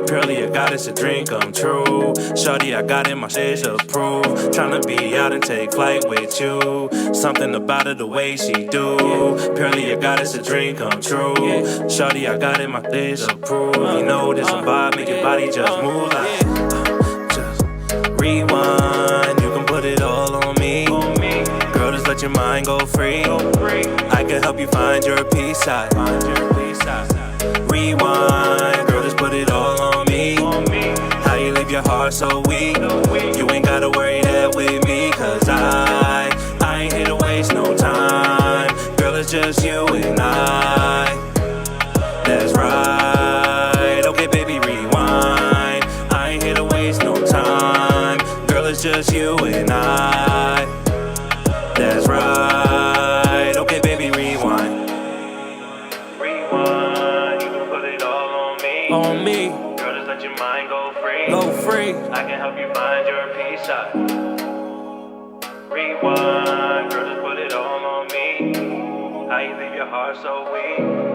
Speaker 23: Purely a goddess, a dream come true. Shorty, I got it, my shit to prove. Tryna be out and take flight with you. Something about her, the way she do. Purely a goddess, a dream come true. Shorty, I got it, my shit to prove. You know this a vibe, make your body just move like. Just rewind, you can put it all on me. Girl, just let your mind go free. I can help you find your peace side. Rewind, girl, just put it all on me. How you leave your heart so weak? You ain't gotta worry that with me, cause I ain't here to waste no time. Girl, it's just you and I. That's right. Okay, baby, rewind. I ain't here to waste no time. Girl, it's just you and I. That's right. Okay, baby, rewind. Rewind. You can put it all on me. On me. Girl, just let your mind go free. Go free. I can help you find your peace side. Rewind. Girl, just put it all on me. How you leave your heart so weak?